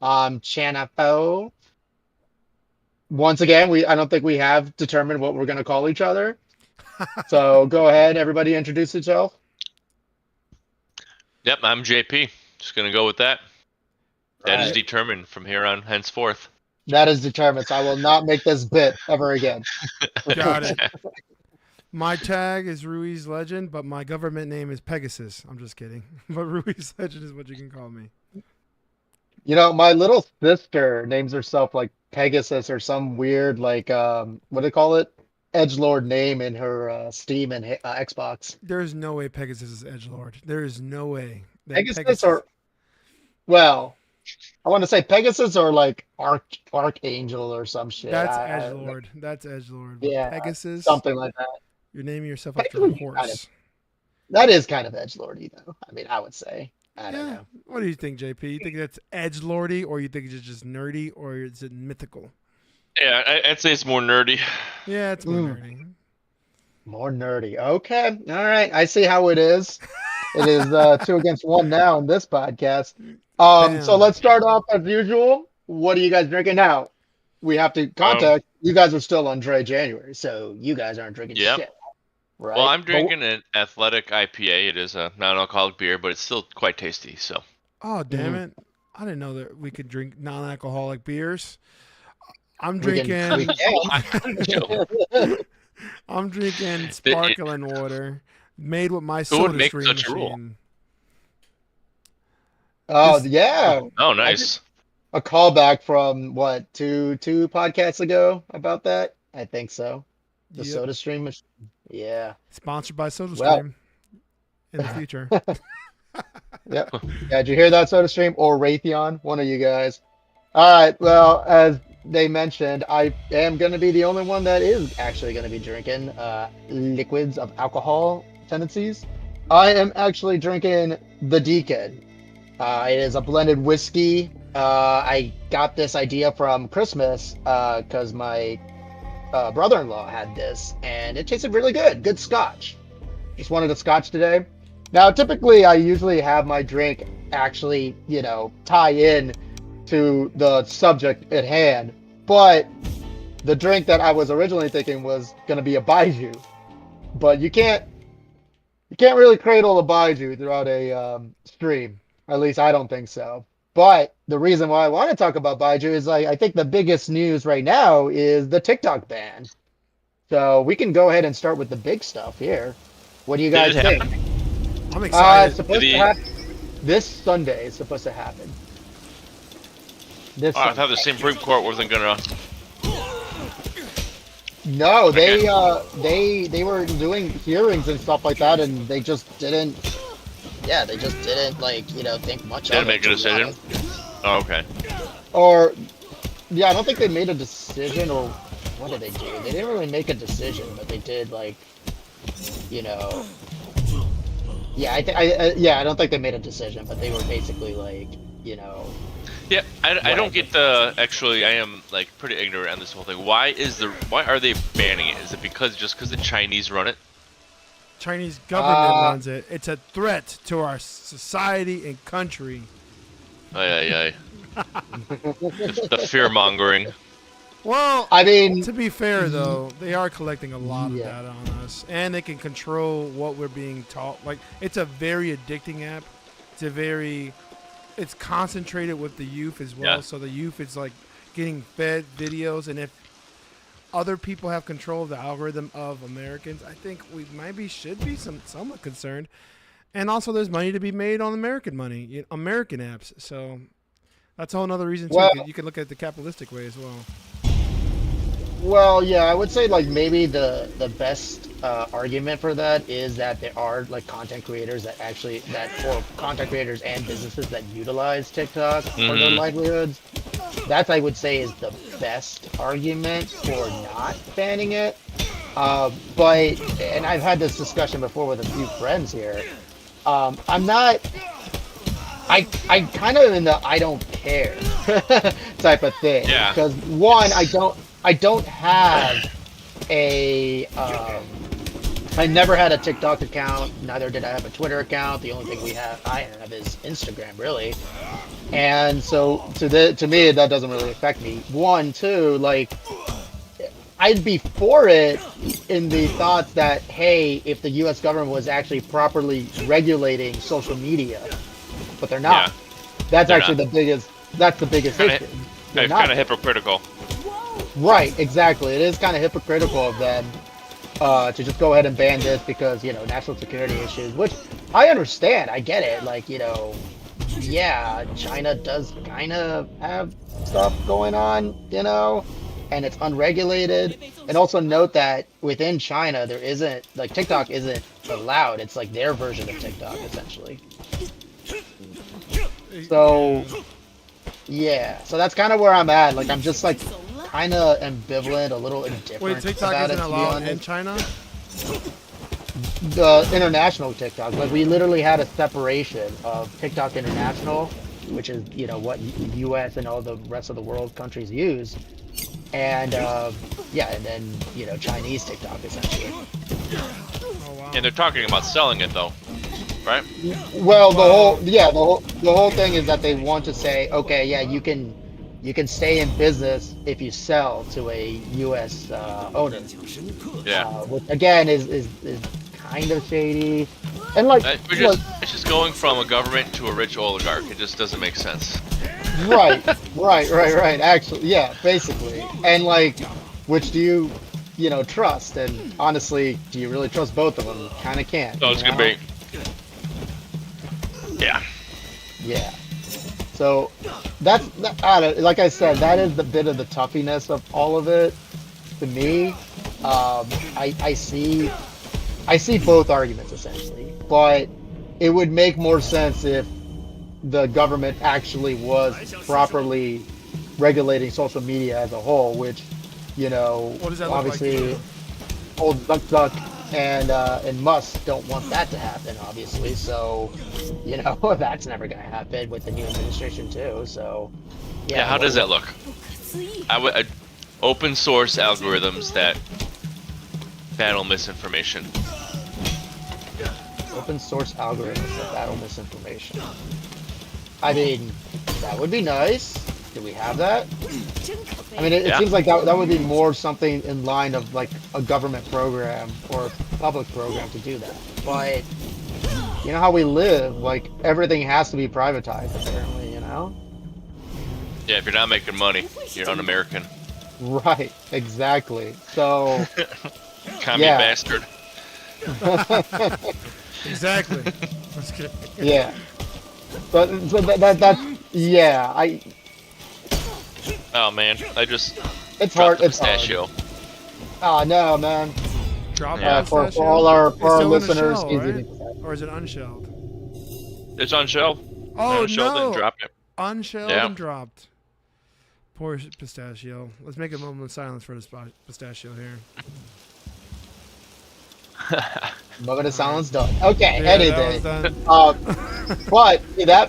Chanapo. Once again, I don't think we have determined what we're going to call each other. So go ahead, everybody, introduce yourself. Yep, I'm JP. Just gonna go with that. That is Right. determined from here on henceforth. That is determined. So I will not make this bit ever again. Got it. My tag is Ruiz Legend, but my government name is Pegasus. I'm just kidding. But Ruiz Legend is what you can call me. You know, my little sister names herself like Pegasus or some weird what do they call it? Edgelord name in her Steam and Xbox. There's no way Pegasus is Edgelord. There is no way that Pegasus Pegasus. or well, I want to say Pegasus or like Archangel or some shit. That's Edgelord. That's Edgelord. But Yeah, Pegasus, something like that. you're naming yourself after a Pegasus is kind of horse. that is kind of edgelordy though. I mean, I would say. I don't Yeah. know. What do you think, JP? You think that's edgelordy, or you think it's just nerdy, or is it mythical? Yeah, I'd say it's more nerdy. Yeah, it's more Mm, nerdy. more nerdy. Okay. All right. I see how it is. It is two against one now in this podcast. So Bam. let's start off as usual. What are you guys drinking now? We have to Um, contact. You guys are still on Dry January, so you guys aren't drinking yep. shit, Well, right? I'm drinking an Athletic IPA. It is a non-alcoholic beer, but it's still quite tasty. So, Oh, damn Mhm. it. I didn't know that we could drink non alcoholic beers. I'm We drinking. Joe, I'm drinking it, sparkling water made with my who would soda make stream such a rule? machine. Oh This yeah, Oh, I did nice. a callback from what two podcasts ago about that. I think so. The yep, Soda Stream machine. Yeah. sponsored by Well. SodaStream in the future. Yep. Yeah, did you hear that, Soda Stream or Raytheon? One of you guys. All right. Well, as they mentioned, I am going to be the only one that is actually going to be drinking liquids of alcohol tendencies. I am actually drinking the Deacon. It is a blended whiskey. I got this idea from Christmas because my brother-in-law had this, and it tasted really good. Good scotch. Just wanted a scotch today. Now, typically, I usually have my drink actually, tie in to the subject at hand. But the drink that I was originally thinking was going to be a Baiju. But you can't really cradle a Baiju throughout a stream. At least I don't think so. But the reason why I want to talk about Baiju is I think the biggest news right now is the TikTok ban. So we can go ahead and start with the big stuff here. What do you Did guys it think? happen? I'm It's excited. Did supposed to he? happen this Sunday. It's supposed to happen this Oh, I Sunday. thought the Supreme Court wasn't gonna. No, Okay. they were doing hearings and stuff like that, and they just didn't. Yeah, they just didn't think much Didn't of it, make a to be decision. honest. Oh, okay. Or yeah, I don't think they made a decision, or what did they do? They didn't really make a decision, but they did you know. Yeah, I don't think they made a decision, but they were basically you know, Yeah, I don't whatever. get the actually. I am like pretty ignorant on this whole thing. Why are they banning it? Is it because the Chinese run it? Chinese government Uh, runs it. It's a threat to our society and country. Aye, the fear mongering. Well, I mean, to be fair, y- though, they are collecting a lot of yeah. data on us, and they can control what we're being taught. Like, it's a very addicting app. It's concentrated with the youth as well. Yeah. So the youth is like getting fed videos, and if other people have control of the algorithm of Americans, I think we maybe should be somewhat concerned. And also, there's money to be made on American money, American apps. So that's a whole other reason too. Well, You can look at it the capitalistic way as well. Well, yeah, I would say maybe the best argument for that is that there are content creators or content creators and businesses that utilize TikTok for their Hmm. livelihoods. That I would say is the best argument for not banning it. But and I've had this discussion before with a few friends here. I'm not. I kind of in the I don't care type of thing Yeah. because one It's I don't have a I never had a TikTok account. Neither did I have a Twitter account. The only thing I have is Instagram, really. And so to me, that doesn't really affect me. One, two, like I'd be for it in the thoughts that, hey, if the U.S. government was actually properly regulating social media, but they're not. Yeah, That's they're actually not. the biggest. That's the biggest Kinda- issue. They're It's not. kind of hypocritical. Right, exactly. It is kind of hypocritical of them to just go ahead and ban this because, national security issues, which I understand. I get it. Like, yeah, China does kind of have stuff going on, and it's unregulated. And also note that within China, there isn't, like, TikTok isn't allowed. It's like their version of TikTok, essentially. So, yeah. So that's kind of where I'm at. Like, I'm just, like, kind of ambivalent, a little indifferent Wait, TikTok about it, isn't to be allowed honest. in China? The international TikTok, like we literally had a separation of TikTok International, which is what U.S. and all the rest of the world countries use, and and then Chinese TikTok essentially. Oh wow. And they're talking about selling it though, right? Well, the whole thing is that they want to say, okay, yeah, you can stay in business if you sell to a U.S. Owner. Yeah. Which again is kind of shady, and like It's just going from a government to a rich oligarch. It just doesn't make sense. right. Actually, yeah, basically, and like, which do you trust? And honestly, do you really trust both of them? You kind of can't. So it's you gonna know? be. Yeah. Yeah. So like I said, that is the bit of the toughiness of all of it. To me, I see both arguments essentially, but it would make more sense if the government actually was properly regulating social media as a whole, which, What does that look obviously, like? old Zuck and Musk don't want that to happen, obviously. So, that's never going to happen with the new administration too. So, Yeah. How does that look? I would open source algorithms that battle misinformation. Open source algorithms that battle misinformation. I mean, that would be nice. Do we have that? I mean, it Yeah. seems like that would be more something in line of like a government program or a public program to do that. But you know how we live, like everything has to be privatized apparently, Yeah. If you're not making money, you're un-American. Right, exactly. So, Commie Yeah. bastard. Exactly. Let's get yeah. But so that's yeah, Oh man, I just it's dropped hard. the It's hard. pistachio. Oh no, man. drop Yeah. the For pistachio. all our It's still in the listeners, shell, easy right? to Or is it unshelled? It's on shelf. Oh Unshelled no! and dropped it. Unshelled Yeah. and dropped. Poor pistachio. Let's make a moment of silence for this pistachio here. Moment of silence done. Okay, Yeah, anything. that was done. But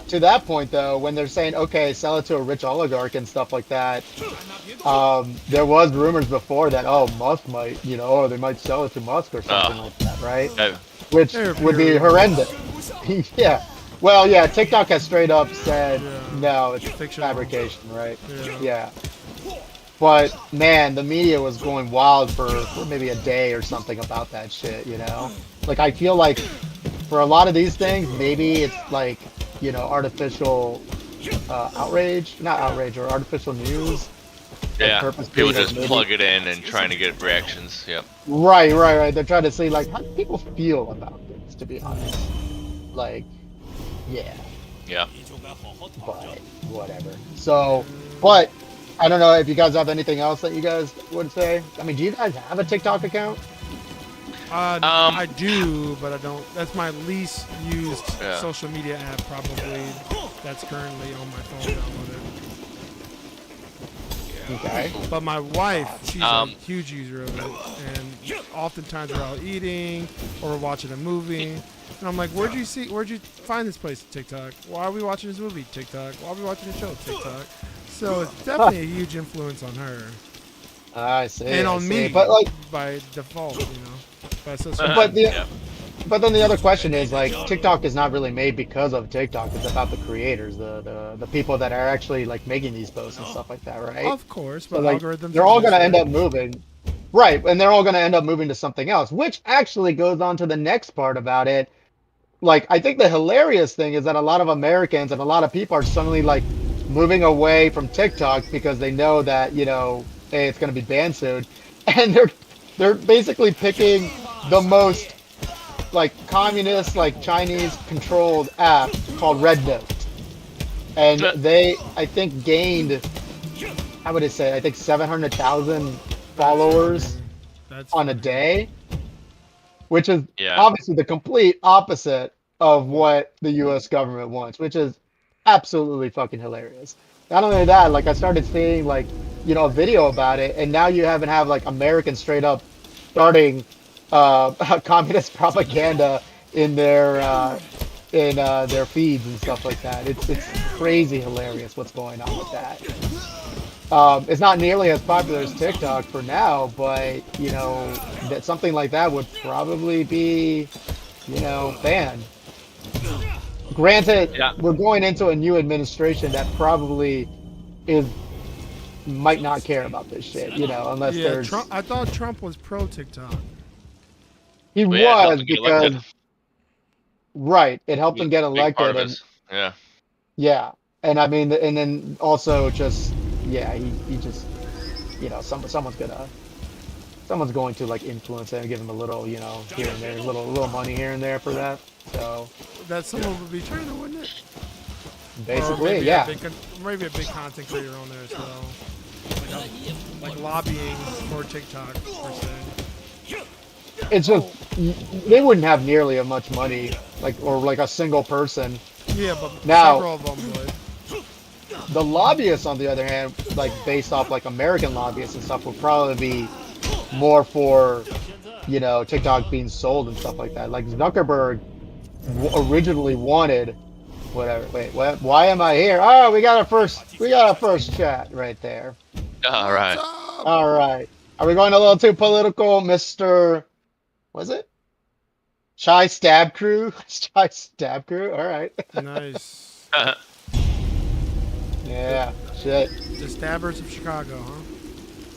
to that point though, when they're saying okay, sell it to a rich oligarch and stuff like that, there was rumors before that Musk might, they might sell it to Musk or something like that, right? I- Which They're would be pure- horrendous. Yeah. Well, yeah, TikTok has straight up said Yeah. no, it's Fictional. fabrication, right? Yeah. Yeah. But man, the media was going wild for maybe a day or something about that shit, Like I feel like for a lot of these things, maybe it's like, artificial outrage, not outrage, or artificial news. yeah. purposely, People like, just maybe- plug it in and trying to get reactions. Yep. Right. They're trying to see like how do people feel about this, to be honest. Like, yeah, Yeah. but whatever. So, but I don't know if you guys have anything else that you guys would say. I mean, do you guys have a TikTok account? I do, but I don't. That's my least used Yeah. social media app, probably. That's currently on my phone downloaded. Okay. But my wife, she's Um, a huge user of it, and oftentimes we're out eating or we're watching a movie, and I'm like, where'd you find this place? TikTok. Why are we watching this movie? TikTok. Why are we watching the show? TikTok. So it's definitely a huge influence on her I see. and I on see. me, But like, by default, But, so, But the Yeah. but then the other question is like TikTok is not really made because of TikTok. It's about the creators, the people that are actually like making these posts and stuff like that, right? of course, So but like algorithms they're are all gonna end different. up moving, right? And they're all gonna end up moving to something else, which actually goes on to the next part about it. Like I think the hilarious thing is that a lot of Americans and a lot of people are suddenly like moving away from TikTok because they know that hey, it's gonna be banned soon, and they're basically picking the most like communist, like Chinese controlled app called Red Note. And they, I think, gained, how would I say, I think 700,000 followers That's on a funny. day, which is Yeah. obviously the complete opposite of what the US government wants, which is absolutely fucking hilarious. Not only that, like I started seeing like, a video about it, and now you have like Americans straight up starting communist propaganda in their feeds and stuff like that. It's crazy hilarious what's going on with that. It's not nearly as popular as TikTok for now, but that something like that would probably be banned. Granted, Yeah. we're going into a new administration that probably is might not care about this shit, unless Yeah, there's Trump. I thought Trump was pro TikTok. he But yeah, it helped was him get because elected. right, it helped Was him a get big part elected, of and his. Yeah. yeah, and I mean, and then also just yeah, he just someone's going to like influence him and give him a little here and there, little money here and there for that. So That someone would be China, wouldn't it? Or basically, maybe yeah, maybe a big content creator on there as well. Like lobbying for TikTok per se. it's just they wouldn't have nearly as much money or like a single person. Yeah, but Now several of them would. the lobbyists, on the other hand, like based off like American lobbyists and stuff, would probably be more for TikTok being sold and stuff like that. Like Zuckerberg originally wanted whatever. Wait, what? Why am I here? Oh, we got a first chat right there. All right. All right, are we going a little too political, Mister? Was it Chai Stab Crew? Chai Stab Crew. All right. Nice. Yeah. Shit. The Stabbers of Chicago, huh?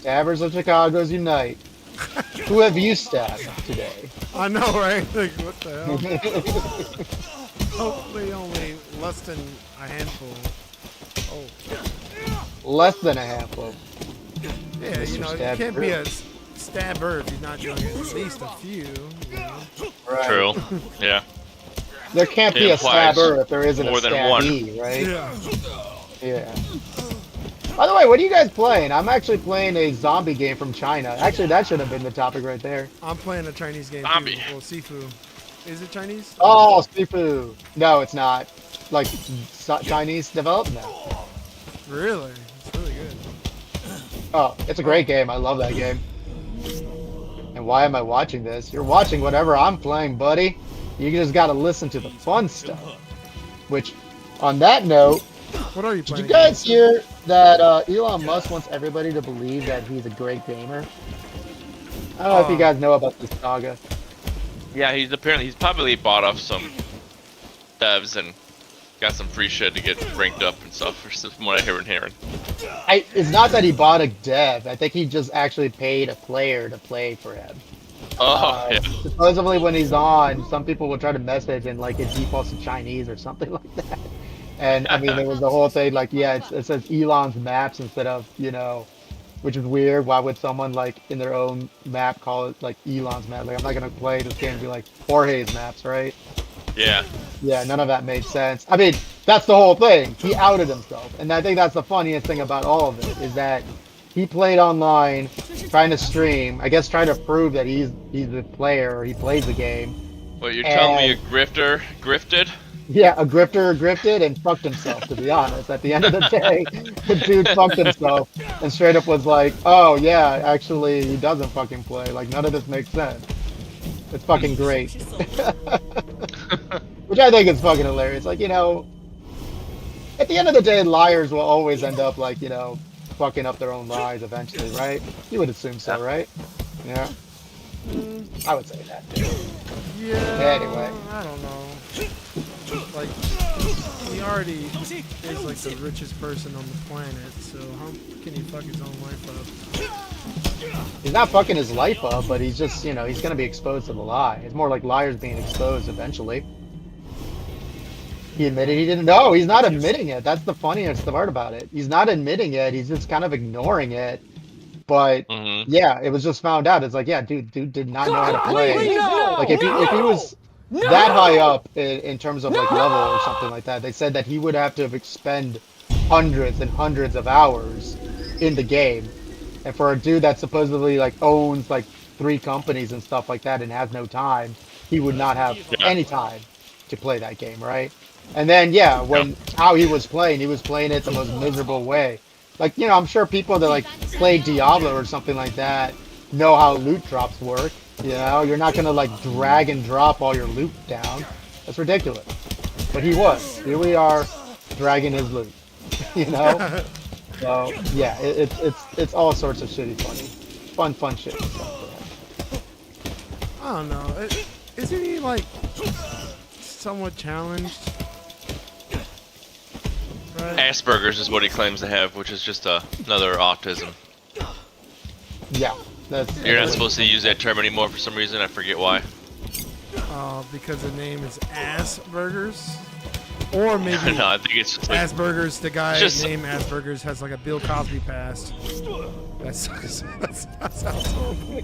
Stabbers of Chicago's unite. Who have you stabbed today? I know, right? Like, what the hell? Hopefully only less than a handful. Oh, Less than a handful. yeah, Mr. you Stab can't Crew. be a stabber if he's not doing at least a few. You know? Right. True. Yeah. There can't It be a implies stabber if there isn't more a than one. stabbee, right? Yeah. Yeah. By the way, what are you guys playing? I'm actually playing a zombie game from China. Actually, that should have been the topic right there. I'm playing a Chinese game Zombie. too. Well, Sifu. Is it Chinese? Oh, Sifu. No, it's not. Like Chinese developed? No. Really? It's really good. Oh, it's a great game. I love that game. And why am I watching this? You're watching whatever I'm playing, buddy. You just got to listen to the fun stuff. Which, on that note, What are you did playing? you guys hear that Elon Musk wants everybody to believe that he's a great gamer? I don't know if you guys know about this saga. Yeah, he's probably bought off some devs and got some free shit to get ranked up and stuff, from what I hear and hearing. It's not that he bought a dev. I think he just actually paid a player to play for him. Oh, yeah. Supposedly when he's on, some people will try to message and like it defaults to Chinese or something like that. And I mean, there was the whole thing like, yeah, it says Elon's maps instead of, which is weird. Why would someone like in their own map call it like Elon's map? Like I'm not gonna play this game and be like Jorge's maps, right? Yeah. Yeah, none of that made sense. I mean, that's the whole thing. He outed himself, and I think that's the funniest thing about all of it is that he played online, trying to stream. I guess trying to prove that he's a player or he plays the game. What, you're telling me a And- grifter grifted? Yeah, a grifter grifted and fucked himself. To be honest, at the end of the day, the dude fucked himself and straight up was like, "Oh yeah, actually he doesn't fucking play. Like none of this makes sense. It's fucking great." Which I think is fucking hilarious. Like at the end of the day, liars will always end up like fucking up their own lies eventually, right? You would assume so, right? Yeah. I would say that. Yeah. Anyway. I don't know. Like, he already is like the richest person on the planet, so how can he fuck his own life up? He's not fucking his life up, but he's just, he's gonna be exposed to the lie. It's more like liars being exposed eventually. He admitted he didn't know. He's not admitting it. That's the funniest part about it. He's not admitting it. He's just kind of ignoring it. But yeah, it was just found out. It's like, yeah, dude did not know how to play. Like if he was that high up in terms of like level or something like that, they said that he would have to have expend hundreds and hundreds of hours in the game. And for a dude that supposedly like owns like 3 companies and stuff like that and has no time, he would not have any time to play that game, right? And then yeah, how he was playing it the most miserable way. Like, I'm sure people that like play Diablo or something like that know how loot drops work. You're not gonna like drag and drop all your loot down. That's ridiculous. But he was. Here we are, dragging his loot. So yeah, it's all sorts of shitty fun shit. I don't know. Isn't he like somewhat challenged? Right. Asperger's is what he claims to have, which is just another autism. Yeah, You're not supposed to use that term anymore for some reason. I forget why. Because the name is Asperger's, or maybe No, I think it's just like, Asperger's. The guy just- named Asperger's has like a Bill Cosby past. That sounds horrible.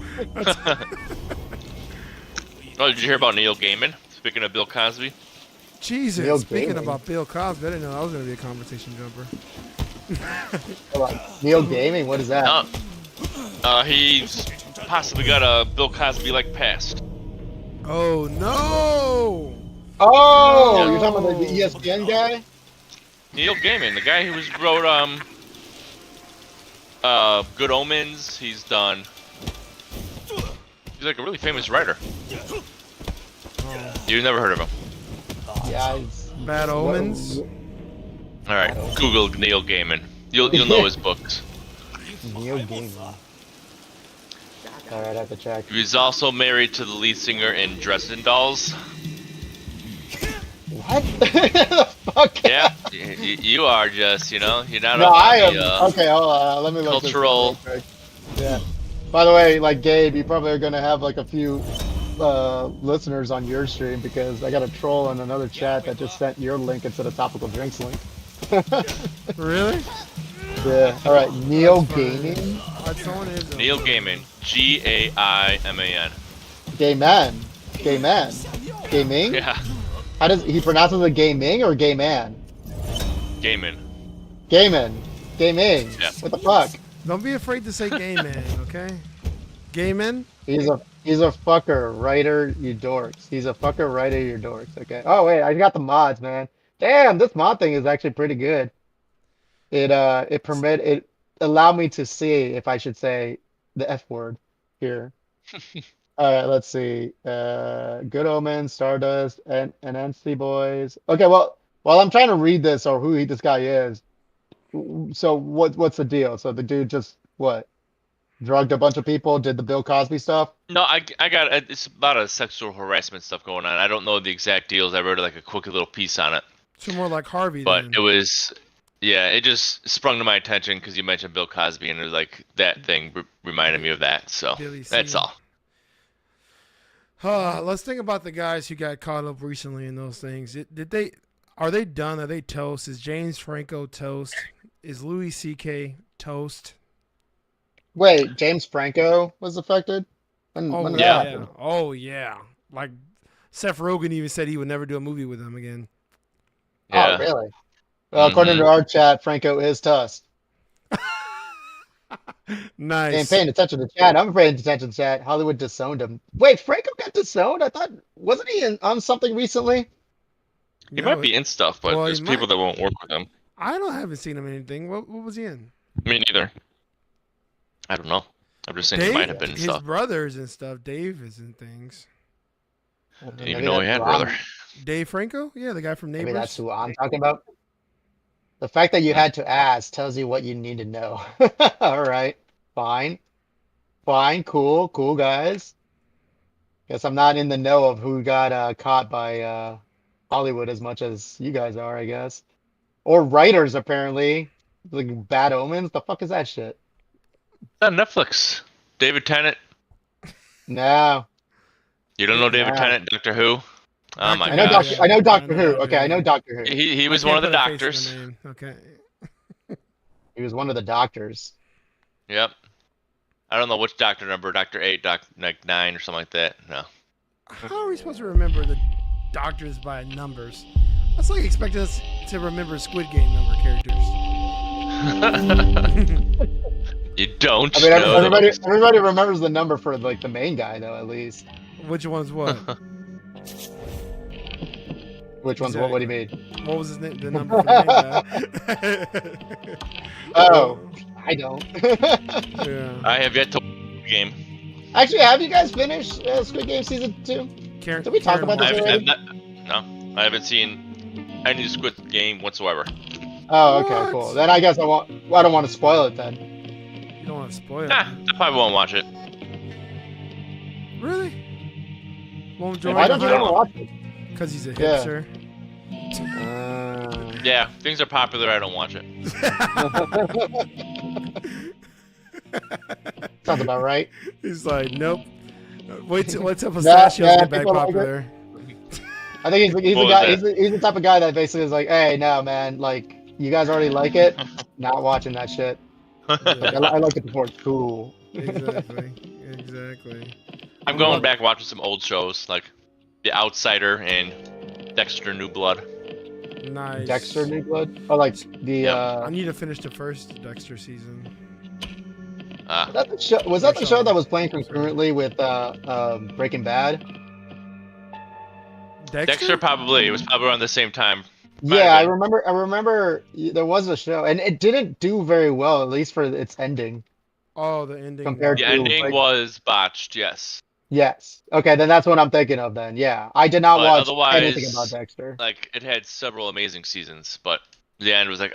Oh, did you hear about Neil Gaiman? Speaking of Bill Cosby. Jesus, Neil speaking Gaiman. about Bill Cosby, I didn't know that was going to be a conversation jumper. Neil Gaming, what is that? He's possibly got a Bill Cosby-like past. Oh no! Oh, No. you're talking about the ESPN guy? Neil Gaiman, the guy who wrote Good Omens. He's like a really famous writer. Oh, You've never heard of him. Yeah, Bad Omens. All right, Google Neil Gaiman. You'll know his books. Neil Gaming. Alright, I have to check. He's also married to the lead singer in Dresden Dolls. What? the fuck? Yeah, you are just, you're not No, up I on am. the, Okay, hold on. Let me look cultural- this up real quick. Yeah. By the way, like Gabe, you probably are gonna have like a few listeners on your stream because I got a troll in another chat that just sent your link instead of Topical Drinks link. Really? Yeah. All right, Neil That's funny. Gaming. Someone is. Neil Gaiman, Gaiman. Gay man. Gay man. Gaming. Yeah, How does he pronounces it? Gaming or gay man? Gaiman. Gayman. Gaming. Yeah. What the fuck? Don't be afraid to say gay man, okay? Gay men? He's a fucker writer, you dorks. He's a fucker writer, you dorks. Okay. Oh wait, I got the mods, man. Damn, this mod thing is actually pretty good. It allowed me to see if I should say the F word here. All right, let's see. Good Omens, Stardust, and NC Boys. Okay, well, while I'm trying to read this or who this guy is, so what's the deal? So the dude just what? Drugged a bunch of people, did the Bill Cosby stuff? No, I got it's a lot of sexual harassment stuff going on. I don't know the exact deals. I wrote like a quick little piece on it, So more like Harvey. but then. it was, yeah, it just sprung to my attention because you mentioned Bill Cosby, and it was like that thing reminded me of that. So Billy that's C. all. Let's think about the guys who got caught up recently in those things. Are they done? Are they toast? Is James Franco toast? Is Louis C.K. toast? Wait, James Franco was affected? When Oh did that yeah. happen? Oh yeah. Like Seth Rogen even said he would never do a movie with him again. Yeah. Oh, really? Well, according to our chat, Franco is toast. Nice. Ain't paying attention to chat. I'm paying attention to chat. Hollywood disowned him. Wait, Franco got disowned? I thought, wasn't he on something recently? He No, might be in stuff, but well, he there's people might- that won't work with him. haven't seen him in anything. What was he in? Me neither. I don't know. I'm just saying he might have been in his stuff. brothers and stuff. Dave is in things. Didn't even know he had a brother. Dave Franco? Yeah, the guy from Neighbors. Maybe that's who I'm talking about. The fact that you had to ask tells you what you need to know. All right. Fine. Fine. Cool. Cool, guys. Guess I'm not in the know of who got caught by Hollywood as much as you guys are, I guess. Or writers, apparently. Like Bad Omens. The fuck is that shit? On Netflix. David Tennant. No. You don't know David Nah. Tennant, Doctor Who? Oh my I know gosh. Doctor. I know Doctor I know Who. Doctor Okay, I Who. know Doctor Who. He I was one of can't the put a face to doctors. the name. Okay. He was one of the doctors. Yep. I don't know which doctor number, Doctor 8, like 9 or something like that. No. How are we supposed to remember the doctors by numbers? That's like expecting us to remember Squid Game number characters. You don't I mean, know. everybody remembers the number for like the main guy, though. At least. Which one's what? Which one's what? What do you mean? What was his name? The number for the main guy. Oh, I don't. Yeah. I have yet to watch the game. Actually, have you guys finished Squid Game season 2? Karen, Did we talk about this already? I haven't seen any Squid Game whatsoever. Oh, okay, What? cool. Then I guess I don't want to spoil it then. You don't want to spoil Nah, it. I probably won't watch it. Really? Won't join Why don't you I want don't to watch it? Because he's a Yeah. hipster. Yeah, things are popular. I don't watch it. Sounds about right. He's like, nope. Wait till Nah, pistachios nah, get back people like it. popular. I think he's What the was guy. that? He's the type of guy that basically is like, hey, no, man, like you guys already like it. Not watching that shit. Like, I like it before it's cool. Exactly. Exactly. I'm going back watching some old shows like The Outsider and Dexter New Blood. Nice. Dexter New Blood. Oh, like the. Yep. I need to finish the first Dexter season. Was that the show? Was that the show that was playing concurrently with Breaking Bad? Dexter probably. It was probably around the same time. Yeah, I been. remember. I remember there was a show, and it didn't do very well, at least for its ending. Oh, the ending. Compared The to, ending like- was botched. Yes. Yes. Okay, then that's what I'm thinking of. Then, yeah, I did not But watch otherwise- anything about Dexter. Like it had several amazing seasons, but the end was like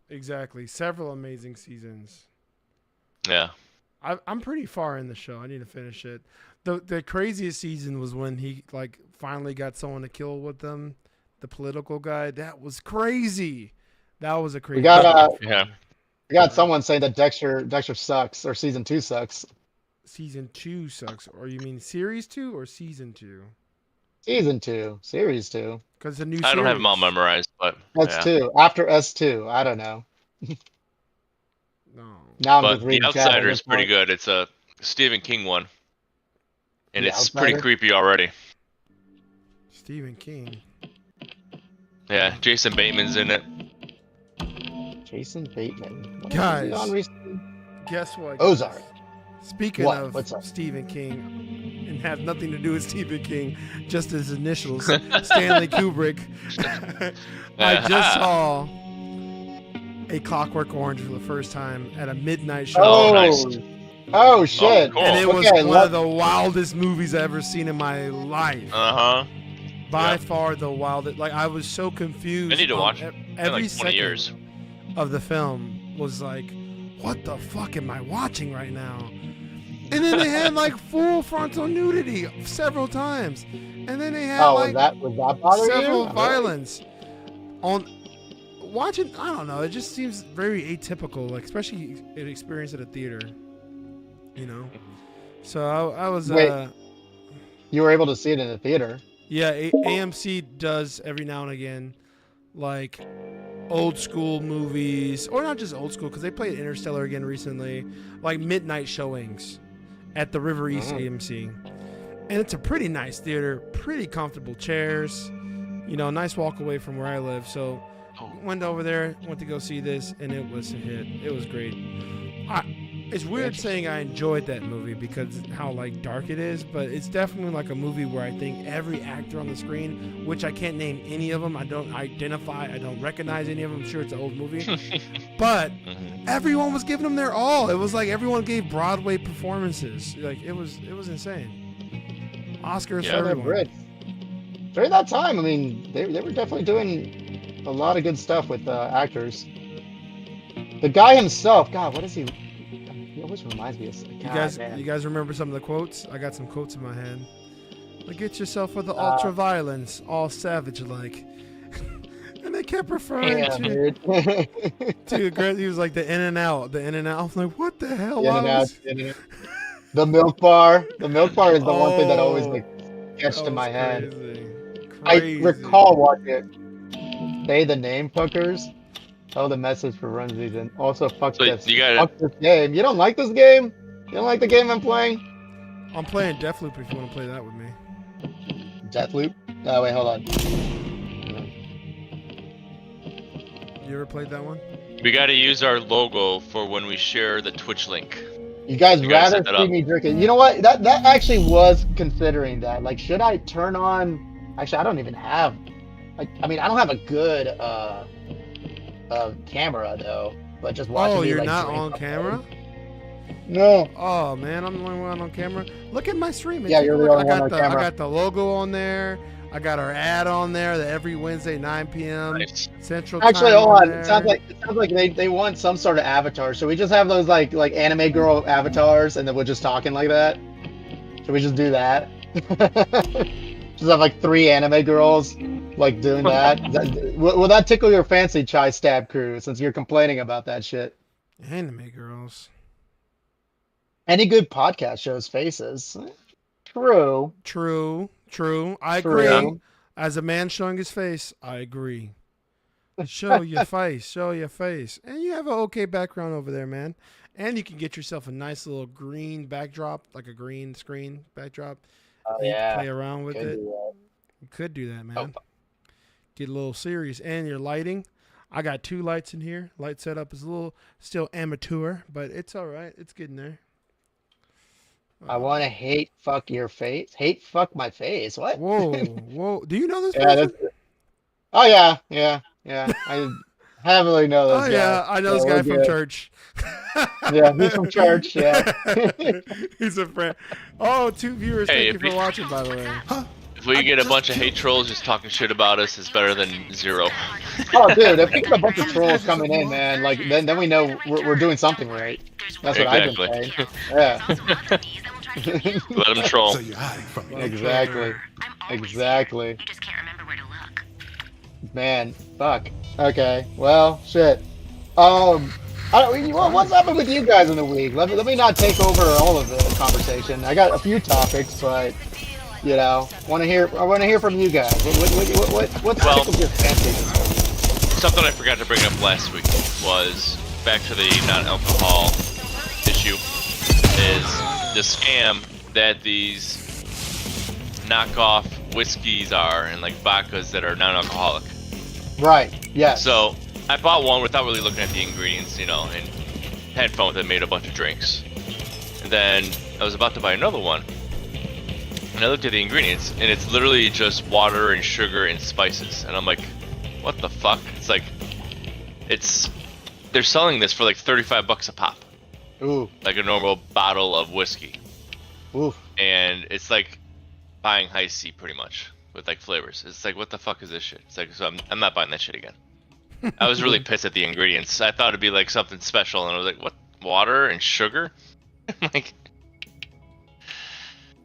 Exactly. Several amazing seasons. yeah. I'm pretty far in the show. I need to finish it. The craziest season was when he like finally got someone to kill with them, the political guy. That was crazy. That was a crazy. We got Yeah. we got someone saying that Dexter sucks or season 2 sucks. Season 2 sucks. Or you mean series 2 or season 2? Season 2, series 2. Because the new. I don't have them all series. memorized, but S2 after S2. I don't know. No. Now I'm but just The reading chat at Outsider this is pretty point. good. It's a Stephen King one, and The it's pretty Outsider? creepy already. Stephen King. Yeah, Jason Bateman's in it. Jason Bateman. What Guys. is he on recently? Guess what? Ozark. Speaking What? of What's up? Stephen King, and have nothing to do with Stephen King, just his initials, Stanley Kubrick. I just saw A Clockwork Orange for the first time at a midnight show. Oh, nice. Oh shit! cool. And it was Okay, one of the wildest movies I've ever seen in my life. Uh-huh. By yeah. far the wildest. Like, I was so confused. I need to on watch it. Every In like 20 second years. of the film was like, what the fuck am I watching right now? And then they had like full frontal nudity several times. And then they had Oh, like was that bother several you? violence on watching. I don't know. It just seems very atypical, like especially an experience at a theater. You know. So I was. Wait. You were able to see it in the theater. Yeah, AMC does every now and again, like old school movies, or not just old school, because they played Interstellar again recently, like midnight showings at the River East AMC. And it's a pretty nice theater, pretty comfortable chairs, you know, nice walk away from where I live. So went over there, went to go see this, and it was a hit. It was great. It's weird saying I enjoyed that movie because how like dark it is, but it's definitely like a movie where I think every actor on the screen, which I can't name any of them, I don't identify, I don't recognize any of them. I'm sure it's an old movie, but everyone was giving them their all. It was like everyone gave Broadway performances. Like it was insane. Oscars Yeah, for They're everyone. Brits. During that time, I mean, they were definitely doing a lot of good stuff with actors. The guy himself, God, what is he? He which reminds me of You guys remember some of the quotes? I got some quotes in my head. Like, get yourself for the ultra violence, all savage like. And they kept referring to he was like the In and Out. I was like, what the hell? The milk bar. The milk bar is the one thing that always like gets to my head. Crazy. I recall watching it. Say the name, fuckers. Oh, the message for run season. Also, fuck this. Fuck this game. You don't like this game? You don't like the game I'm playing? I'm playing Deathloop if you want to play that with me. Deathloop? Oh, wait, hold on. You ever played that one? We got to use our logo for when we share the Twitch link. You guys rather see me drinking. You know what? That actually was considering that. Like, should I turn on... Actually, I don't even have... I mean, I don't have a good camera, though. But just watching me, you're like, not on camera? No. Oh, man, I'm the only one on camera. Look at my stream. Yeah, you're the only one on camera. I got the logo on there. I got our ad on there that every Wednesday 9 p.m. Nice. Central Actually, time. hold on. It sounds like they want some sort of avatar. So we just have those like anime girl avatars, and then we're just talking like that. Should we just do that? Just have like 3 anime girls like doing that. Will that tickle your fancy, Chai Stab Crew? Since you're complaining about that shit. Anime girls. Any good podcast shows faces. True. I agree. As a man showing his face, I agree. Show your face. And you have an okay background over there, man. And you can get yourself a nice little green backdrop, like a green screen backdrop. Oh, and yeah. play around with it. You could do that, man. Get a little serious. And your lighting. I got 2 lights in here. Light setup is a little still amateur, but it's all right. It's getting there. I want to hate fuck your face. Hate fuck my face. What? Whoa. Do you know this Yeah, person? Oh, yeah. I heavily know this guy. Oh, yeah. I know this guy from church. Yeah, he's from church, yeah. He's a friend. Oh, 2 viewers. Hey, Thank you for watching, by the way. If we get a bunch of hate trolls just talking shit about us, it's better than 0. Oh, dude, if we get a bunch of trolls coming in, man, like then we know we're doing something right. That's what I've been saying. Yeah. Let them troll. So you're hiding from me. Exactly. You just can't remember where to look. Man, fuck. Okay. Well, shit. What's happened with you guys in the week? Let me not take over all of the conversation. I got a few topics, but I want to hear from you guys. What's tickled your fancy? Something I forgot to bring up last week was back to the non-alcohol issue. Is the scam that these knockoff whiskeys are and like vodkas that are non-alcoholic. Right. Yes. So I bought one without really looking at the ingredients, and had fun with it, made a bunch of drinks. And then I was about to buy another one, and I looked at the ingredients, and it's literally just water and sugar and spices. And I'm like, what the fuck? It's like, they're selling this for like $35 a pop. Ooh. Like a normal bottle of whiskey. Oof. And it's like buying High C pretty much with like flavors. It's like, what the fuck is this shit? It's like, so I'm not buying that shit again. I was really pissed at the ingredients. I thought it'd be like something special, and I was like, what? Water and sugar? Like,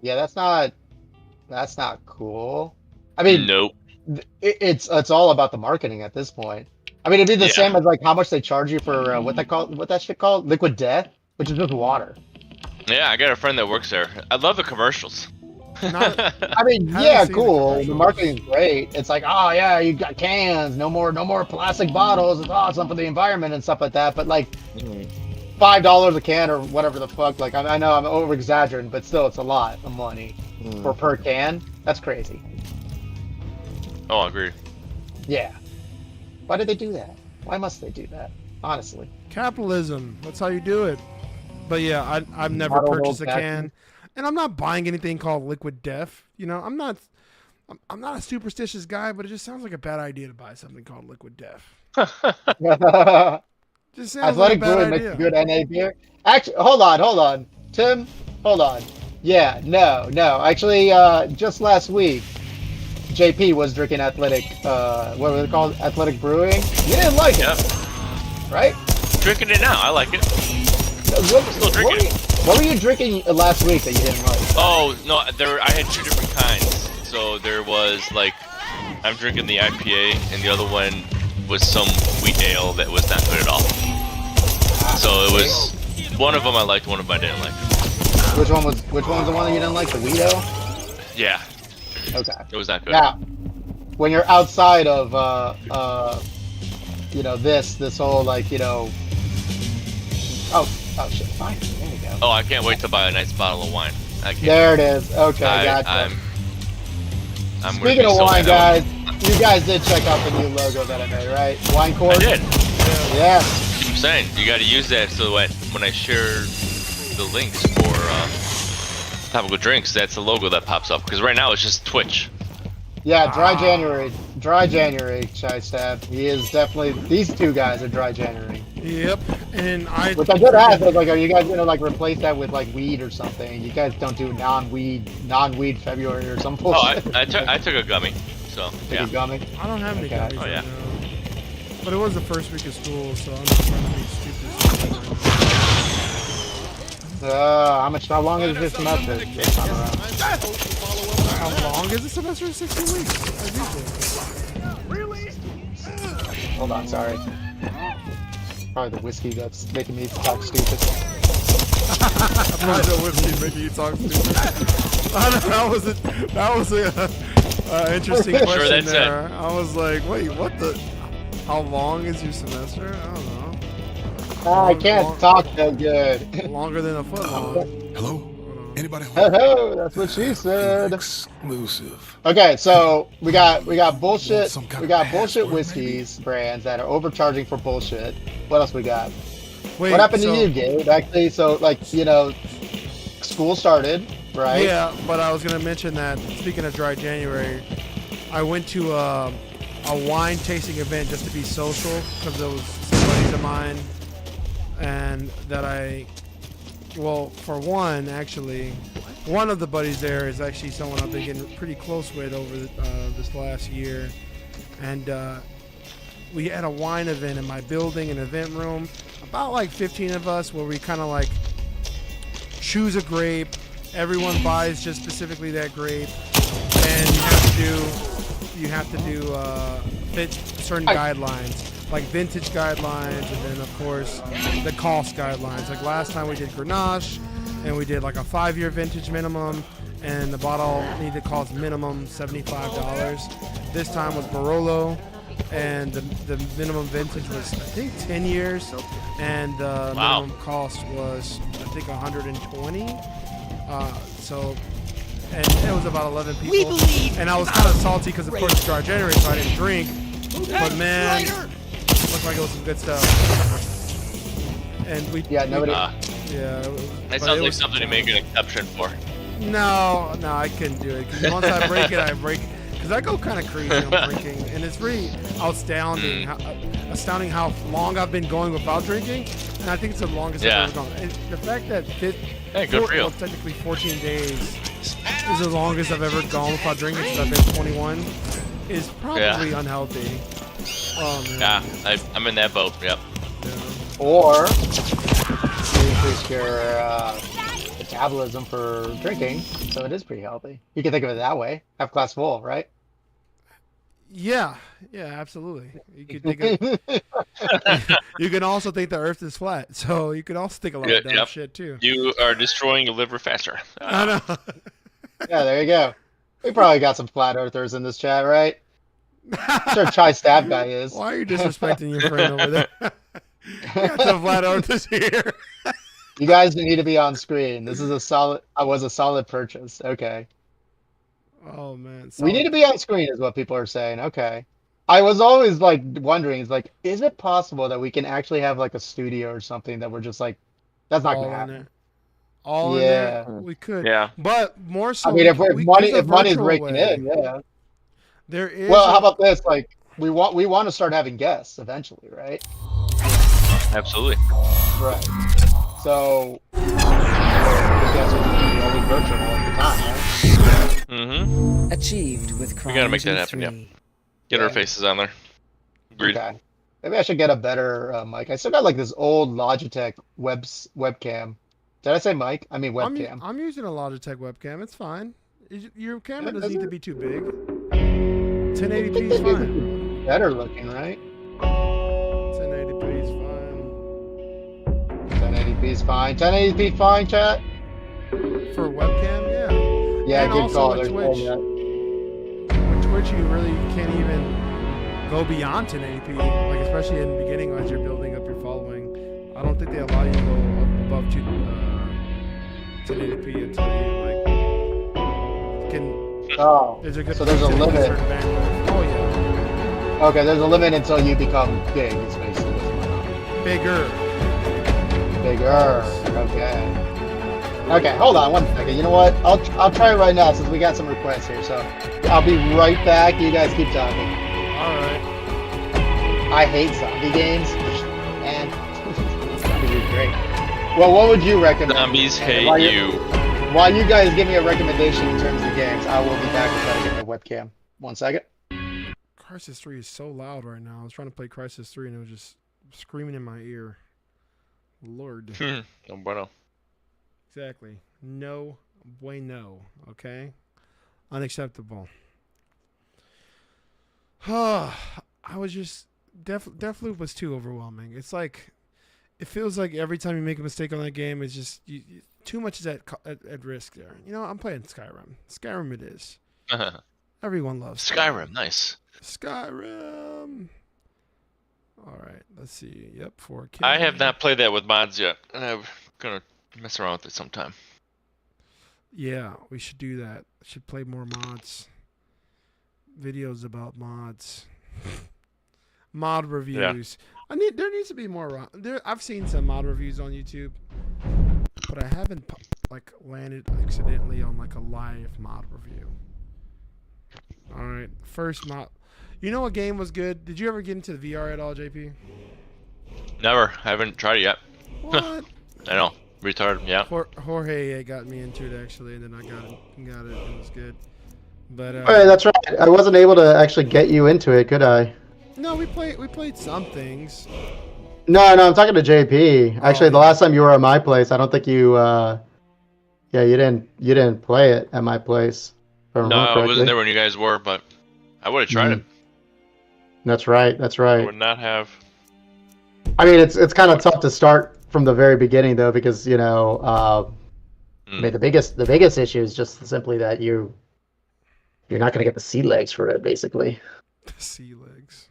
yeah, that's not cool. I mean, nope. It's all about the marketing at this point. I mean, it'd be the same as like how much they charge you for what that shit called, Liquid Death, which is just water. Yeah, I got a friend that works there. I love the commercials. I mean, yeah, cool. The marketing's great. It's like, oh yeah, you got cans, no more plastic bottles. It's awesome for the environment and stuff like that. But like, $5 a can or whatever the fuck. Like, I know I'm over exaggerating, but still, it's a lot of money for per can. That's crazy. Oh, I agree. Yeah. Why did they do that? Why must they do that? Honestly. Capitalism. That's how you do it. But yeah, I've never purchased a can, and I'm not buying anything called Liquid Death. I'm not a superstitious guy, but it just sounds like a bad idea to buy something called Liquid Death. Just sounds Athletic like a bad Brewing idea. makes good NA beer. Actually, hold on. Tim, hold on. Yeah, no. Actually, just last week, JP was drinking Athletic, what was it called? Athletic Brewing. You didn't like it, right? Drinking it now. I like it. What were you drinking last week that you didn't like? Oh no, I had two different kinds. So there was like, I'm drinking the IPA, and the other one was some wheat ale that was not good at all. So it was one of them I liked, one of them I didn't like. Which one was the one that you didn't like? The wheat ale? Yeah, Okay. it was not good. Now, when you're outside of you know, this whole like, you know, oh shit, fine. There you go. Oh, I can't wait to buy a nice bottle of wine. I can't. There it is. Okay, gotcha. I'm Speaking of wine, guys, you guys did check out the new logo that I made, right? Wine I Court. did. Yeah. I'm saying you got to use that so that when I share the links for topical drinks, that's the logo that pops up. Because right now it's just Twitch. Yeah, dry January, Chai Stab. He is definitely, these two guys are dry January. Yep. And Which I did ask, I was like, are you guys gonna like replace that with like weed or something? You guys don't do non-weed February or some Oh, bullshit. I took a gummy. So Took yeah. a gummy? I don't have any Okay. gummies Oh, yeah. right now. But it was the first week of school, so I'm not trying to be stupid. How long is this semester this time around? How long is the semester? 16 weeks. As usual. Hold on, sorry. Probably the whiskey that's making me talk stupid. Probably the whiskey making you talk stupid. That was a interesting Sure, question that's there. I was like, wait, what the? How long is your semester? I don't know. I can't talk so good. Longer than a foot long. Hello? Anybody home? Oh, that's what she said. Exclusive. Okay, so we got bullshit. Some kind We of got bullshit password, whiskeys brands that are overcharging for bullshit. What else we got? Wait, What happened so- to you, Gabe? Actually, so like, you know, school started, right? Yeah, but I was gonna mention that. Speaking of dry January, I went to a wine tasting event just to be social because there was some buddies of mine, and that well, for one, actually, one of the buddies there is actually someone I've been getting pretty close with over this last year, and we had a wine event in my building, an event room, about like 15 of us, where we kind of like choose a grape. Everyone buys just specifically that grape, and you have to do fit certain guidelines, like vintage guidelines, and then of course the cost guidelines. Like last time we did Grenache, and we did like a 5-year vintage minimum, and the bottle needed to cost minimum $75. This time was Barolo, and the minimum vintage was I think 10 years, and the Wow. minimum cost was I think 120. So, and it was about 11 people. And I was kind of salty because of course it's dry January, so I didn't drink. But man, looked like it was some good stuff. And we Yeah, nobody. yeah. That but sounds it like was- something to make an exception for. No, I couldn't do it. 'Cause once I break it, I break. Because I go kind of crazy on drinking, and it's really astounding, astounding how long I've been going without drinking, and I think it's the longest Yeah. I've ever gone. And the fact that Hey, good for you. well, technically 14 days is the longest I've ever gone without drinking since I've been 21 is probably unhealthy. Oh man. Yeah, I'm in that boat. Yep. Or you increase your metabolism for drinking, so it is pretty healthy. You can think of it that way. Half glass full, right? Yeah, absolutely. You could think of, you can also think the Earth is flat, so you could also think a lot of dumb Yep. shit too. You are destroying your liver faster. I know. Yeah, there you go. We probably got some flat earthers in this chat, right? I'm sure Chai Stab guy is. Why are you disrespecting your friend over there? We got some flat earthers here. You guys need to be on screen. This is a solid purchase. Okay. Oh man. We need to be on screen is what people are saying. Okay. I was always like wondering, it's like, is it possible that we can actually have like a studio or something that we're just like, that's not all gonna in happen. there. All in Yeah. there. We could. Yeah. But more so. I mean, if there's a money's virtual breaking way. in, yeah. There is. Well, a- how about this? Like, we want to start having guests eventually, right? Absolutely. Right. So, I guess it would be only virtual at the time, right? Mm-hmm. Achieved with We gotta make that happen, yeah. CryEngine 3. Get our Yeah. faces on there. Agreed. Okay. Maybe I should get a better mic. I still got like this old Logitech webcam. Did I say mic? I mean webcam. I'm using a Logitech webcam. It's fine. Your camera Yeah, doesn't need is to it? be too big. 1080p is fine. Better looking, right? 1080p is fine. 1080p is fine. 1080p fine, chat. For a webcam, yeah. Yeah, And good also call. with There's Twitch. yeah. With Twitch, you really can't even go beyond 1080p. Like especially in the beginning as you're building up your following. I don't think they allow you to go above 1080p until you like can. Oh, There's a good. so there's a certain limit. bandwidth. Oh yeah, Okay, there's a limit until you become big. Is basically what's going on. bigger. Bigger. Okay. Okay, hold on one second. You know what? I'll try it right now since we got some requests here. So I'll be right back. You guys keep talking. All right. I hate zombie games, and zombies are great. Well, what would you recommend? Zombies And hate while you. While you guys give me a recommendation in terms of games, I will be back and try to get my webcam. 1 second. Crysis 3 is so loud right now. I was trying to play Crysis 3 and it was just screaming in my ear. Lord. No bueno. Exactly. No bueno. Okay? Unacceptable. I was just... Deathloop was too overwhelming. It's like... It feels like every time you make a mistake on that game, it's just... too much is at risk there. You know, I'm playing Skyrim. Skyrim it is. Everyone loves Skyrim, nice. Skyrim. All right, let's see. Yep, 4K. I have not played that with mods yet, and I'm gonna mess around with it sometime. Yeah, we should do that. Should play more mods. Videos about mods. Mod reviews. There needs to be more. I've seen some mod reviews on YouTube, but I haven't like landed accidentally on like a live mod review. All right, first mod. You know what game was good? Did you ever get into the VR at all, JP? Never. I haven't tried it yet. What? I know. Retarded, yeah. Jorge got me into it actually, and then I got it. It was good. But All right, that's right. I wasn't able to actually get you into it, could I? no, we played some things. No, I'm talking to JP. Actually, the last time you were at my place, I don't think you. Yeah, you didn't play it at my place. If I No, remember I wasn't correctly. there when you guys were, but I would have tried it. That's right. That's I right. would not have. I mean, it's kind of tough to start from the very beginning though, because I mean, the biggest issue is just simply that you're not going to get the sea legs for it, basically. Sea legs.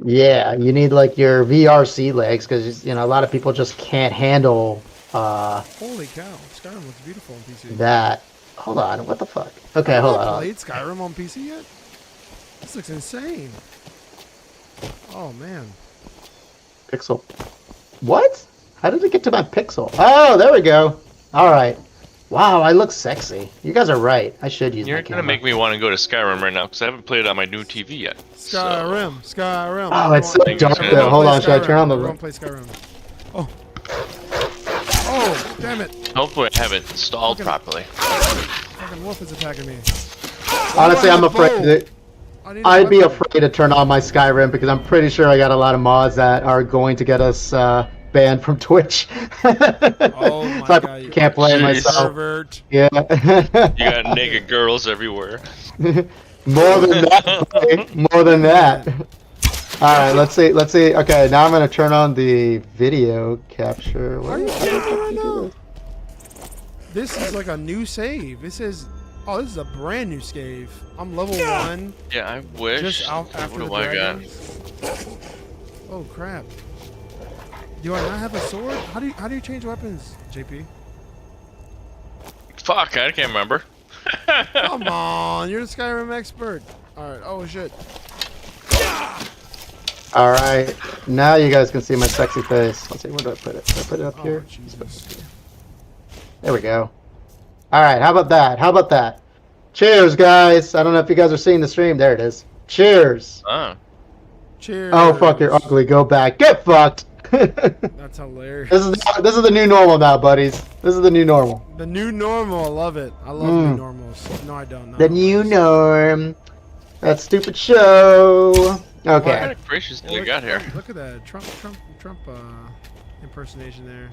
Yeah, you need like your VR sea legs because a lot of people just can't handle Holy cow! Skyrim looks beautiful on PC. that. Hold on, what the fuck? Okay, hold on. Played Skyrim on PC yet? This looks insane. Oh man. Pixel. What? How did it get to my pixel? Oh, there we go. All right. Wow, I look sexy. You guys are right. I should use You're my gonna camera. make me want to go to Skyrim right now because I haven't played it on my new TV yet. Skyrim. Oh, it's so Everyone- dark everyone though. Hold on, should I turn on the? Everyone play Skyrim. Oh. Oh, damn it! Hopefully, I have it installed Okay. properly. Fucking wolf is attacking me. Honestly, I'm Oh, afraid bow. that I need a I'd be weapon. afraid to turn on my Skyrim because I'm pretty sure I got a lot of mods that are going to get us banned from Twitch. Oh my So I god! you can't play it Jeez. myself. Pervert. Yeah. You got naked girls everywhere. More than that. buddy. More than that. All right, let's see. Okay, now I'm gonna turn on the video capture. Are you kidding me right now? This is like a new save. This is a brand new save. I'm level 1. Yeah, I wish. Just out what after the do I got? dragons. Oh crap! Do I not have a sword? How do you change weapons, JP? Fuck, I can't remember. Come on, you're the Skyrim expert. All right. Oh shit. All right, now you guys can see my sexy face. Let's see, where do I put it? Did I put it up Oh here? Jesus. There we go. All right, how about that? Cheers, guys. I don't know if you guys are seeing the stream. There it is. Cheers. Oh. Cheers. Oh, fuck, you're ugly. Go back. Get fucked. That's hilarious. This is the new normal now, buddies. This is the new normal. The new normal. I love it. I love new normals. No, I don't. The new norm. That stupid show. What Okay. kind of gracious do you got here? Look at that Trump impersonation there.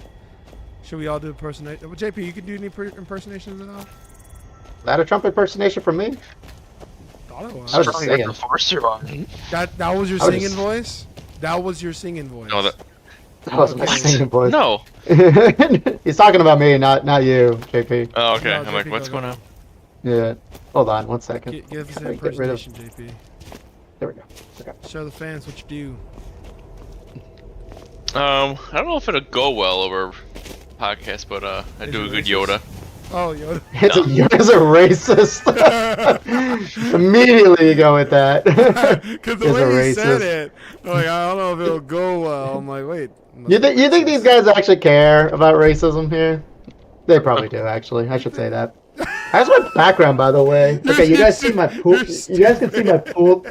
Should we all do impersonation? Well, JP, you can do any impersonations at all? Is that a Trump impersonation from me? Thought it was. I was just Strong saying. Forcer on. That was your I was singing just- voice? That was your singing voice. No, that. That wasn't my Okay. singing voice. No. He's talking about me, not you, JP. Oh, okay. No, I'm like, JP, what's go, going go. on? Yeah. Hold on, 1 second. Give us an Gotta get rid of- impersonation, JP. There we go. Okay. Show the fans what you do. I don't know if it'll go well over podcast, but I Is do it a good racist? Yoda. Oh, Yoda. It's a racist. Immediately you go with that. Because the Is a way he said racist. it, I'm like, I don't know if it'll go well. I'm like, wait. You think these guys actually care about racism here? They probably do, actually. I should say that. That's my background, by the way. Okay, you guys see my pool? You guys can see my pool.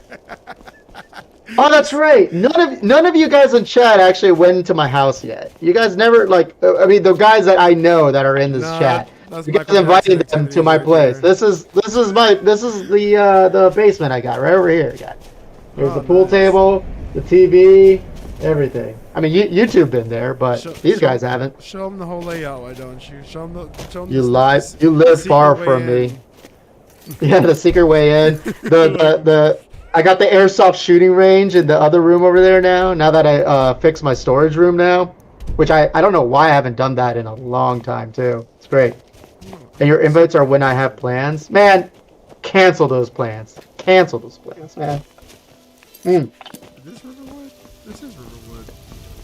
Oh, that's right. None of you guys in chat actually went to my house yet. You guys never I mean, the guys that I know that are in this No, chat. that's You guys Michael invited Jackson them to my activities place. right This is the basement I got right over here. There's Oh, the pool nice. table, the TV, everything. I mean, YouTube been there, but these guys haven't. there. Show them the whole layout, why don't you? Show them You lie. You live far from me. Yeah, the secret way in. The I got the airsoft shooting range in the other room over there now. Now that I fixed my storage room now, which I don't know why I haven't done that in a long time too. It's great. And your invites are when I have plans. Man, cancel those plans. Cancel those plans, man. Is this Riverwood? This is Riverwood.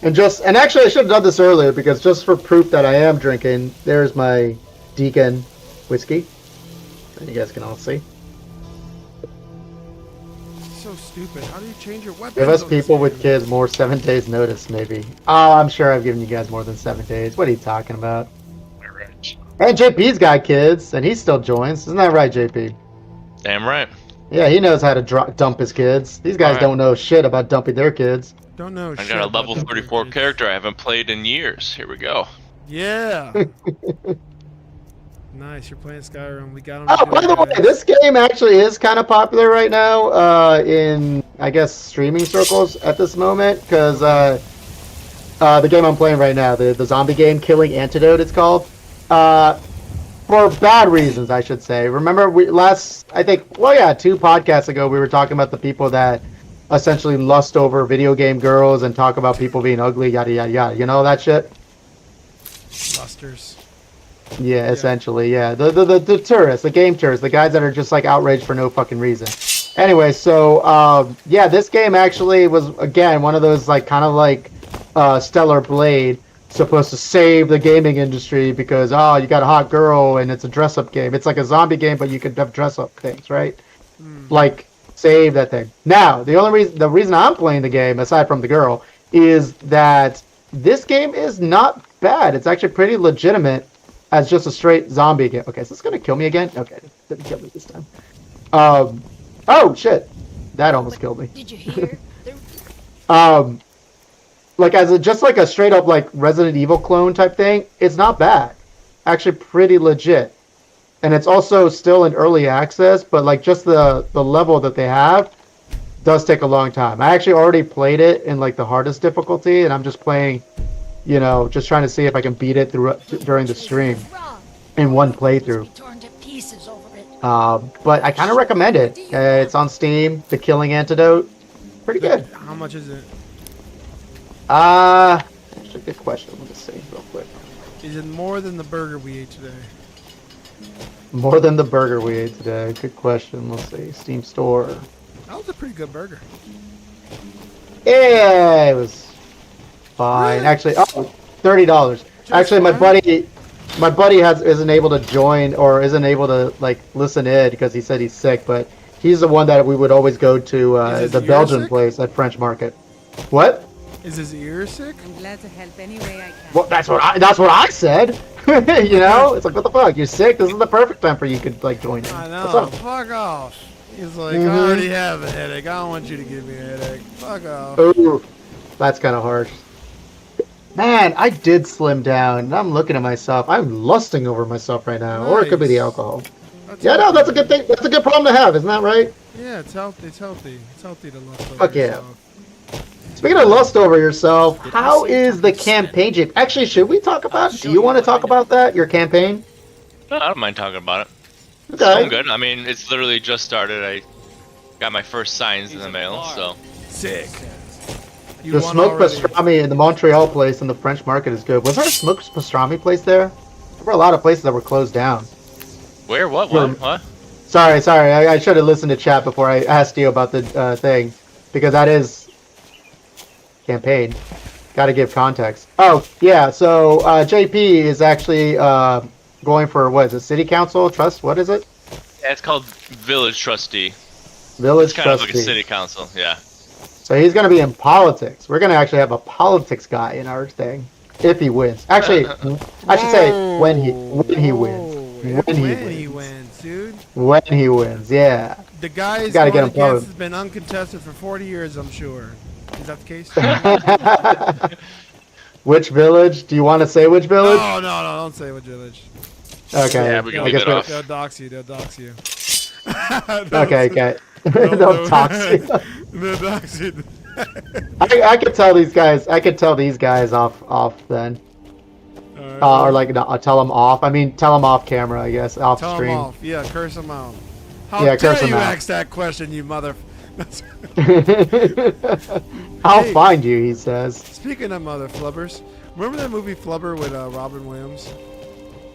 And actually I should have done this earlier because just for proof that I am drinking, there's my Deacon whiskey. And you guys can all see. So stupid. How do you change your weapons? Give us on this people with game? kids more 7 days notice, maybe. Oh, I'm sure I've given you guys more than 7 days. What are you talking about? And JP's got kids, and he still joins. Isn't that right, JP? Damn right. Yeah, he knows how to dump his kids. These guys Alright. don't know shit about dumping their kids. Don't know. I shit got a about level them 34 kids. character I haven't played in years. Here we go. Yeah. Nice. You're playing Skyrim. We got him. Oh, by the way, this game actually is kind of popular right now in, I guess, streaming circles at this moment, because the game I'm playing right now, the zombie game, Killing Antidote, it's called. For bad reasons, I should say. Remember, I think, 2 podcasts ago, we were talking about the people that essentially lust over video game girls and talk about people being ugly, yada, yada, yada. You know that shit? Lusters. Yeah, essentially, yeah. The tourists, the game tourists, the guys that are just like outraged for no fucking reason. Anyway, so yeah, this game actually was again one of those like kind of like Stellar Blade, supposed to save the gaming industry because you got a hot girl and it's a dress up game. It's like a zombie game, but you could have dress up things, right? Like save that thing. Now, the reason I'm playing the game aside from the girl is that this game is not bad. It's actually pretty legitimate as just a straight zombie game. Okay, is this gonna kill me again? Okay, it didn't kill me this time. Oh shit, that almost killed me. Did you hear? Like just like a straight up like Resident Evil clone type thing, it's not bad. Actually, pretty legit. And it's also still in early access, but like just the level that they have does take a long time. I actually already played it in like the hardest difficulty, and I'm just playing, just trying to see if I can beat it during the stream in one playthrough. Torn to pieces over it. But I kind of recommend it. It's on Steam, The Killing Antidote. Pretty good. How much is it? That's a good question. Let me see real quick. Is it more than the burger we ate today? More than the burger we ate today. Good question. Let's see. Steam Store. That was a pretty good burger. Yeah, it was fine. Really? Actually, $30. Actually, my fine? buddy isn't able to join or isn't able to like listen in because he said he's sick. But he's the one that we would always go to Is the his ear Belgian sick? place at French Market. What? Is his ear sick? I'm glad to help any way I can. Well, that's what I said. It's like, what the fuck? You're sick. This is the perfect time for you could like join in. I What's know. up? Fuck off. He's like, Mhm. I already have a headache. I don't want you to give me a headache. Fuck off. Ooh, that's kind of harsh. Man, I did slim down, and I'm looking at myself. I'm lusting over myself right now, or it could be the Nice. alcohol. That's Yeah, no, that's a good thing. That's a good problem to have, isn't that right? Yeah, it's healthy. It's healthy. It's healthy to lust over Fuck yeah. yourself. Speaking of lust over yourself, how is the campaign, Jake? Actually, should we talk about? Do you want to talk about that? Your campaign? No, I don't mind talking about it. It's Okay. going good. I mean, it's literally just started. I got my first signs in the mail, so. Sick. You The won smoked already. pastrami in the Montreal place in the French market is good. Was there a smoked pastrami place there? There were a lot of places that were closed down. Where? What? Well, What? Sorry. I should have listened to chat before I asked you about the thing, because that is campaign. Got to give context. Oh yeah, so JP is actually going for what is it? City council trust? What is it? Yeah, it's called Village Trustee. Village It's kind of like a trustee. city council, yeah. So he's going to be in politics. We're going to actually have a politics guy in our thing if he wins. Actually, I should say when he wins. When he wins, dude. When he wins, yeah. The guy is Gotta going get him against going. has been uncontested for 40 years, I'm sure. Is that the case? Which village? Do you want to say which village? No, don't say what village. Okay. Yeah, we can I leave guess it we're- off. They'll dox you. They'll dox you. Okay. No, Don't talk. They'll dox you. I could tell these guys. I could tell these guys off then, or like no, tell them off. I mean, tell them off camera. I guess off Tell stream. them off. Yeah, curse them out. How Yeah, dare curse 'em you out. ask that question, you mother... I'll Hey. find you. He says. Speaking of mother flubbers, remember that movie Flubber with Robin Williams?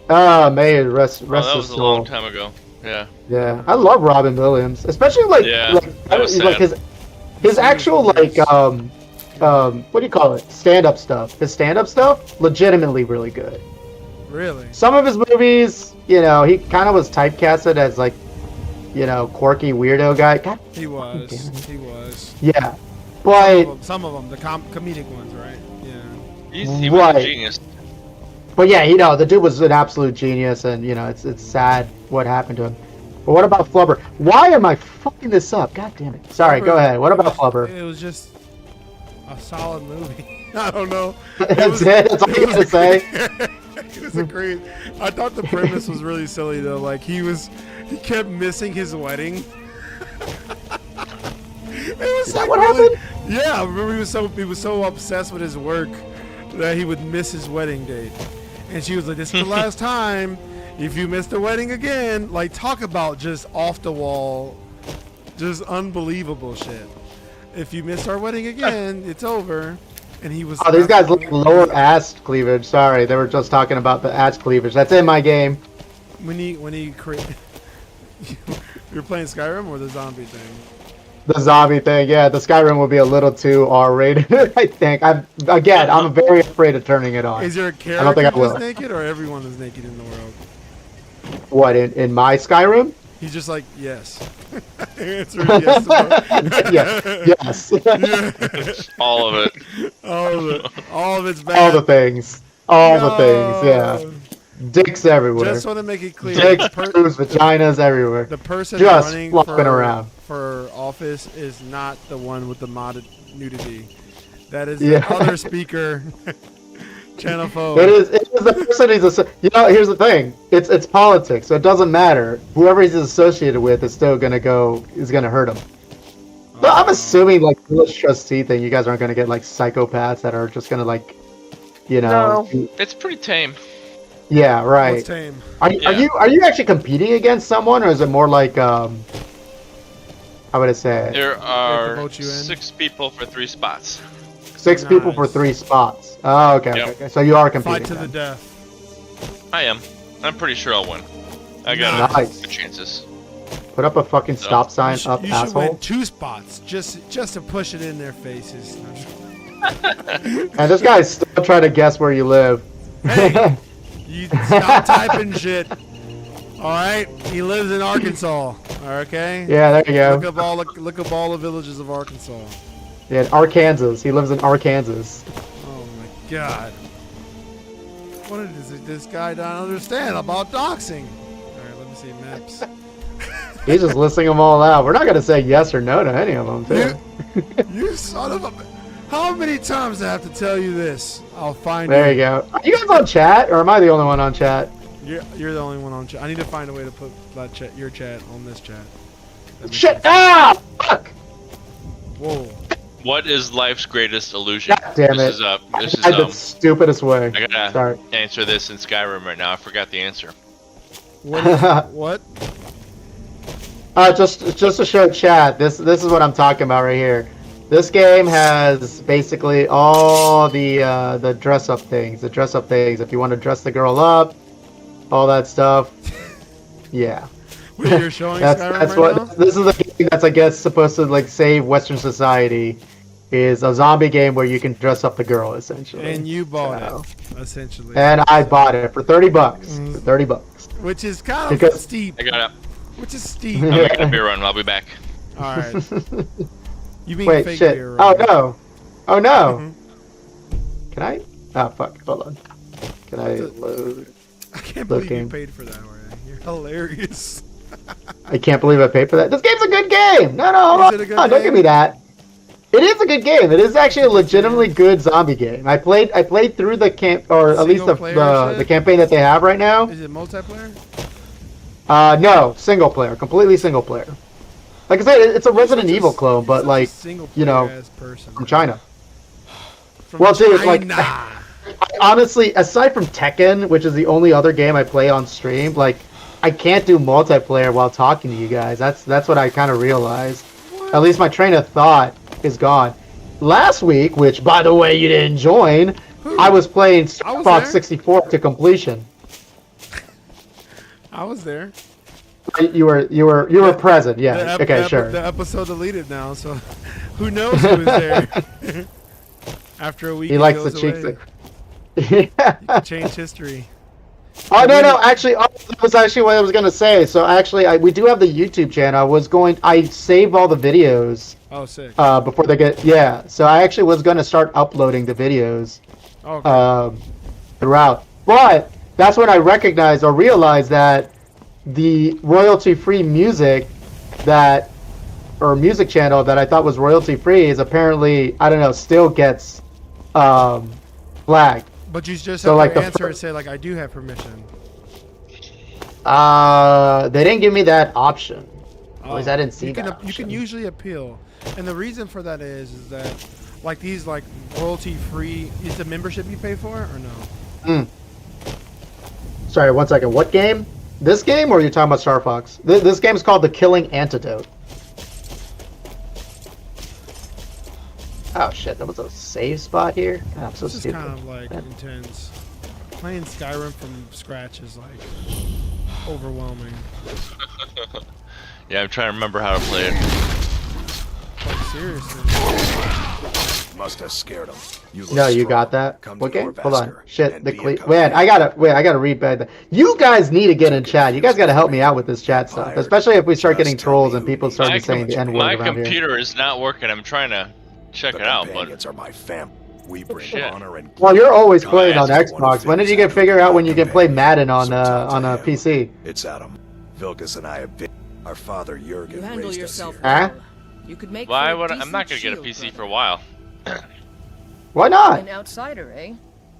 May it rest Oh, rest that his was a long soul. time ago. Yeah. Yeah, I love Robin Williams, especially like Yeah, like, that was like sad. his actual like what do you call it? Stand up stuff. His stand up stuff, legitimately really good. Really? Some of his movies, you know, he kind of was typecasted as like, you know, quirky weirdo guy. God, He was. damn it. He was. yeah, but Some of them, the comedic ones, right? Yeah. He was Right. a genius. yeah, you know, the dude was an absolute genius, and you know, it's sad what happened to him. But what about Flubber? Why am I fucking this up? God damn it! Sorry, go ahead. What about Flubber? It was just a solid movie. I don't know. That's it. That's all you gotta say. It was a great. I thought the premise was really silly though. Like he kept missing his wedding. It was Is that like what really- happened? Yeah, I remember he was so obsessed with his work that he would miss his wedding date, and she was like, "This is the last time. If you miss the wedding again, like talk about just off the wall, just unbelievable shit. If you miss our wedding again, it's over." And he was. Oh, these guys look lower ass cleavage. Sorry, they were just talking about the ass cleavage. That's in my game. When he create. You're playing Skyrim or the zombie thing? The zombie thing, yeah. The Skyrim will be a little too R-rated, I think. I'm very afraid of turning it on. Is there a don't character think I will. that's naked or everyone is naked in the world? What in my Skyrim? He's just like, yes. Answer yes. To Yes. All of it. all of it's bad. All the things. All the things, yeah. Dicks everywhere. Just want to make it clear. Dicks, boobs, vaginas everywhere. The person Just running flopping around. for office is not the one with the modded nudity. That is Yeah. the other speaker. Xenophobe. It is the person he's you know, here's the thing. It's politics, so it doesn't matter. Whoever he's associated with is still gonna hurt him. But I'm assuming like village trustee thing, you guys aren't gonna get like psychopaths that are just gonna like, you know. It's pretty tame. Yeah, What's right. tame? Are Yeah. you actually competing against someone, or is it more like how would I say There are vote you in? 6 people for 3 spots. 6 people for Nice. 3 spots? Oh, okay, Yep. okay. So you are competing. Fight to the then. death. I am. I'm pretty sure I'll win. I got Nice. good chances. Put up a fucking stop sign up, You should asshole. win 2 spots just to push it in their faces. And this guy's still trying to guess where you live. Hey! You stop typing shit. All right, he lives in Arkansas. Okay. Yeah, there you Look go. up all the villages of Arkansas. Yeah, in Arkansas. He lives in Arkansas. Oh my God. What is this guy don't understand about doxing? All right, let me see maps. He's just listing them all out. We're not gonna say yes or no to any of them, too. You son of a. How many times do I have to tell you this? I'll find There you go. Are you guys on chat, or am I the only one on chat? You're the only one on chat. I need to find a way to put that chat, your chat on this chat. Shit! Ah! Fuck! Whoa. What is life's greatest illusion? God damn This it. is I the stupidest way. I gotta Sorry. answer this in Skyrim right now. I forgot the answer. What? Is, what? Just to show chat, this is what I'm talking about right here. This game has basically all the dress up things. The dress up things. If you want to dress the girl up, all that stuff. Yeah. Wait, you're showing that's Skyrim what. right now? This is a game that's I guess supposed to like save Western society. Is a zombie game where you can dress up the girl essentially. And you bought So- it, essentially. And I bought it for $30. Mm. For $30. Which is kind of Because- steep. I got it. Which is steep. I'm making a beer run. I'll be back. All right. You mean Wait, fake shit. beer, Oh right? no. Oh no. Mhm. Can I? Oh fuck. Hold on. Can I What's it? load? I can't believe you Looking. paid for that, Ryan. You're hilarious. I can't believe I paid for that. This game's a good game. No, hold Is on. it a good Don't give game? me that. It is a good game. It is actually a legitimately good zombie game. I played through the camp, or at least Single player the shit? campaign that they have right now. Is it multiplayer? No, single player, completely single player. Like I said, it's a Resident Evil clone, but Such a like single you know, player-ass person, from man. China. From Well, dude, like- China. Honestly, aside from Tekken, which is the only other game I play on stream, like I can't do multiplayer while talking to you guys. That's what I kind of realized. At least my train of thought is gone. Last week, which by the way you didn't join, I was playing Star I was Fox there. 64 to completion. I was there. You were present, yeah. Okay, sure. The episode deleted now, so who knows who was there? After a week, He it likes the goes cheeks. away. Yeah. Change history. Oh no, actually, that was actually what I was gonna say. So actually, we do have the YouTube channel. I saved all the videos Oh, sick. before they get So I actually was gonna start uploading the videos Okay. throughout, but that's when I recognized or realized that the royalty-free music music channel that I thought was royalty-free is apparently still gets flagged. But you just so, have like, to the answer fir- and say like, I do have permission. They didn't give me that option. At least I didn't see you can, that You can option. usually appeal, and the reason for that is that like these like royalty free is the membership you pay for or no? Sorry, 1 second. What game? This game, or are you talking about Star Fox? This game is called The Killing Antidote. Oh shit, that was a save spot here? God, I'm so This is stupid. kind of like intense. Playing Skyrim from scratch is like overwhelming. Yeah, I'm trying to remember how to play it. Like seriously. Must have scared him. No, you got that? Come What to game? Hold on. Norvasker Shit, and the be a wait, I gotta read that. You guys need to get in chat. You guys gotta help me out with this chat stuff, especially if we start getting Just tell me trolls and who people needs start My saying the N my word around here. computer is not working. I'm trying to check The it out, but companions are my fam. We bring Shit. honor and Well, you're always God, playing on that's one of Xbox. When did things you get I figure out when you can can play pay. Madden on So tell a him. PC? It's Adam. Vilgus and I have been. Our father Jurgen You handle raised yourself us Huh? well. You could make why for a would I'm not decent gonna get a shield, PC for brother. a while. Why not? An outsider, eh?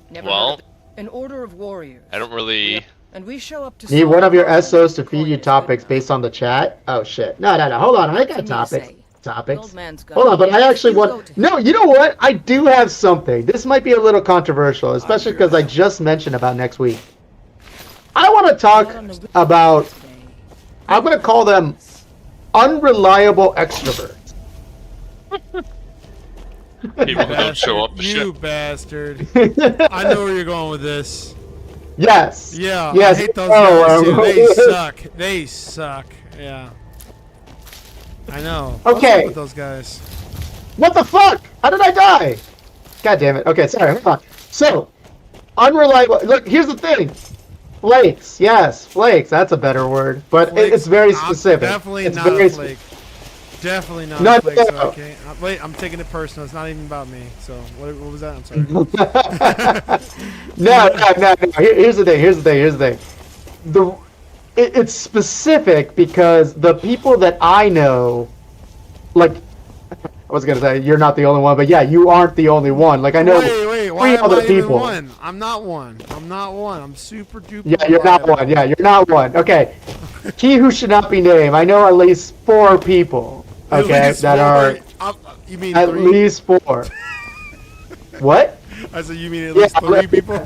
Never Well- heard of it. An order of warriors. I don't really. And we show up to Need solve one of your problems SOs to when feed you coin is topics good based on the chat? Oh shit. No. Hold on. I got Nothing to topics. say. enough. Topics. Old man's got Hold on, but I actually You go want. to him. No, you know what? I do have something. This might be a little controversial, especially because I just mentioned about next week. I want to talk Not on the about. today. I'm going to call them unreliable extroverts. People who don't show up to You shit. bastard. I know where you're going with this. Yes. Yeah, Yes. I hate those Oh, guys too. They suck. They suck. Yeah. I know. What's Okay. up with those guys? What the fuck? How did I die? God damn it. Okay, sorry. Hold on. So, unreliable. Look, here's the thing. Flakes. Yes, flakes. That's a better word. But it's very I'm specific. definitely it's not very a flake. Definitely not No, a flake. So no. okay. Wait, I'm taking it personal. It's not even about me. So what was that? I'm sorry. No. Here's the thing. It's specific because the people that I know, like, I was gonna say you're not the only one, but yeah, you aren't the only one. Like I know Wait. Why three am other I even people. one? I'm not one. I'm super duper. Yeah, you're not reliable. one. Yeah, you're not one. Okay. he who should not be named. I know at least 4 people. Okay, At least that four. are You mean at 3? least 4. What? I said you mean at least 3 people?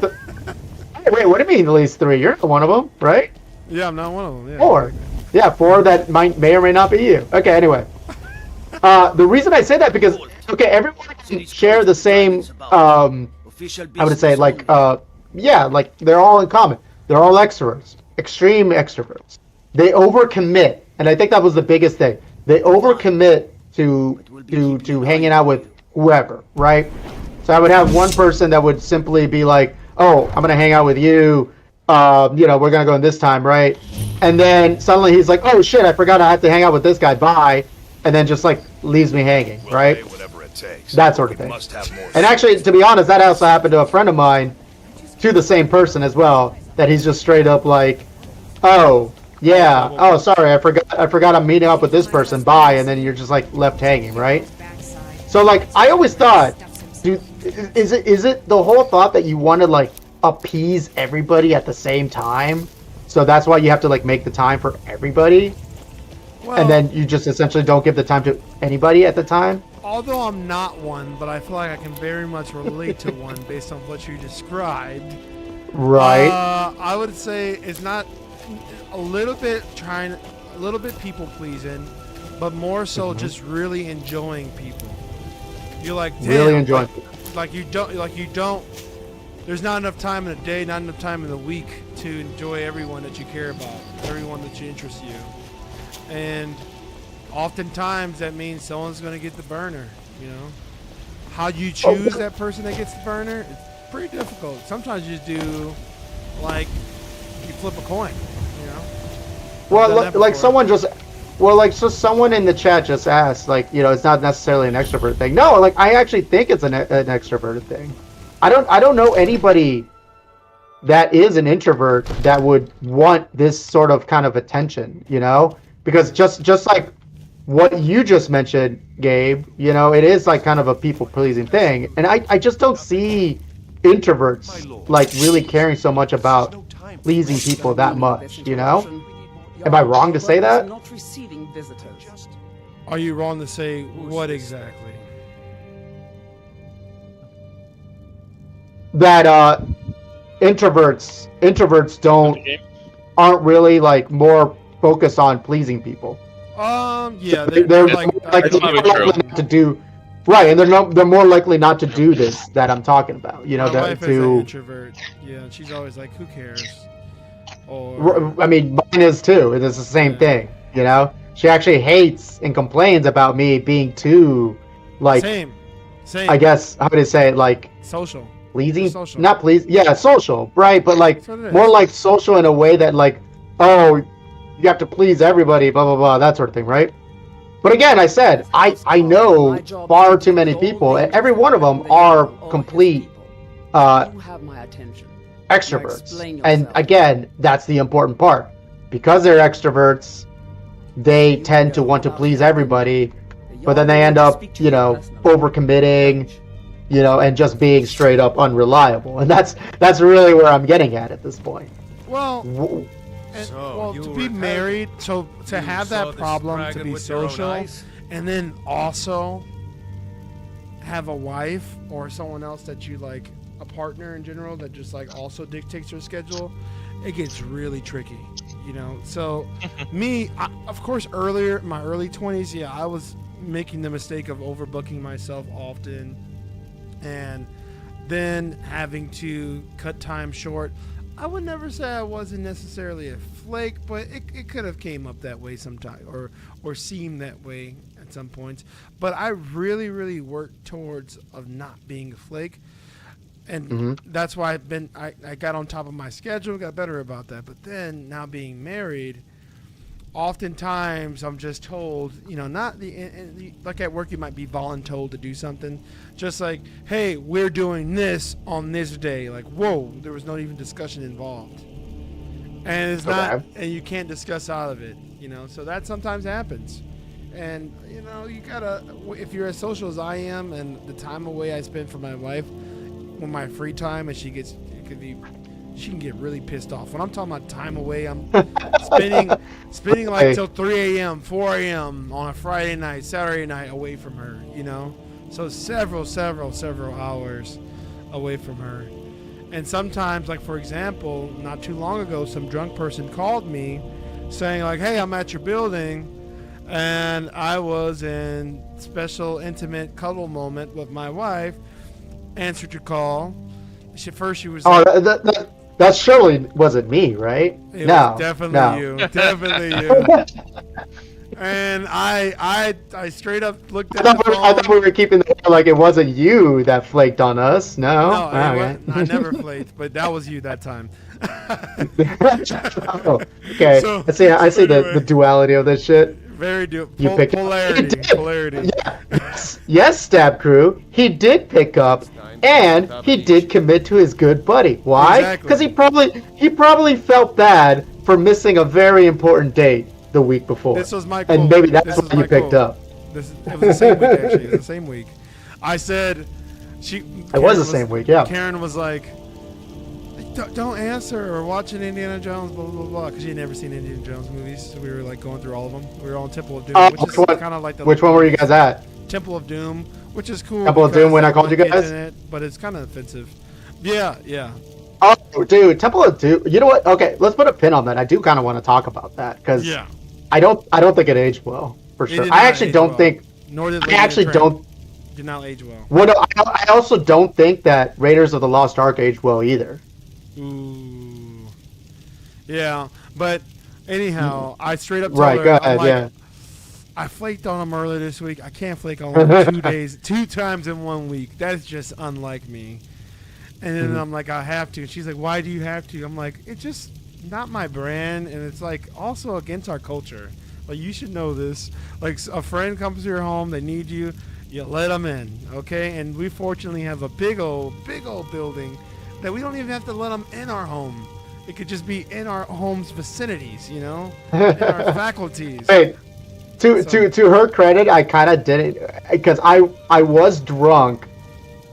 Wait, what do you mean at least 3? You're not one of them, right? Yeah, I'm not one of them. Yeah. 4. Yeah, 4 that may or may not be you. Okay, anyway. The reason I say that because everyone can share the same I would say like yeah, like they're all in common. They're all extroverts, extreme extroverts. They overcommit, and I think that was the biggest thing. They overcommit to hanging out with whoever, right? So I would have one person that would simply be like, "Oh, I'm gonna hang out with you. You know, we're gonna go in this time, right?" And then suddenly he's like, "Oh shit, I forgot I have to hang out with this guy. Bye," and then just like leaves me hanging, We'll right? pay whatever it takes. That sort of We thing. must have more. And actually, to be honest, that also happened to a friend of mine, to the same person as well. That he's just straight up like, "Oh, yeah. Oh, sorry, I forgot I'm meeting up with this person. Bye," and then you're just like left hanging, right? So like, I always thought, dude, is it the whole thought that you want to like appease everybody at the same time? So that's why you have to like make the time for everybody, Well, and then you just essentially don't give the time to anybody at the time. although I'm not one, but I feel like I can very much relate to one based on what you described. Right. I would say it's not a little bit people pleasing, but more so just really enjoying people. You're like, damn, Really enjoying. like you don't. There's not enough time in a day, not enough time in the week to enjoy everyone that you care about, everyone that you interest you, and oftentimes that means someone's going to get the burner. You know, how you choose that person that gets the burner? It's pretty difficult. Sometimes you just do, like, you flip a coin. You know. Well, done that like before. someone just, well, like so someone in the chat just asked, like, you know, it's not necessarily an extrovert thing. No, like I actually think it's an extroverted thing. I don't know anybody that is an introvert that would want this sort of kind of attention, you know, because just like what you just mentioned, Gabe, you know, it is like kind of a people pleasing thing, and I just don't see introverts like really caring so much about pleasing people that much, you know. Am I wrong to say that? Not receiving visitors. Are you wrong to say what exactly? That introverts aren't really like more focused on pleasing people. Yeah, They're like, more likely, That's probably more likely true. not to do right, and they're more likely not to do this that I'm talking about. You know, my wife is an to introvert. Yeah, she's always like, "Who cares?" Or I mean, mine is too. It's the same Yeah. thing. You know, she actually hates and complains about me being too, like, same. I guess how would I say it, like Social. pleasing, Social. not please, yeah, social, right? But like That's what it is. more like social in a way that like, oh, you have to please everybody, blah blah blah, that sort of thing, right? But again, I said I know far too many people, and every one of them are complete You have my attention. extroverts. Explain And yourself. again, that's the important part. Because they're extroverts, they tend to want to please everybody, but then they end up, you know, overcommitting, you know, and just being straight up unreliable. And that's really where I'm getting at this point. Well, W- and, So, well, you to were be married, so to You have saw that this problem, to dragon be with your own social, eyes? and then also have a wife or someone else that you like, a partner in general that just like also dictates your schedule, it gets really tricky, you know. So of course, earlier in my early 20s, yeah, I was making the mistake of overbooking myself often, and then having to cut time short. I would never say I wasn't necessarily a flake, but it could have came up that way sometime, or seemed that way at some points. But I really worked towards of not being a flake, and that's why I got on top of my schedule, got better about that. But then now being married, oftentimes I'm just told, you know, not like at work you might be voluntold to do something, just like, hey, we're doing this on this day. Like, whoa, there was not even discussion involved, and it's not, Okay. and you can't discuss out of it, you know. So that sometimes happens, and you know, you gotta, if you're as social as I am, and the time away I spend from my wife, when my free time, and she gets she can get really pissed off. When I'm talking about time away, I'm spending like till 3 a.m., 4 a.m. on a Friday night, Saturday night away from her, you know? So several hours away from her. And sometimes, like for example, not too long ago, some drunk person called me saying like, hey, I'm at your building, and I was in special intimate cuddle moment with my wife, answered your call. First she was like, that surely wasn't me, right? It no, was definitely no. you. Definitely you. And I straight up looked at the phone. I thought we were keeping the like it wasn't you that flaked on us. No, No, okay. I never flaked, but that was you that time. Oh, okay. So- I see anyway. the duality of this shit. Very You picked polarity. Yes, Stab Crew. He did pick up, and he did commit to his good buddy. Why? Exactly. Because he probably felt bad for missing a very important date the week before. This was my quote. And maybe that's This why was you my picked quote. up. It was the same week, actually. It was the same week. I said, It was the same week, yeah. Karen was like, don't answer or watching Indiana Jones, blah, blah, blah, because she had never seen Indiana Jones movies. So we were like going through all of them. We were on Temple of Doom, which is kind of like the... Which one were you guys at? Temple of Doom, which is cool. Temple of because Doom when I there's called you kids guys? in it, but it's kind of offensive. Yeah. Oh, dude, Temple of Doom. You know what? Okay, let's put a pin on that. I do kind of want to talk about that because Yeah. I don't think it aged well for It sure. did I not actually age don't well. think. Nor did I Lady actually and the Tramp. don't. Did not age well. Well, no, I also don't think that Raiders of the Lost Ark aged well either. Ooh. Yeah, but anyhow, I straight up told Right, her, go I'm ahead, like, yeah. I flaked on him earlier this week. I can't flake on him 2 days, 2 times in 1 week. That's just unlike me. And then I'm like, I have to. And she's like, why do you have to? I'm like, it's just not my brand, and it's like also against our culture. Like, you should know this. Like, a friend comes to your home, they need you, you let them in, okay? And we fortunately have a big old building that we don't even have to let them in our home. It could just be in our home's vicinities, you know, in our faculties. Hey, to her credit, I kind of did it because I was drunk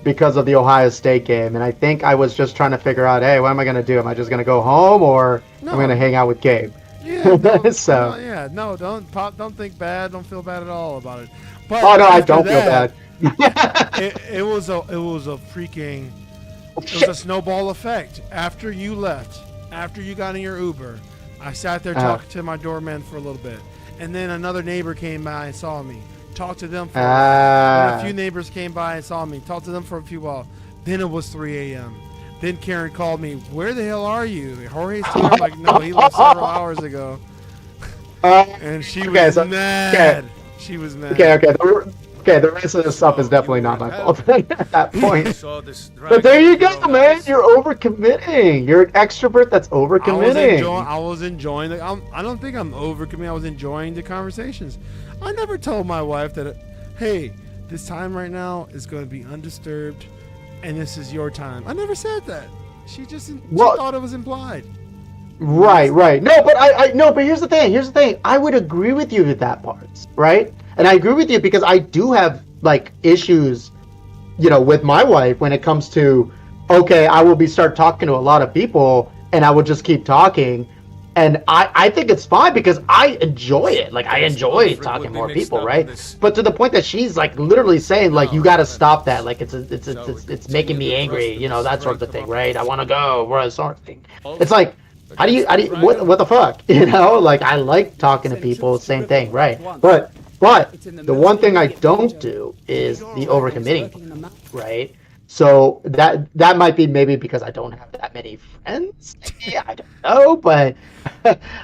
because of the Ohio State game, and I think I was just trying to figure out, hey, what am I gonna do? Am I just gonna go home or No. I'm gonna hang out with Gabe? Yeah, So- don't think bad, don't feel bad at all about it. But Oh no, I after don't feel that, bad. It was a freaking, it was a snowball effect. After you left, after you got in your Uber, I sat there talking to my doorman for a little bit, and then another neighbor came by and saw me. Talked to them for and a few neighbors came by and saw me. Talked to them for a few while. Then it was 3 a.m. Then Karen called me. Where the hell are you? Jorge's here. I'm like, no, he left several hours ago. And she was mad. She was mad. Okay, the rest of the stuff is definitely not my fault at that point. But there you go, man. You're overcommitting. You're an extrovert that's overcommitting. I was enjoying the. I don't think I'm overcommitting. I was enjoying the conversations. I never told my wife that, hey, this time right now is going to be undisturbed, and this is your time. I never said that. She thought it was implied. Right. No, but but here's the thing. I would agree with you with that part, right? And I agree with you because I do have like issues, with my wife when it comes to, okay, I will start talking to a lot of people and I will just keep talking. And I think it's fine because I enjoy it. Like, I enjoy talking to more people, right? But to the point that she's like literally saying like, you got to stop that. Like, it's making me angry, that sort of thing, right? I want to go, or sort of thing. It's like, how do you, what the fuck? Like, I like talking to people, same thing, right? But the one thing I don't do is the overcommitting, right? So that might be maybe because I don't have that many friends. Yeah, I don't know, but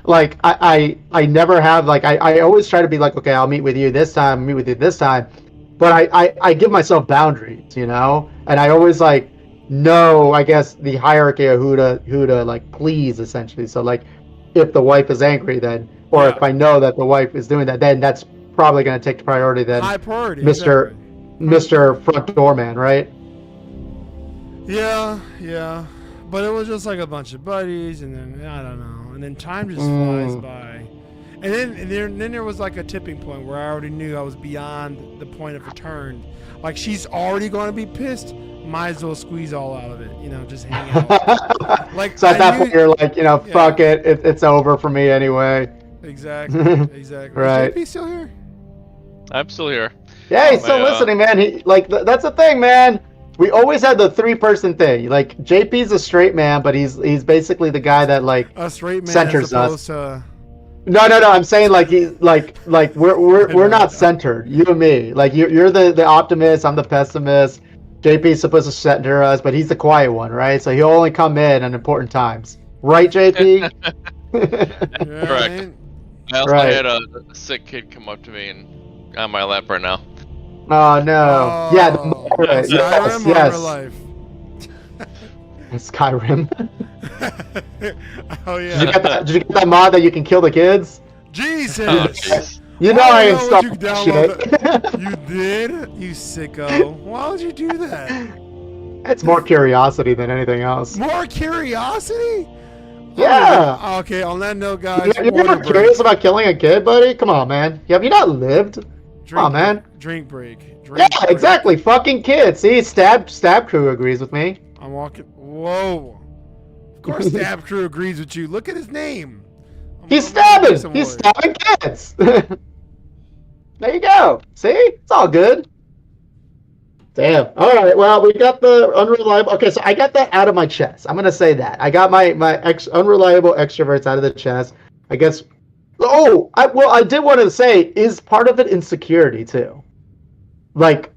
like I never have, like I always try to be like, okay, I'll meet with you this time, but I give myself boundaries, and I always like know, I guess, the hierarchy of who to like please, essentially. So like if the wife is angry, then, or if I know that the wife is doing that, then that's probably going to take the priority than High priority, Mr. Front Doorman, right? Yeah. But it was just like a bunch of buddies, and then I don't know, and then time just flies by, and then there was like a tipping point where I already knew I was beyond the point of return. Like, she's already going to be pissed might as well squeeze all out of it. You know, just hang out. Like, So at I that point, knew- you're like, Yeah. fuck it. It's over for me anyway. Exactly. Exactly. Right. Is JP still here? I'm still here. Yeah, he's Oh, still my, listening, man. He like that's the thing, man. We always had the 3-person thing. Like JP's a straight man, but he's basically the guy that like A straight man Centers as opposed us. to. no. I'm saying like he's like we're not centered. You and me. Like you're the optimist. I'm the pessimist. JP's supposed to center us, but he's the quiet one, right? So he'll only come in at important times, right, JP? Yeah, Correct. man. I also Right. had a sick kid come up to me and on my lap right now. Oh no! Yeah, Oh, right. Skyrim Yes, or yes. real life? Skyrim. Oh Did you yeah. get that? Did you get that mod that you can kill the kids? Oh, Jesus. jeez. You know Why I the ain't hell stop would you that download shit. You did? You sicko. Why would you do that? It's more curiosity than anything else. More curiosity? Yeah. Oh, okay, on that note, guys. You're water never break. curious about killing a kid, buddy? Come on, man. Have you not lived? Drink on, man. break. Drink break. Drink Yeah, break. exactly. Fucking kid. See, Stab Crew agrees with me. I'm walking. Whoa. Of course, Stab Crew agrees with you. Look at his name. He's I'm gonna make stabbing. some He's water. stabbing kids. There you go. See? It's all good. Damn. All right. Well, we got the unreliable. Okay, so I got that out of my chest. I'm gonna say that I got my unreliable extroverts out of the chest. I guess. Oh, I did want to say, is part of it insecurity too? Like,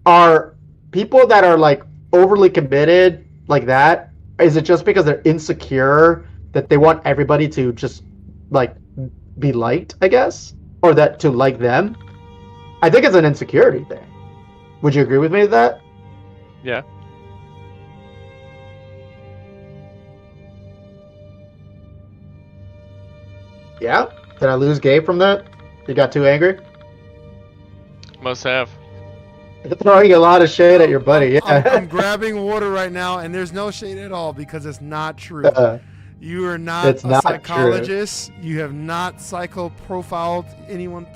are people that are like overly committed like that? Is it just because they're insecure that they want everybody to just like be liked? I guess, or that to like them. I think it's an insecurity thing. Would you agree with me with that? Yeah. Yeah. Did I lose Gabe from that? You got too angry? Must have. You're throwing a lot of shade at your buddy. I'm Yeah. grabbing water right now, and there's no shade at all because it's not true. You are not It's a not true. psychologist. You have not psycho-profiled anyone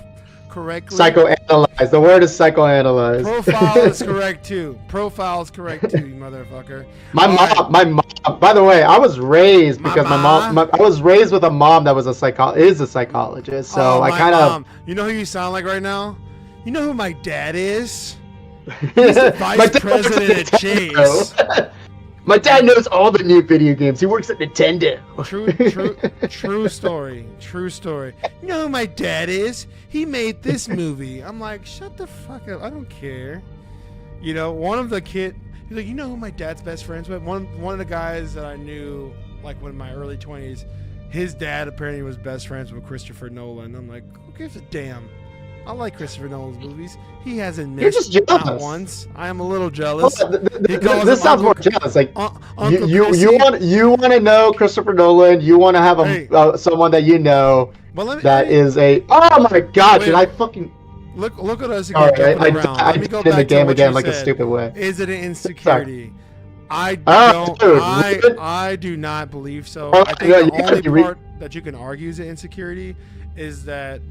correctly. Psychoanalyze. The word is psychoanalyze. Profile is correct too. Profile is correct too, you motherfucker. My All mom. By the way, I was raised because my Mama? mom. I was raised with a mom that was a psychologist. So Oh, I my kind of. mom. You know who you sound like right now? You know who my dad is? He's the My vice dad works president at Nintendo. Chase. My dad knows all the new video games. He works at Nintendo. True story. True story. You know who my dad is? He made this movie. I'm like, shut the fuck up. I don't care. You know, one of the kid. He's like, you know who my dad's best friends with? One of the guys that I knew, like, when in my early 20s, his dad apparently was best friends with Christopher Nolan. I'm like, who gives a damn? I like Christopher Nolan's movies. He hasn't You're missed just not jealous. once. I am a little jealous. Hold on, He calls this him sounds more Uncle- jealous. Like Uncle you Chrissy. you want to know Christopher Nolan. You want to have Hey. someone that you know But let me, that is a. Oh my God! Wait. Did I fucking? look at us All again. right, jumping around. I Let me go did in the back to game what again you like a said. stupid way. Is it an insecurity? I Oh, don't. dude, really? I do not believe so. Oh, I think yeah, the you gotta only be re- part that you can argue is an insecurity is that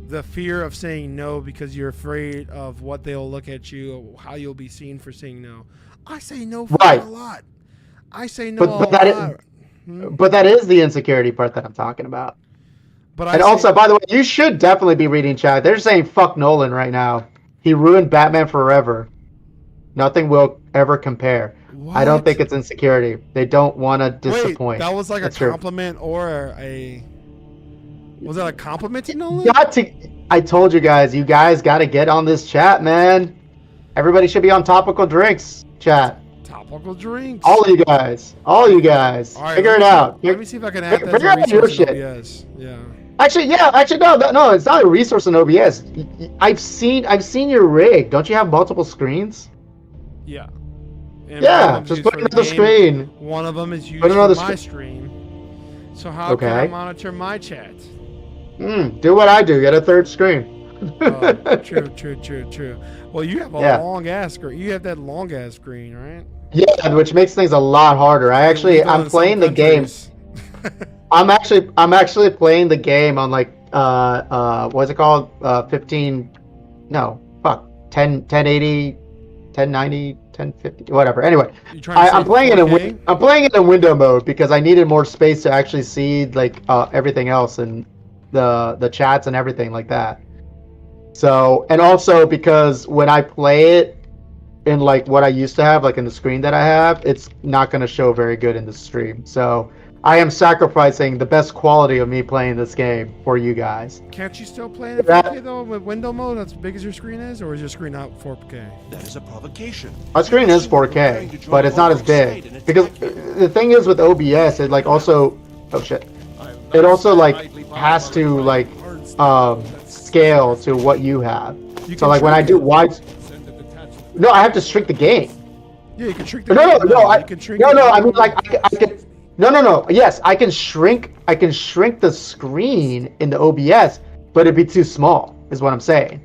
the fear of saying no because you're afraid of what they'll look at you, how you'll be seen for saying no. I say no for Right. a lot. I say no But a that is- lot. Hmm? But that is the insecurity part that I'm talking about. But I And say- also, by the way, you should definitely be reading chat. They're saying fuck Nolan right now. He ruined Batman Forever. Nothing will ever compare. I don't What? think it's insecurity. They don't want to Wait, disappoint. that was like That's a true. compliment or a. Was that a compliment to Nolan? Got to. I told you guys. You guys got to get on this chat, man. Everybody should be on Topical Drinks chat. Topical drinks. All of you guys. All you guys. All right, Figure let it me see- out. Let me see if I can add that figure as a out your resource in shit. OBS. Yeah. Actually, yeah. Actually, no. It's not a resource in OBS. I've seen your rig. Don't you have multiple screens? Yeah. And one Yeah. of them's Just used put for the another game, screen. One of them is used Put for another my screen. stream. So how can I Okay. monitor my chat? Do what I do. Get a third screen. Oh, true. Well, you have a Yeah. long ass screen. You have that long ass screen, right? Yeah, which makes things a lot harder. I'm Illegal in some playing the game. countries. I'm actually playing the game on like what's it called? 15 no, fuck. 1080 1090 1050, whatever. Anyway, You trying to I'm say playing it 4K? in I'm playing it in window mode because I needed more space to actually see like everything else and the chats and everything like that. So, and also because when I play it in like what I used to have, like in the screen that I have, it's not going to show very good in the stream. So I am sacrificing the best quality of me playing this game for you guys. Can't you still play it in That- 4K though with window mode? That's as big as your screen is, or is your screen out 4K? That is a provocation. My screen is 4K, but it's not as big because the thing is with OBS, it like also, oh shit, it also like has to like scale to what you have. You So can like when I shrink do it. wide, no, I have to shrink the game. Yeah, you can shrink the No, game. no, You can shrink no, it. no. I mean, like, I can. No. Yes, I can shrink. I can shrink the screen in the OBS, but it'd be too small. Is what I'm saying.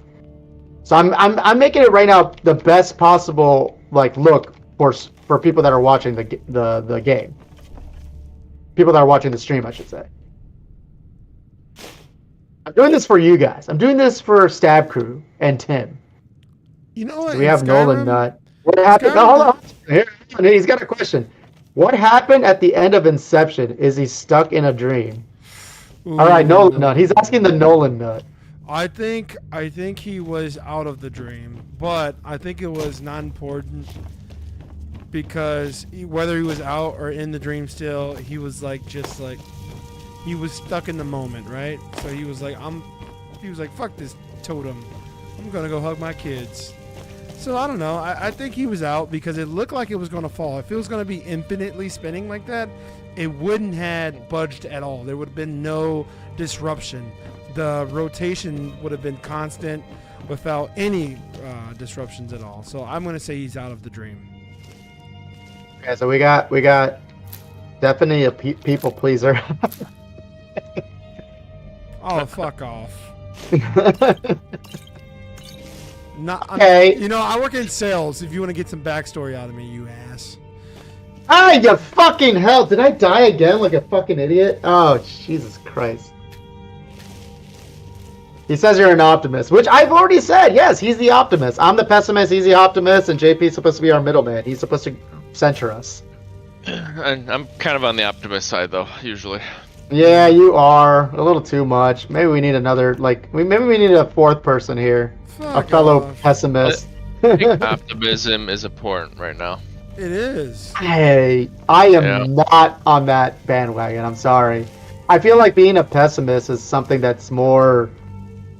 So I'm making it right now the best possible like look for people that are watching the game. People that are watching the stream, I should say. I'm doing this for you guys. I'm doing this for Stab Crew and Tim. You know what? We in have Nolan Skyrim- Nut. What happened? Skyrim- No, hold on. Here, he's got a question. What happened at the end of Inception? Is he stuck in a dream? All right, Ooh. Nolan Nut. He's asking the Nolan Nut. I think he was out of the dream, but I think it was not important because whether he was out or in the dream still, he was like just like he was stuck in the moment, right? So he was like fuck this totem, I'm gonna go hug my kids. So I don't know. I think he was out because it looked like it was gonna fall. If it was gonna be infinitely spinning like that, it wouldn't have budged at all. There would have been no disruption. The rotation would have been constant without any disruptions at all. So I'm gonna say he's out of the dream. Okay, so we got definitely a people pleaser. Oh, fuck off. Okay. You know, I work in sales. If you want to get some backstory out of me, you ass. Ah, you fucking hell! Did I die again like a fucking idiot? Oh, Jesus Christ. He says you're an optimist, which I've already said. Yes, he's the optimist. I'm the pessimist, he's the optimist, and JP's supposed to be our middleman. He's supposed to center us. And I'm kind of on the optimist side though, usually. Yeah, you are. A little too much. Maybe we need another, like, maybe we need a fourth person here. Fuck A fellow off. pessimist. I think optimism is important right now. It is. Hey, I am Yeah. not on that bandwagon. I'm sorry. I feel like being a pessimist is something that's more,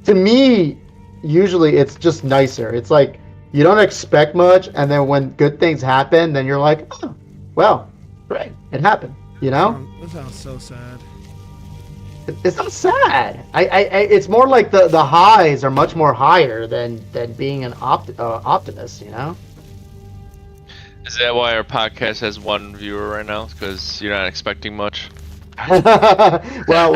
to me, usually it's just nicer. It's like you don't expect much, and then when good things happen, then you're like, oh, well, great, it happened. You know, That sounds so sad. it's not sad. It's more like the highs are much more higher than being an optimist. You know. Is that why our podcast has one viewer right now? Because you're not expecting much. Well,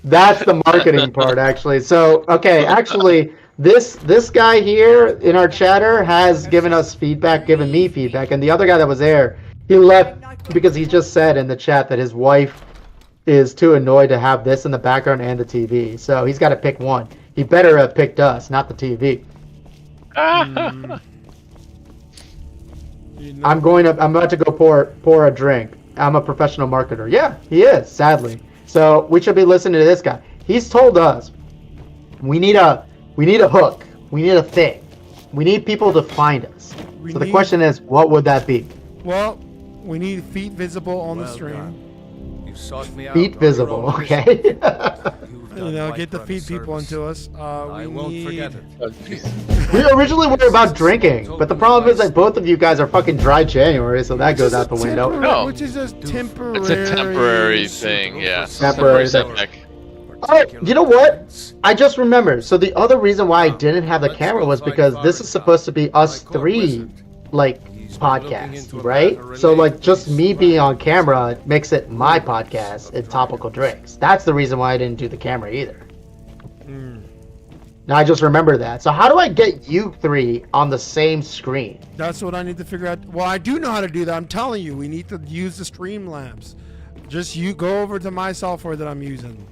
that's the marketing part, actually. So, okay, actually, this guy here in our chatter has given us feedback, given me feedback, and the other guy that was there, he left because he just said in the chat that his wife is too annoyed to have this in the background and the TV. So he's got to pick one. He better have picked us, not the TV. You know, I'm about to go pour a drink. I'm a professional marketer. Yeah, he is, sadly. So we should be listening to this guy. He's told us we need a hook. We need a thing. We need people to find us. We So the need- question is, what would that be? well, we need feet visible on the stream. You sought me out. Feet on your visible, own mission. okay? You've You done know, right get the for feet people service. into us. I We won't need... forget it. We originally were about drinking, but the problem is that both of you guys are fucking dry January, so that goes out the window. No. Which is just temporary. It's a temporary thing, yeah. Temporary thing. setback. Oh, you know what? I just remembered. So the other reason why I didn't have the camera was because this is supposed to be us three, like, podcasts, right? So, like, just me being on camera makes it my podcast in Topical Drinks. That's the reason why I didn't do the camera either. Now I just remember that. So how do I get you three on the same screen? That's what I need to figure out. Well, I do know how to do that. I'm telling you, we need to use the Streamlabs. Just you go over to my software that I'm using.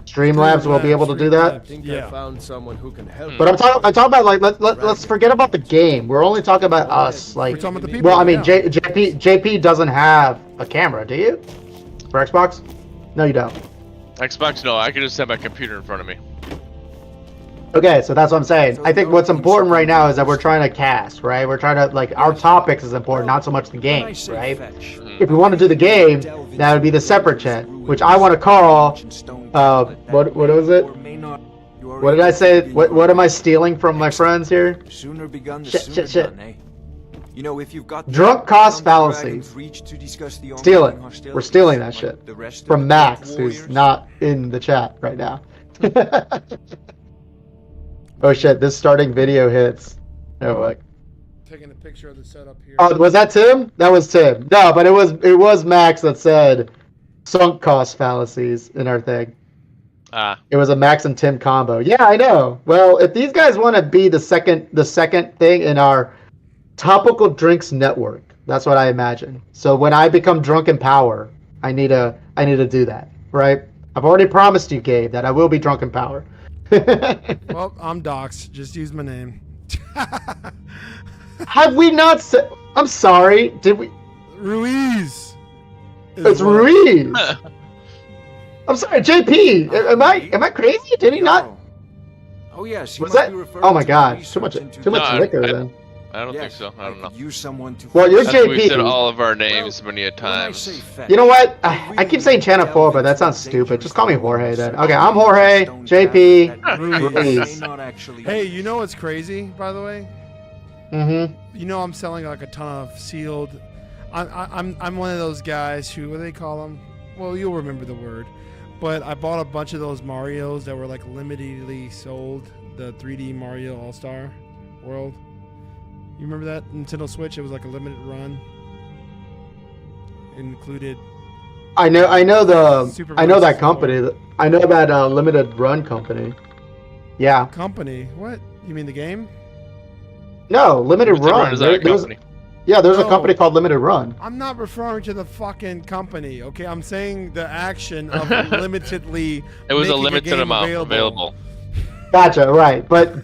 Streamlabs will be able to do that. I think Yeah. I found someone who can help. But I'm talking about like let's forget about the game. We're only talking about us. Like, We're talking about the people. well, I mean, yeah. JP doesn't have a camera, do you? For Xbox? No, you don't. Xbox, no, I can just have my computer in front of me. Okay, so that's what I'm saying. I think what's important right now is that we're trying to cast, right? We're trying to, like, our topics is important, not so much the game, right? If we want to do the game, that would be the separate chat, which I want to call, what was it? What did I say? What am I stealing from my friends here? Sooner begun, the Shit, sooner shit, shit. done, eh? You know, if you've got Drunk cost fallacies. Steal it. We're stealing that shit from Max, who's not in the chat right now. Oh shit, this starting video hits. Oh, like. Taking a picture of the setup here. Oh, was that Tim? That was Tim. No, but it was Max that said sunk cost fallacies in our thing. It was a Max and Tim combo. Yeah, I know. Well, if these guys want to be the second thing in our topical drinks network, that's what I imagine. So when I become drunk in power, I need to do that, right? I've already promised you, Gabe, that I will be drunk in power. Well, I'm Docs. Just use my name. Have we not said? I'm sorry. Did we? Ruiz. It's Ruiz. I'm sorry, JP. Am I crazy? Did he not? Oh yes. Was that? Oh my God. Too much liquor then. I don't think so. I don't know. Use someone to. Well, you're That's we JP. said all of our names many a times. You know what? I keep saying Channel 4, but that sounds stupid. Just call me Jorge then. Okay, I'm Jorge. JP. Ruiz. Hey, you know what's crazy, by the way? Mm-hmm. You know I'm selling like a ton of sealed. I'm one of those guys who, what do they call them? Well, you'll remember the word. But I bought a bunch of those Marios that were like limitedly sold. The 3D Mario All-Star World. You remember that Nintendo Switch? It was like a limited run. It included. I know Super that Mario company. I know that limited run company. Yeah. Company? What? You mean the game? No, limited run. Is that a company? There's a No. company called Limited Run. I'm not referring to the fucking company, okay? I'm saying the action of limitedly. It was a making limited game amount available. Gotcha. Right, but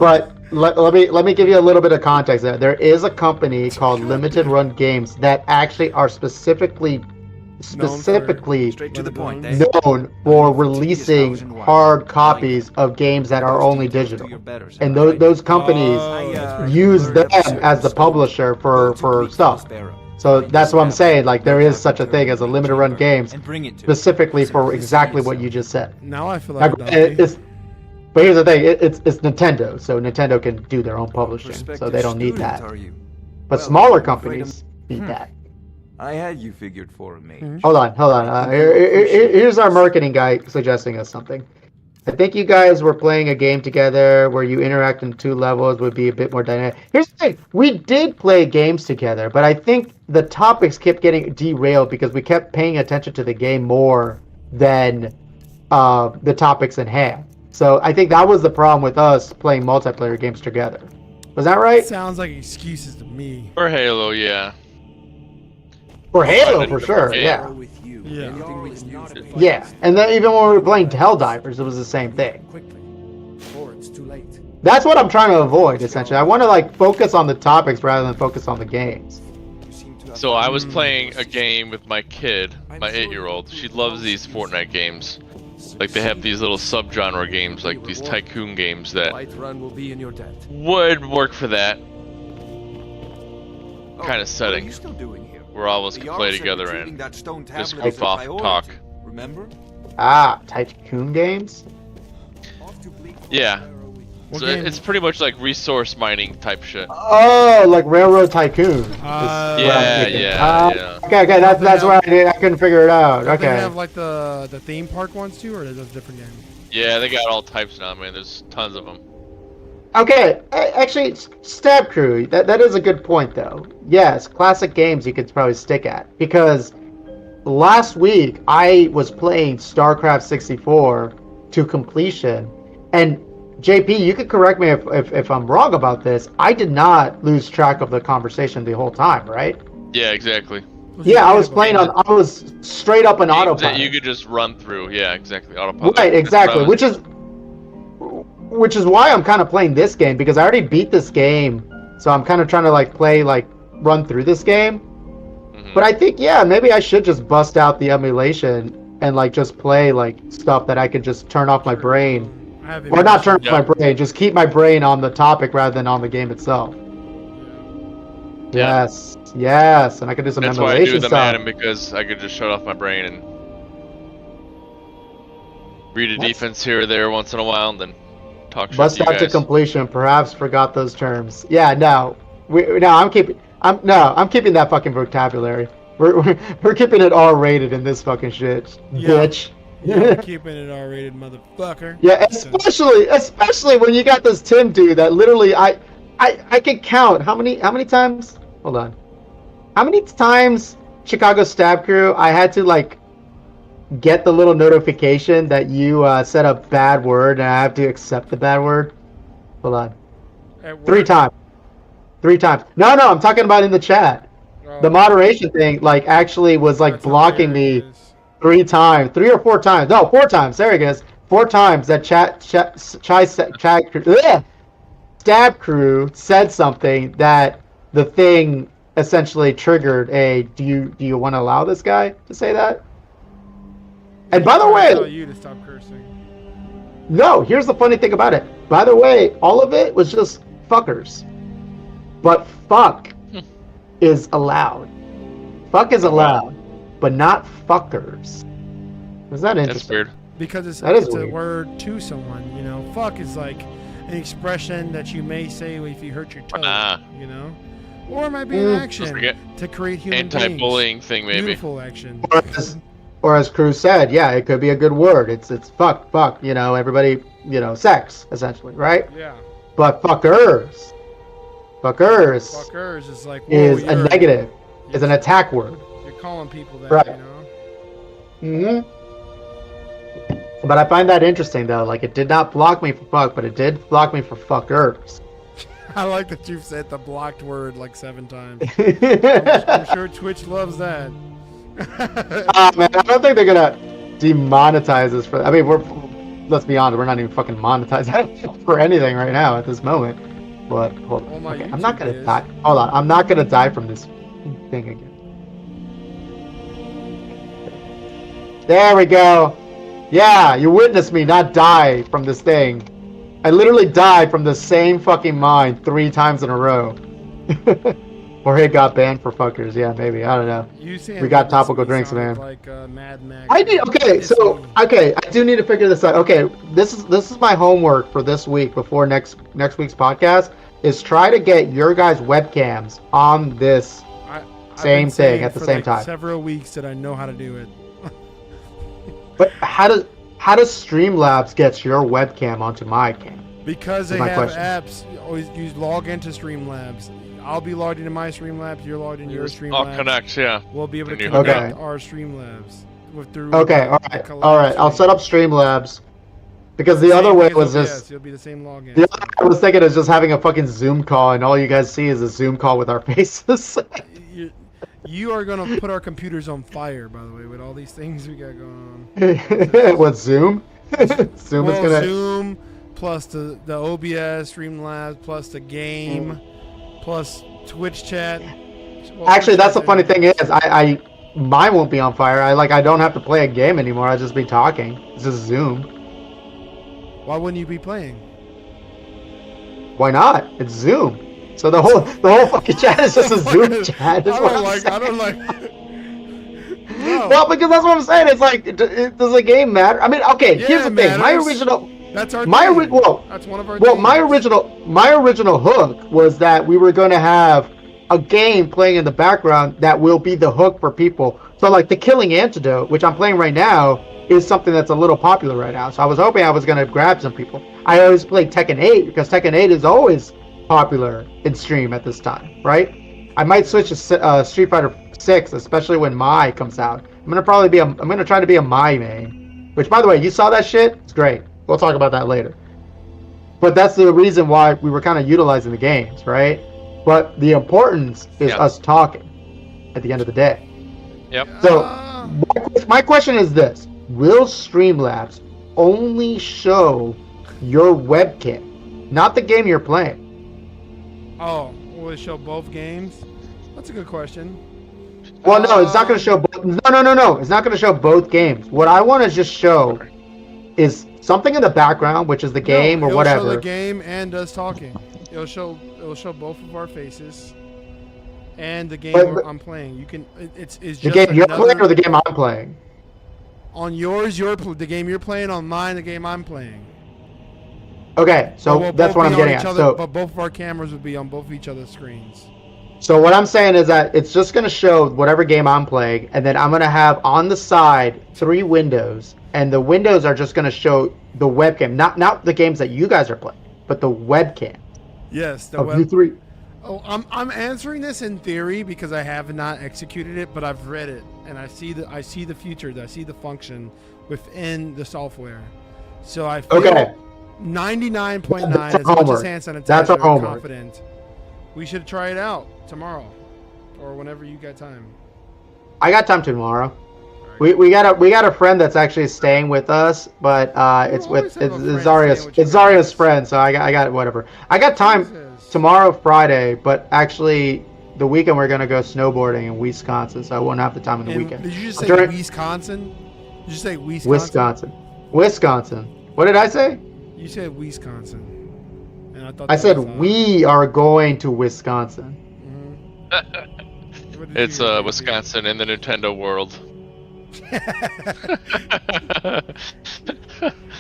let me give you a little bit of context there. There is a company called Limited Run Games that actually are specifically Straight to the point. Eh? known for releasing hard copies of games that are only digital, and those companies use them as the publisher for stuff. So that's what I'm saying. Like, there is such a thing as a limited run games specifically for exactly what you just said. Now I feel like Now, but here's the thing: it's Nintendo, so Nintendo can do their own publishing, so they don't need that. But smaller companies need that. I had you figured for a mate. Hold on. Here's our marketing guy suggesting us something. I think you guys were playing a game together where you interact in 2 levels would be a bit more dynamic. Here's the thing. We did play games together, but I think the topics kept getting derailed because we kept paying attention to the game more than the topics in hand. So I think that was the problem with us playing multiplayer games together. Was that right? sounds like excuses to me. For Halo, yeah. For Halo, for sure, Yeah. yeah. Yeah. Yeah, and then even when we were playing Helldivers, it was the same thing. That's what I'm trying to avoid, essentially. I want to like focus on the topics rather than focus on the games. So I was playing a game with my kid, my 8-year-old. She loves these Fortnite games. Like, they have these little subgenre games, like these tycoon games that Run will be in your debt. would work for that kind of setting. What are you still doing here? Where all of us The could Jarls play are together retrieving and that stone just tablet as goof a off, priority. talk. Remember? Tycoon games? Yeah. What So game? it's pretty much like resource mining type shit. Oh, like Railroad Tycoon. is what I'm Yeah, thinking. yeah. Okay, that's why I couldn't figure it out. Don't they Okay. have like the theme park ones too, or is that a different game? Yeah, they got all types now, man. There's tons of them. Okay, actually, Stab Crew, that is a good point, though. Yes, classic games you could probably stick at. Because last week, I was playing StarCraft 64 to completion, and JP, you could correct me if I'm wrong about this. I did not lose track of the conversation the whole time, right? Yeah, exactly. Yeah, I was playing on. I was straight up an Games autopilot. that you could just run through. Yeah, exactly. Autopilot. Right, That's what I exactly. was- Which is why I'm kind of playing this game, because I already beat this game, so I'm kind of trying to run through this game. Mhm. But I think, yeah, maybe I should just bust out the emulation and just play stuff that I could just turn off my brain, or not turn off my brain, just keep my brain on the topic rather than on the game itself. Yeah. Yes, and I could do some That's why I emulation do the stuff. Madden, because I could just shut off my brain and read a defense here or there once in a while, and then talk shit Bust to you out to guys. completion. Perhaps forgot those terms. Yeah, no, I'm keeping that fucking vocabulary. We're keeping it all rated in this fucking shit, Yeah. bitch. Yeah, we're keeping it R-rated, motherfucker. Yeah, especially when you got this Tim dude that literally I can count how many times. Hold on, how many times Chicago Stab Crew I had to get the little notification that you said a bad word and I have to accept the bad word. Hold on, At work. 3 times. 3 times. No, I'm talking about in the chat. Oh, The moderation thing actually was that's blocking me hilarious. 3 times, 3 or 4 times. No, 4 times. There he goes. 4 times that Stab Crew said something that the thing essentially triggered a. Do you want to allow this guy to say that? And by the I tell way, you to stop cursing. no. Here's the funny thing about it. By the way, all of it was just fuckers, but fuck is allowed. Fuck is allowed, but not fuckers. Is that That's interesting? weird. Because it's That is a weird. word to someone, you know. Fuck is like an expression that you may say if you hurt your toe, Ah. you know. Or it might be an action forget- to create human Anti-bullying beings. thing, maybe. Beautiful action. Or as Cruz said, yeah, it could be a good word. It's fuck, you know, everybody, you know, sex essentially, right? Yeah. But fuckers Fuckers is like, whoa, is a you're- negative, is an attack word. You're calling people that, Right. you know. But I find that interesting though. It did not block me for fuck, but it did block me for fuckers. I like that you've said the blocked word like 7 times. I'm sure Twitch loves that. Man, I don't think they're gonna demonetize us for. I mean, let's be honest, we're not even fucking monetized for anything right now at this moment. But hold Well, on, my okay, I'm not YouTube gonna is. die. Hold on, I'm not gonna die from this thing again. There we go. Yeah, you witnessed me not die from this thing. I literally died from the same fucking mine 3 times in a row. Or it got banned for fuckers. Yeah, maybe. I don't know. You saying We got that makes topical me drinks, sound man. Like Mad Max. I need. Okay, It's so me. okay, I do need to figure this out. Okay, this is my homework for this week before next week's podcast is try to get your guys' webcams on this. I've Same been thing saying at the for, same like, time. Several weeks that I know how to do it. But how does Streamlabs get your webcam onto my cam? Because they my have question. apps. Always use log into Streamlabs. I'll be logged into my Streamlabs. You're logged into your I'll Streamlabs. connect, yeah. We'll be able to And you connect hook up. our Streamlabs through. Okay, all right. I'll set up Streamlabs because the other way was just. It'll be the same login. The other way I was thinking is just having a fucking Zoom call and all you guys see is a Zoom call with our faces. You are gonna put our computers on fire, by the way, with all these things we got going on. What, Zoom? Zoom is Well, gonna. Zoom plus the OBS, Streamlabs, plus the game, plus Twitch chat. Well, Actually, Twitch that's the chat's funny in- thing is, I mine won't be on fire. I don't have to play a game anymore. I'll just be talking. It's just Zoom. Why wouldn't you be playing? Why not? It's Zoom. So the whole fucking chat is just a Zoom chat. is what I'm I saying. don't like. No. Well, because that's what I'm saying. It's like, does the game matter? I mean, okay. Yeah, Here's the it thing. My matters. original. That's our My thing. ori- well, That's one of our Well, things. my original hook was that we were going to have a game playing in the background that will be the hook for people. So like the Killing Antidote, which I'm playing right now, is something that's a little popular right now. So I was hoping I was going to grab some people. I always play Tekken 8 because Tekken 8 is always popular in stream at this time, right? I might switch to Street Fighter 6, especially when Mai comes out. I'm going to try to be a Mai main, which by the way, you saw that shit? It's great. We'll talk about that later. But that's the reason why we were kind of utilizing the games, right? But the importance is Yeah. us talking at the end of the day. Yep. So my question is this: will Streamlabs only show your webcam, not the game you're playing? Oh, will it show both games? That's a good question. Well, no, it's not going to show. No. It's not going to show both games. What I want to just show is something in the background, which is the game or it'll whatever. Show the game and us talking. It'll show both of our faces and the game I'm playing. You can. It's just the game you're playing or another- the game I'm playing. On yours, the game you're playing. On mine, the game I'm playing. Okay, so But we'll that's both what be I'm on getting each at. other- So, but both of our cameras would be on both each other's screens. so what I'm saying is that it's just going to show whatever game I'm playing, and then I'm going to have on the side 3 windows, and the windows are just going to show the webcam, not the games that you guys are playing, but the webcam Yes, the of you 3. Oh, I'm answering this in theory because I have not executed it, but I've read it and I see the future. I see the function within the software. So I feel Okay. 99.9 That's as much as homework. hand sanitizer. That's our I'm homework. confident. We should try it out tomorrow or whenever you got time. I got time tomorrow. We got a friend that's actually staying with us, but it's always have a friend Zaria's staying with you it's Zaria's guys. friend, so I got whatever. I got time Jesus. tomorrow, Friday, but actually the weekend we're gonna go snowboarding in Wisconsin, so I won't have the time on the And weekend. did you just say During- Wisconsin? Did you say Wisconsin? Wisconsin. What did I say? You said Wisconsin. And I thought I that said was, we are going to Wisconsin. What did It's you do? Wisconsin in the Nintendo world.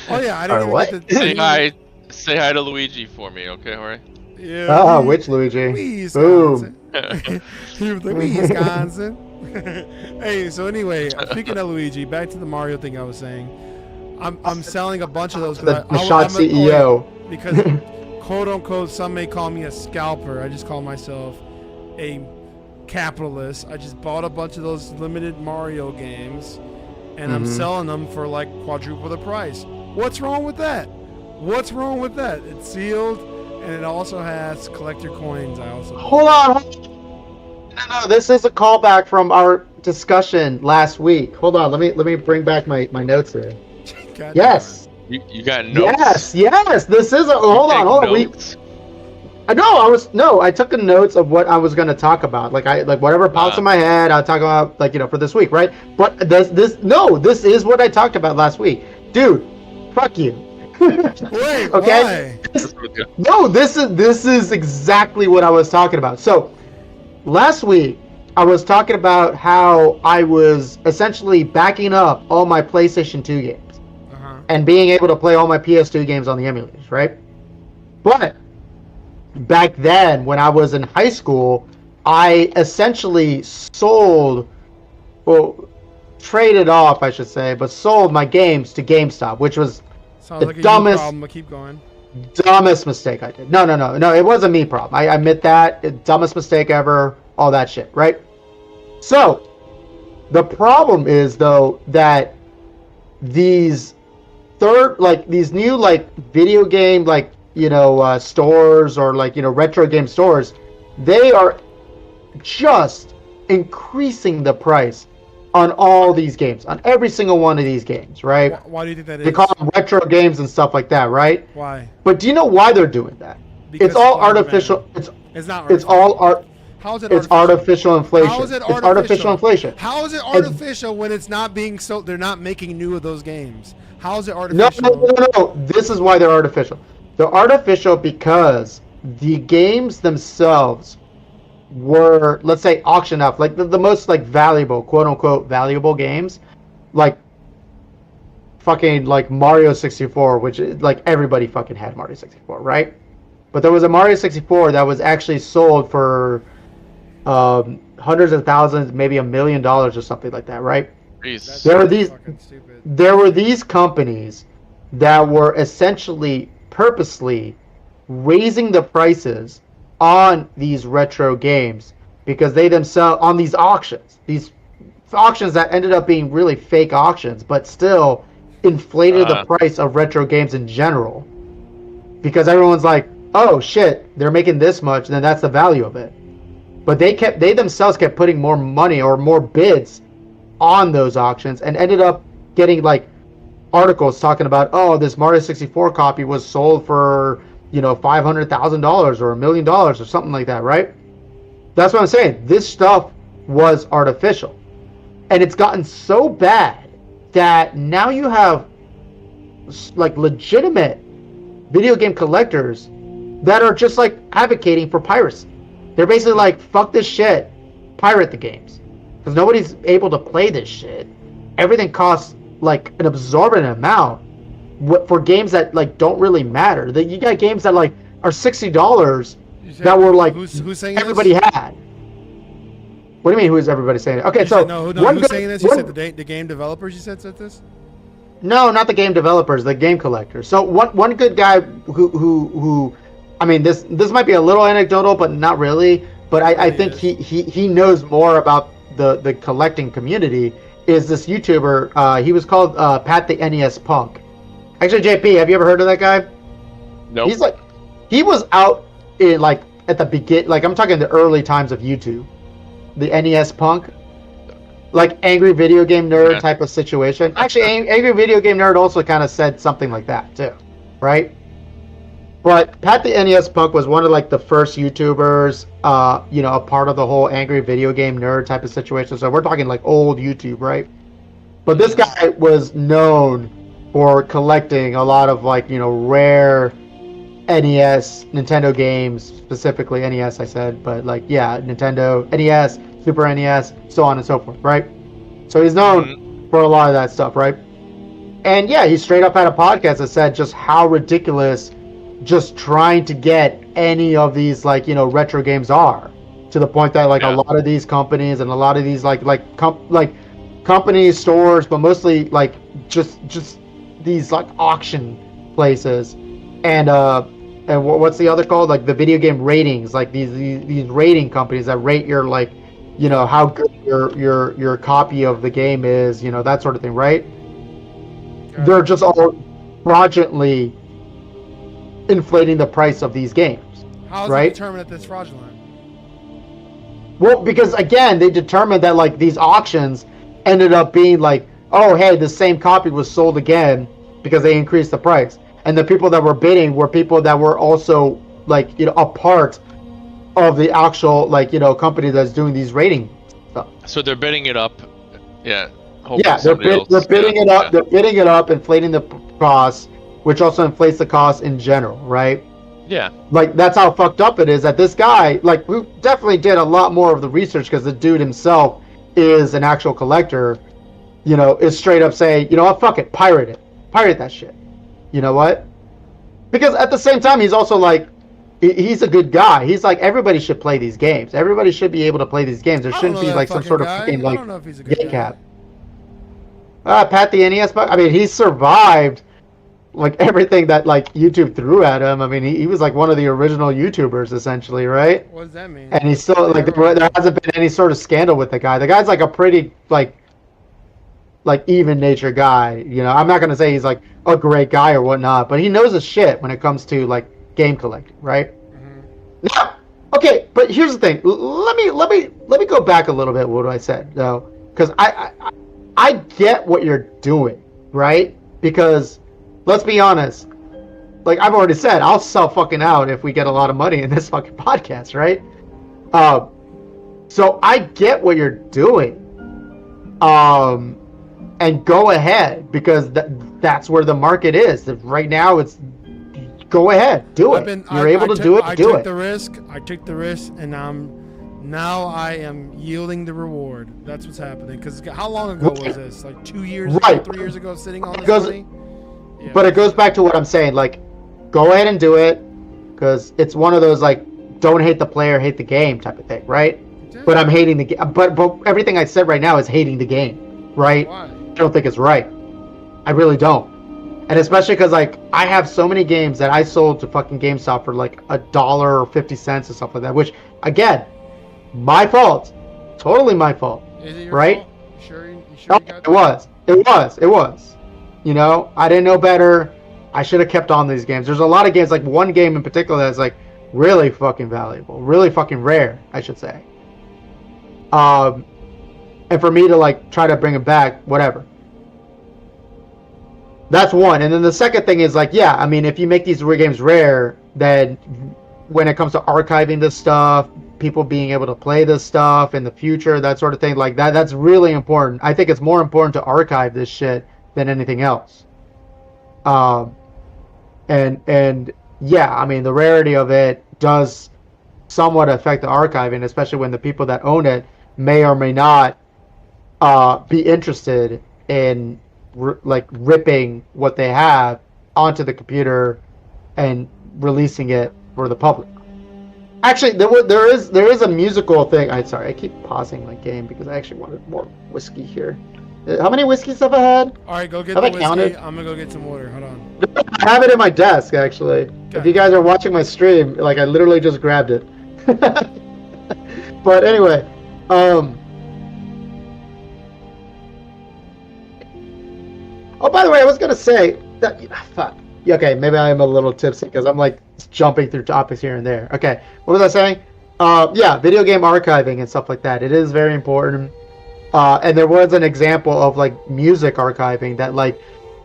Oh yeah, I Or didn't even what? get to Say hi to Luigi for me, okay, Jorge? Yeah, Oh, which Luigi? Wisconsin. Boom. He was like, Wisconsin. Hey, so anyway, speaking of Luigi, back to the Mario thing I was saying. I'm selling a bunch of those The I- shot I'm a- CEO. because quote unquote some may call me a scalper. I just call myself a capitalist. I just bought a bunch of those limited Mario games and I'm selling them for like quadruple the price. What's wrong with that? What's wrong with that? It's sealed and it also has collector coins. I also Hold on. No, this is a callback from our discussion last week. Hold on, let me bring back my notes here. God Yes. You got notes? Yes. This is a hold on. Notes? I took the notes of what I was going to talk about. Like whatever pops in my head, I'll talk about for this week, right? But this is what I talked about last week. Dude, fuck you. Wait, Okay? why? No, this is exactly what I was talking about. So, last week I was talking about how I was essentially backing up all my PlayStation 2 games and being able to play all my PS2 games on the emulators, right? But back then, when I was in high school, I essentially traded off, I should say, but sold my games to GameStop, which was Sounds the like a dumbest- problem, but keep going. dumbest mistake I did. No, it wasn't me problem. I admit that. Dumbest mistake ever, all that shit, right? So, the problem is, though, that these new, video game, stores or, retro game stores, they are just increasing the price on all these games, on every single one of these games, right? Why do you think that is? They call them retro games and stuff like that, right? Why? But do you know why they're doing that? Because It's all supply and artificial. demand. It's not. It's all art. How is it It's artificial? artificial inflation. How is it It's artificial inflation. How is it artificial when it's not being sold? They're not making new of those games. How is it No, artificial? no. This is why they're artificial. They're artificial because the games themselves were, let's say, auctioned off. Like the most valuable, quote unquote, valuable games, fucking Mario 64, which everybody fucking had Mario 64, right? But there was a Mario 64 that was actually sold for hundreds of thousands, maybe $1 million or something like that, right? Jeez. There were these Fucking stupid. there were these companies that were essentially purposely raising the prices on these retro games because they themselves on these auctions that ended up being really fake auctions, but still inflated the price of retro games in general because everyone's like, oh shit, they're making this much, then that's the value of it. But they themselves kept putting more money or more bids on those auctions and ended up getting like articles talking about, oh, this Mario 64 copy was sold for, $500,000 or $1 million or something like that, right? That's what I'm saying. This stuff was artificial. And it's gotten so bad that now you have like legitimate video game collectors that are just like advocating for piracy. They're basically like, fuck this shit, pirate the games. Because nobody's able to play this shit. Everything costs like an absorbent amount for games that like don't really matter. That you got games that like are $60 that were like who's saying everybody this? had. What do you mean? Who is everybody saying it? Okay, You so said, who's saying this? You said the game developers. You said this. No, not the game developers, the game collectors. So one good guy who I mean, this might be a little anecdotal, but not really. But I think he knows more about the collecting community. Is this YouTuber? He was called Pat the NES Punk. Actually, JP, have you ever heard of that guy? Nope. He was out in like at the begin, like I'm talking the early times of YouTube. The NES Punk, like angry video game nerd type of situation. Actually, angry video game nerd also kind of said something like that too, right? But Pat the NES Punk was one of like the first YouTubers, a part of the whole angry video game nerd type of situation. So we're talking like old YouTube, right? But this guy was known for collecting a lot of like, rare NES, Nintendo games, specifically NES I said, but like, yeah, Nintendo, NES, Super NES, so on and so forth, right? So he's known for a lot of that stuff, right? And yeah, he straight up had a podcast that said just how ridiculous just trying to get any of these like, retro games are, to the point that like a lot of these companies and a lot of these companies, stores, but mostly like just these like auction places and what's the other called, like the video game ratings, like these rating companies that rate your like how good your copy of the game is, that sort of thing, right? They're just all fraudulently inflating the price of these games. How is right? it determined that that's fraudulent? Well, because again, they determined that like these auctions ended up being like, oh hey, the same copy was sold again because they increased the price. And the people that were bidding were people that were also like, a part of the actual like, company that's doing these rating stuff. So they're bidding it up. Yeah. Yeah, they're bidding it up. Yeah. They're bidding it up, inflating the cost, which also inflates the cost in general, right? Yeah. Like that's how fucked up it is that this guy, like, who definitely did a lot more of the research because the dude himself is an actual collector, is straight up saying, fuck it, pirate that shit. You know what? Because at the same time, he's also like, he's a good guy. He's like, everybody should play these games. Everybody should be able to play these games. There shouldn't be like some sort of fucking like gay cap. Pat the NES, I mean, he survived like everything that like YouTube threw at him. I mean, he was like one of the original YouTubers essentially, right? What does that mean? And he's still like, there hasn't been any sort of scandal with the guy. The guy's like a pretty like even nature guy, I'm not gonna say he's like a great guy or whatnot, but he knows his shit when it comes to like game collecting, right? Now, okay, but here's the thing. Let me go back a little bit. What I said though, because I get what you're doing, right? Because let's be honest, like I've already said, I'll sell fucking out if we get a lot of money in this fucking podcast, right? So I get what you're doing. And go ahead, because that's where the market is. Right now, it's go ahead, do it. You're able to do it. I took the risk, and now I am yielding the reward. That's what's happening. Because how long ago was this? Like 2 years ago, 3 years ago, sitting on this money? Yeah. But it goes back to what I'm saying. Like, go ahead and do it, because it's one of those like, don't hate the player, hate the game type of thing, right? Yeah. But I'm hating the game. But everything I said right now is hating the game, right? Why? I don't think it's right. I really don't. And especially because like I have so many games that I sold to fucking GameStop for like $1 or 50 cents or stuff like that, which again, my fault. Totally my fault. Is it your right? fault? You sure you got that? It was. I didn't know better. I should have kept on these games. There's a lot of games, like one game in particular that's like really fucking valuable, really fucking rare, I should say. and for me to like try to bring it back, whatever. That's one. And then the second thing is like, yeah, I mean, if you make these games rare, then when it comes to archiving this stuff, people being able to play this stuff in the future, that sort of thing, like that's really important. I think it's more important to archive this shit than anything else. And yeah, I mean, the rarity of it does somewhat affect the archiving, especially when the people that own it may or may not be interested in ripping what they have onto the computer and releasing it for the public. Actually, there is a musical thing. Sorry, I keep pausing my game because I actually wanted more whiskey here. How many whiskeys have I had? All right, go get Have the I whiskey. counted? I'm gonna go get some water. Hold on. I have it in my desk, actually. If you guys are watching my stream, like I literally just grabbed it. But anyway, oh, by the way, I was gonna say that. Fuck. Okay, maybe I am a little tipsy because I'm like jumping through topics here and there. Okay, what was I saying? Yeah, video game archiving and stuff like that. It is very important. And there was an example of like music archiving that like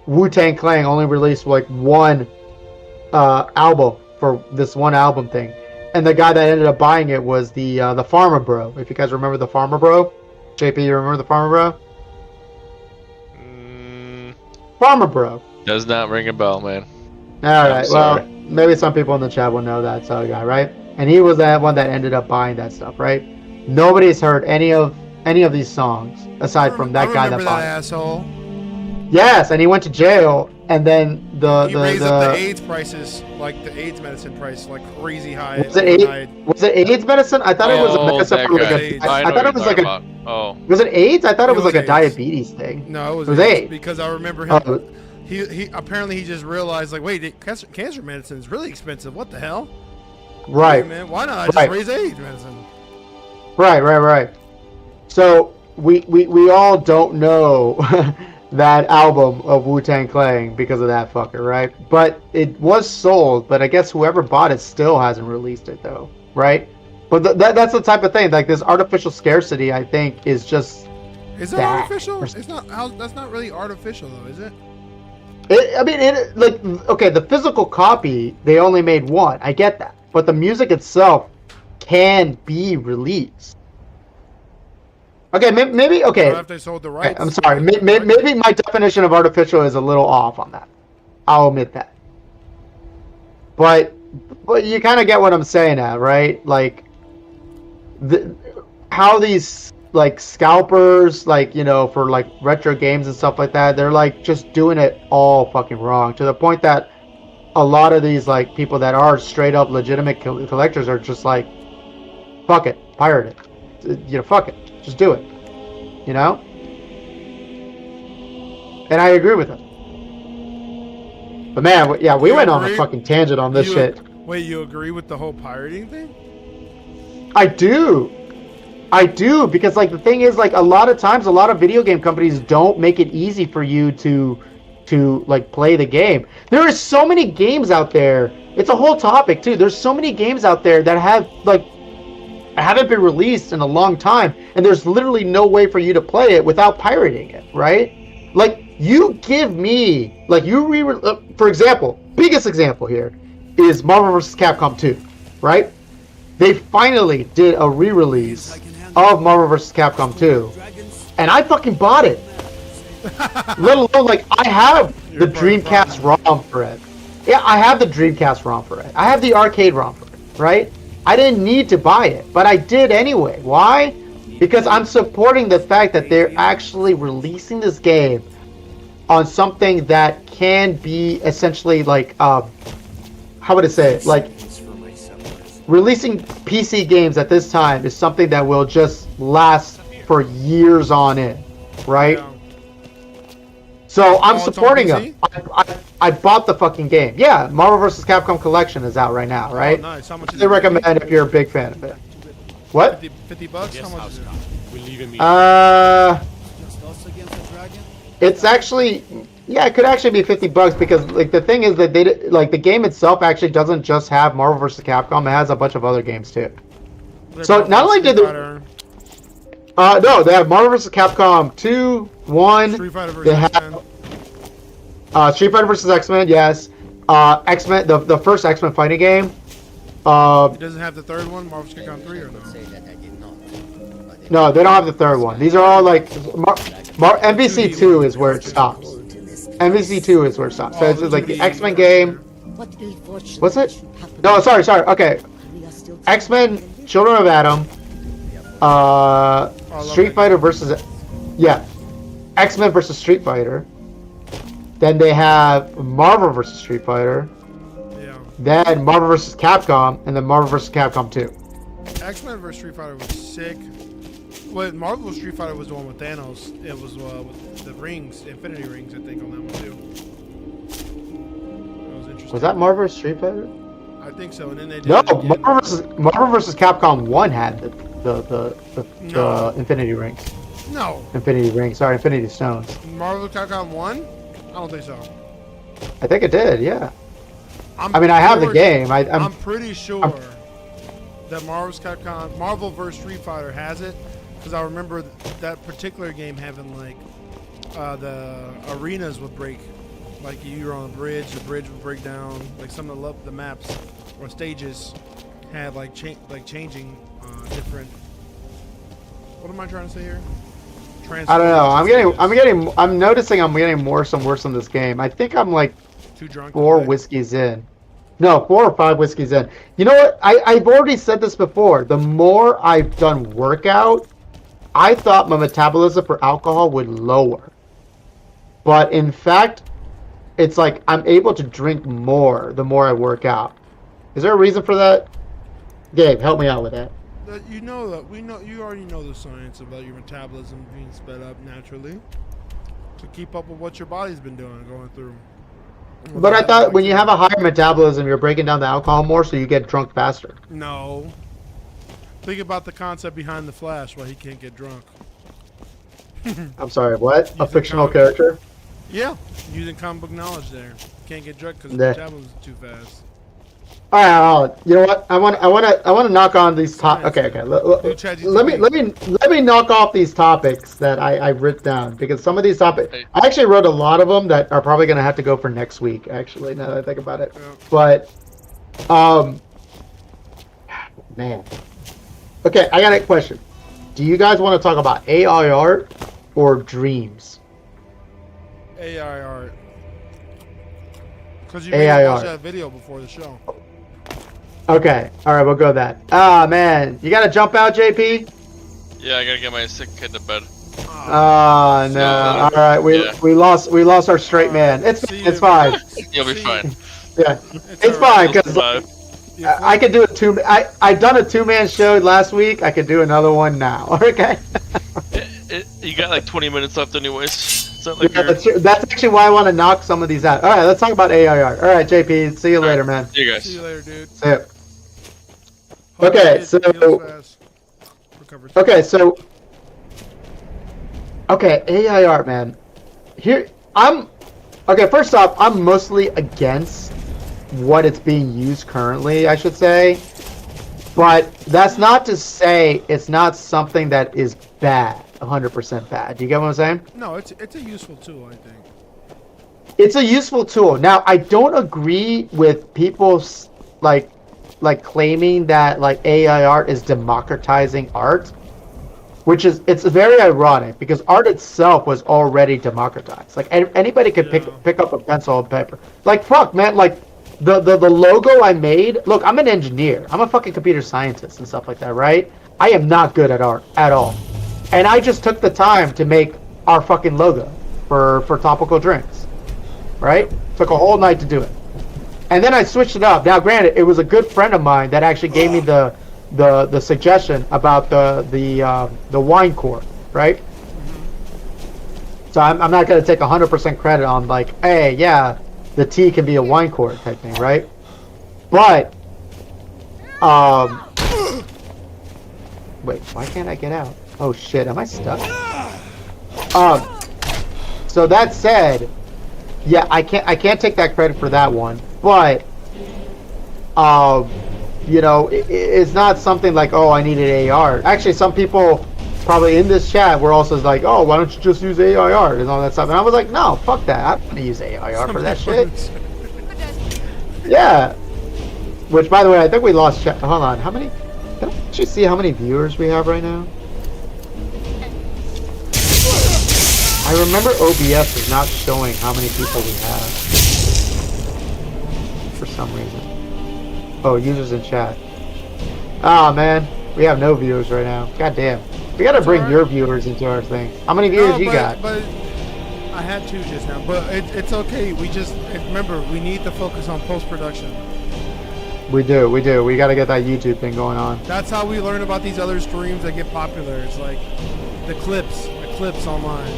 Wu-Tang Clan only released like one album for this one album thing, and the guy that ended up buying it was the Farmer Bro. If you guys remember the Farmer Bro, JP, you remember the Farmer Bro? Farmer Bro. Does not ring a bell, man. All right. Well, sorry. maybe some people in the chat will know that sort of guy, right? And he was that one that ended up buying that stuff, right? Nobody's heard any of these songs aside from that guy that bought it. Asshole. Yes, and he went to jail, and then He raised up the AIDS prices, like the AIDS medicine price, like crazy high. Was it AIDS medicine? I thought it was a medicine that for like guy. I know thought what it was you're like a. talking about. Oh. Was it AIDS? I thought it was like a AIDS. diabetes thing. No, it Was was AIDS. because I remember him. Oh, He apparently he just realized like, wait, cancer medicine is really expensive. What the hell? right. Hey, man, why not Right. just raise AIDS medicine? Right. So we all don't know that album of Wu-Tang Clan because of that fucker, right? But it was sold, but I guess whoever bought it still hasn't released it though, right? But that's the type of thing, like this artificial scarcity, I think, is just. Is that That- artificial? It's not. That's not really artificial though, is it? Okay, the physical copy, they only made one. I get that. But the music itself can be released. Okay, maybe, okay. Or if they sold the rights. I'm sorry. Maybe my definition of artificial is a little off on that. I'll admit that. But you kind of get what I'm saying now, right? Like, how these like scalpers, like, you know, for like retro games and stuff like that, they're like just doing it all fucking wrong to the point that a lot of these like people that are straight up legitimate collectors are just like, fuck it, pirate it, you know, fuck it, just do it, you know. And I agree with it. But man, yeah, we went on a fucking tangent on this shit. Wait, you agree with the whole pirating thing? I do, because like the thing is, like, a lot of times a lot of video game companies don't make it easy for you to like play the game. There are so many games out there. It's a whole topic too. There's so many games out there that have like haven't been released in a long time, and there's literally no way for you to play it without pirating it, right? Like, you give me, like, for example, biggest example here is Marvel vs. Capcom 2, right? They finally did a re-release of Marvel vs. Capcom 2, and I fucking bought it. Let alone, like, I have the Dreamcast ROM for it. Yeah, I have the Dreamcast ROM for it. I have the arcade ROM for it, right? I didn't need to buy it, but I did anyway. Why? Because I'm supporting the fact that they're actually releasing this game on something that can be essentially like, how would I say it? Like, releasing PC games at this time is something that will just last for years on end, right? Yeah. So I'm it's on supporting PC? them. I bought the fucking game. Yeah, Marvel vs. Capcom Collection is out right now, right? Oh, nice. How much is I it? recommend if you're a big fan of it. What? 50 bucks? How much is it? It's actually, yeah, it could actually be $50 because like the thing is that the game itself actually doesn't just have Marvel vs. Capcom. It has a bunch of other games too. So not only did No, they have Marvel vs. Capcom 2, 1. Street Fighter vs. They have Street Fighter vs. X-Men, yes. X-Men, the first X-Men fighting game. It doesn't have the third one, Marvel vs. Capcom 3, or no? No, they don't have the third one. These are all like MVC 2 is where it stops. MVC 2 is where it stops. So it's just like the X-Men game. What's it? No, sorry. Okay. X-Men, Children of Adam. Street Fighter versus. Yeah. X-Men versus Street Fighter. Then they have Marvel versus Street Fighter. Yeah. Then Marvel vs. Capcom, and then Marvel vs. Capcom 2. X-Men vs. Street Fighter was sick. Well, Marvel Street Fighter was the one with Thanos. It was with the rings, Infinity Rings, I think, on that one too. That was interesting. Was that Marvel vs. Street Fighter? I think so. And then they did No, it again. Marvel vs. Capcom 1 had the No. Infinity Rings. No. Infinity Stones. Marvel Capcom 1? I don't think so. I think it did, yeah. I I have the game. I'm pretty sure that Marvel vs. Street Fighter has it, because I remember that particular game having like the arenas would break, like you were on a bridge, the bridge would break down, like some of the maps or stages had like changing different. What am I trying to say here? I don't know. I'm noticing I'm getting worse and worse in this game. I think I'm like Too drunk. 4 whiskeys in. No, 4 or 5 whiskeys in. You know what? I've already said this before. The more I've done workout, I thought my metabolism for alcohol would lower. But in fact, it's like I'm able to drink more the more I work out. Is there a reason for that? Gabe, help me out with that. You know that you already know the science about your metabolism being sped up naturally to keep up with what your body's been going through. But I thought when you have a higher metabolism, you're breaking down the alcohol more, so you get drunk faster. No. Think about the concept behind the Flash, why he can't get drunk. I'm sorry, what? A Using fictional comic- character? Yeah, using comic book knowledge there. Can't get drunk because Yeah. the metabolism is too fast. All right, you know what? I want to knock on these Science. Okay. Do ChatGPT. Let me knock off these topics that I wrote down, because some of these topics Hey. I actually wrote a lot of them that are probably gonna have to go for next week. Actually, now that I think about it, Yeah. but man, okay, I got a question. Do you guys want to talk about AI art or dreams? AI art. Because you AI made me watch art. that video before the show. Okay, all right, we'll go with that. Ah, man, you gotta jump out, JP. Yeah, I gotta get my sick kid to bed. Oh no! All right, we lost our straight man. It's fine. You'll be fine. Yeah, it's all fine right. You'll because survive. I could do a two. I done a 2-man show last week. I could do another one now. Okay. You got like 20 minutes left, anyways. It's not like Yeah, you're... that's actually why I want to knock some of these out. All right, let's talk about AI art. All right, JP. See you later, man. See you guys. See you later, dude. See ya. Hope Okay, your kid so- heals fast. Recovers fast. Okay, so. Okay, AI art, man. Here, okay, first off, I'm mostly against what it's being used currently, I should say. But that's not to say it's not something that is bad, 100% bad. Do you get what I'm saying? No, it's a useful tool, I think. It's a useful tool. Now, I don't agree with people like claiming that like AI art is democratizing art, which is, it's very ironic because art itself was already democratized. Like anybody could pick up a pencil and paper. Like fuck, man, like the logo I made. Look, I'm an engineer. I'm a fucking computer scientist and stuff like that, right? I am not good at art at all. And I just took the time to make our fucking logo for Topical Drinks. Right? Took a whole night to do it. And then I switched it up. Now, granted, it was a good friend of mine that actually gave me the suggestion about the wine core, right? So I'm not going to take 100% credit on like, hey, yeah, the tea can be a wine core type thing, right? But, wait, why can't I get out? Oh shit, am I stuck? So that said, yeah, I can't take that credit for that one, but you know, it's not something like, oh, I needed AR. Actually, some people probably in this chat were also like, oh, why don't you just use AI art and all that stuff? And I was like, no, fuck that. I'm gonna use AI art for that shit. Yeah. Which, by the way, I think we lost chat. Hold on, how many? Can I actually see how many viewers we have right now? I remember OBS is not showing how many people we have for some reason. Oh, users in chat. Oh man, we have no viewers right now. God damn. We gotta bring your viewers into our thing. How many viewers you got? But I had 2 just now, but it's okay. We just remember we need to focus on post-production. We do. We gotta get that YouTube thing going on. That's how we learn about these other streams that get popular. It's like the clips online.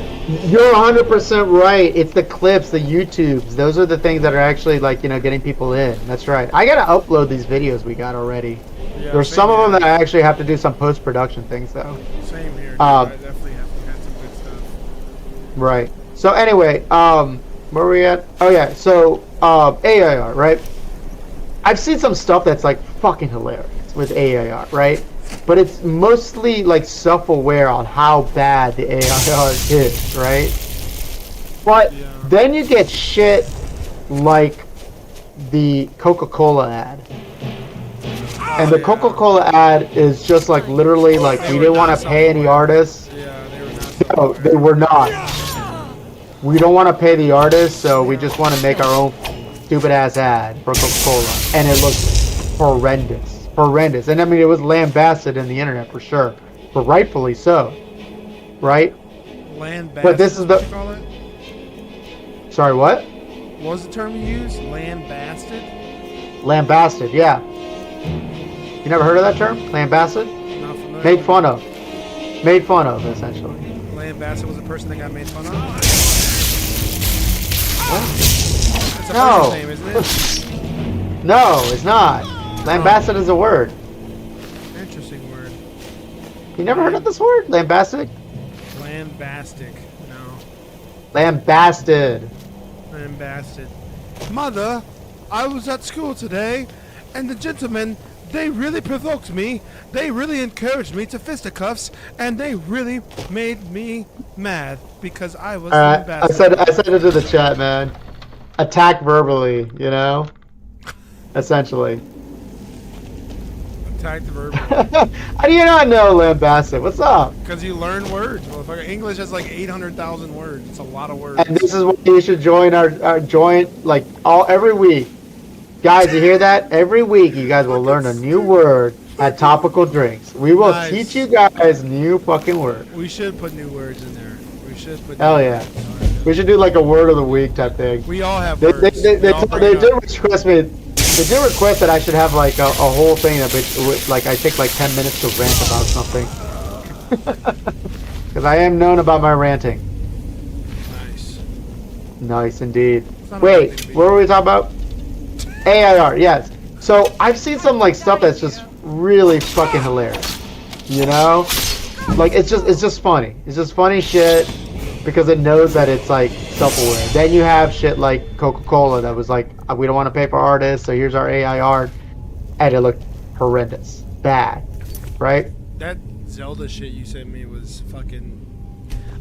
You're 100% right. It's the clips, the YouTubes. Those are the things that are actually like, you know, getting people in. That's right. I gotta upload these videos we got already. Yeah, There's some of them that I actually have to do some post-production things though. Same here. I definitely have some good stuff. Right. So anyway, where were we at? Oh yeah. So AIR, right? I've seen some stuff that's like fucking hilarious with AIR, right? But it's mostly like self-aware on how bad the AIR is, right? But then you get shit like the Coca-Cola ad. And the Coca-Cola ad is just like literally like we didn't want to pay any artists. No, they were not. We don't want to pay the artists, so we just want to make our own stupid ass ad for Coca-Cola. And it looked horrendous. Horrendous. And I mean, it was lambasted in the internet for sure. But rightfully so. Right? Lambasted. But this is the... What you call it? Sorry, what? What was the term you used? Lambasted? Lambasted, yeah. You never heard of that term? Lambasted? Not familiar. Made fun of. Made fun of, essentially. Lambasted was a person that got made fun of? What? It's a No. person's name, isn't it? No, it's not. Lambasted is a word. Interesting word. You never heard of this word? Lambasted? Lambastic. No. Lambasted. Lambasted. Mother, I was at school today, and the gentlemen, they really provoked me. They really encouraged me to fisticuffs, and they really made me mad because I was lambasted. I said it to the chat, man. Attack verbally, you know? Essentially. Attacked verbally. How do you not know lambasted? What's up? Because you learn words, motherfucker. English has like 800,000 words. It's a lot of words. And this is why you should join our joint like every week. Guys, you hear that? Every week you guys will learn a new word at Topical Drinks. We will teach you guys new fucking words. We should put new words in there. We should put. Hell yeah. We should do like a word of the week type thing. We all have They words. did request me. They did request that I should have like a whole thing of it, like I take like 10 minutes to rant about something. Because I am known about my ranting. Nice. Nice indeed. not a bad thing Wait, to be. what were we talking about? AIR, yes. So I've seen some like stuff that's just really fucking hilarious. You know? Like it's just funny. It's just funny shit because it knows that it's like self-aware. Then you have shit like Coca-Cola that was like, we don't want to pay for artists, so here's our AI, and it looked horrendous, bad, right? That Zelda shit you sent me was fucking.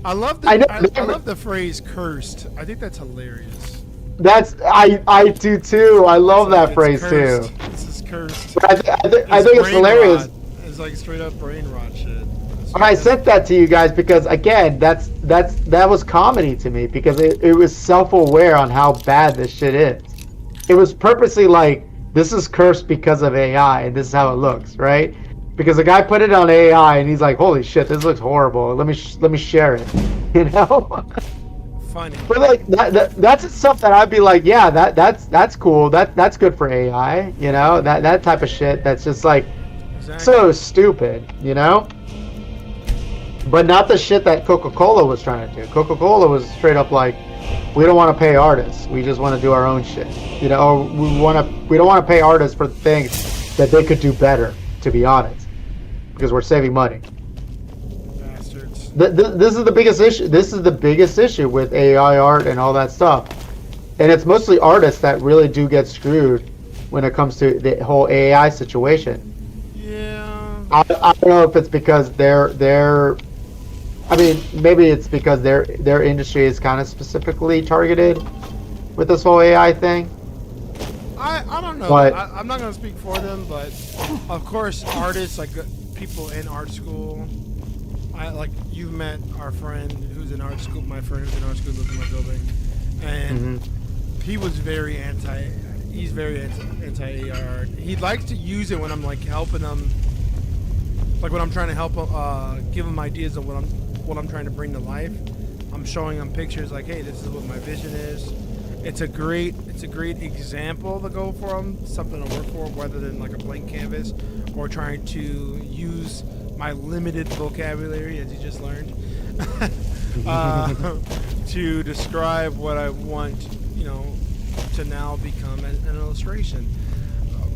I love the. I know. I love the phrase "cursed." I think that's hilarious. That's I do too. I love that It's phrase cursed. too. This is cursed. But I think it's brain hilarious. rot. It's like straight up brain rot shit. And I sent that to you guys because again, that was comedy to me because it was self-aware on how bad this shit is. It was purposely like, this is cursed because of AI and this is how it looks, right? Because the guy put it on AI and he's like, holy shit, this looks horrible. Let me share it, you know? Funny. But like that's stuff that I'd be like, yeah, that's cool. That's good for AI, you know? That type of shit that's just like so stupid, you know? But not the shit that Coca-Cola was trying to do. Coca-Cola was straight up like, we don't want to pay artists. We just want to do our own shit. You know, or we don't want to pay artists for things that they could do better, to be honest. Because we're saving money. Bastards. This is the biggest issue. This is the biggest issue with AI art and all that stuff. And it's mostly artists that really do get screwed when it comes to the whole AI situation. Yeah. I don't know if it's because they're I mean, maybe it's because their industry is kind of specifically targeted with this whole AI thing. I don't know. But- I'm not gonna speak for them, but of course, artists like people in art school. Like you've met our friend who's in art school. My friend who's in art school lives in my building, and he was very anti. He's very anti AR. He likes to use it when I'm like helping him, like when I'm trying to help him, give him ideas of what I'm trying to bring to life. I'm showing him pictures like, hey, this is what my vision is. It's a great example to go for him, something to work for, rather than like a blank canvas or trying to use my limited vocabulary, as you just learned, to describe what I want, to now become an illustration.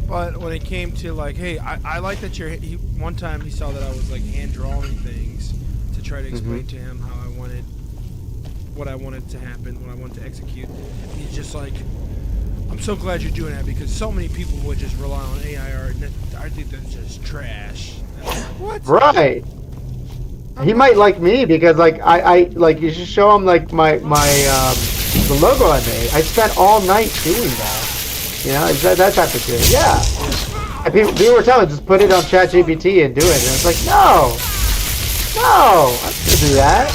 But when it came to like, hey, I like that one time he saw that I was like hand drawing things to try to explain to him how what I wanted to happen, what I wanted to execute. And he's just like, I'm so glad you're doing that because so many people would just rely on AI art and I think that's just trash. And I'm like, what? Right. He might like me because like I like you should show him like my the logo I made. I spent all night doing that. That type of shit. Yeah. And people were telling me just put it on ChatGPT and do it. And it's like no, I can't do that.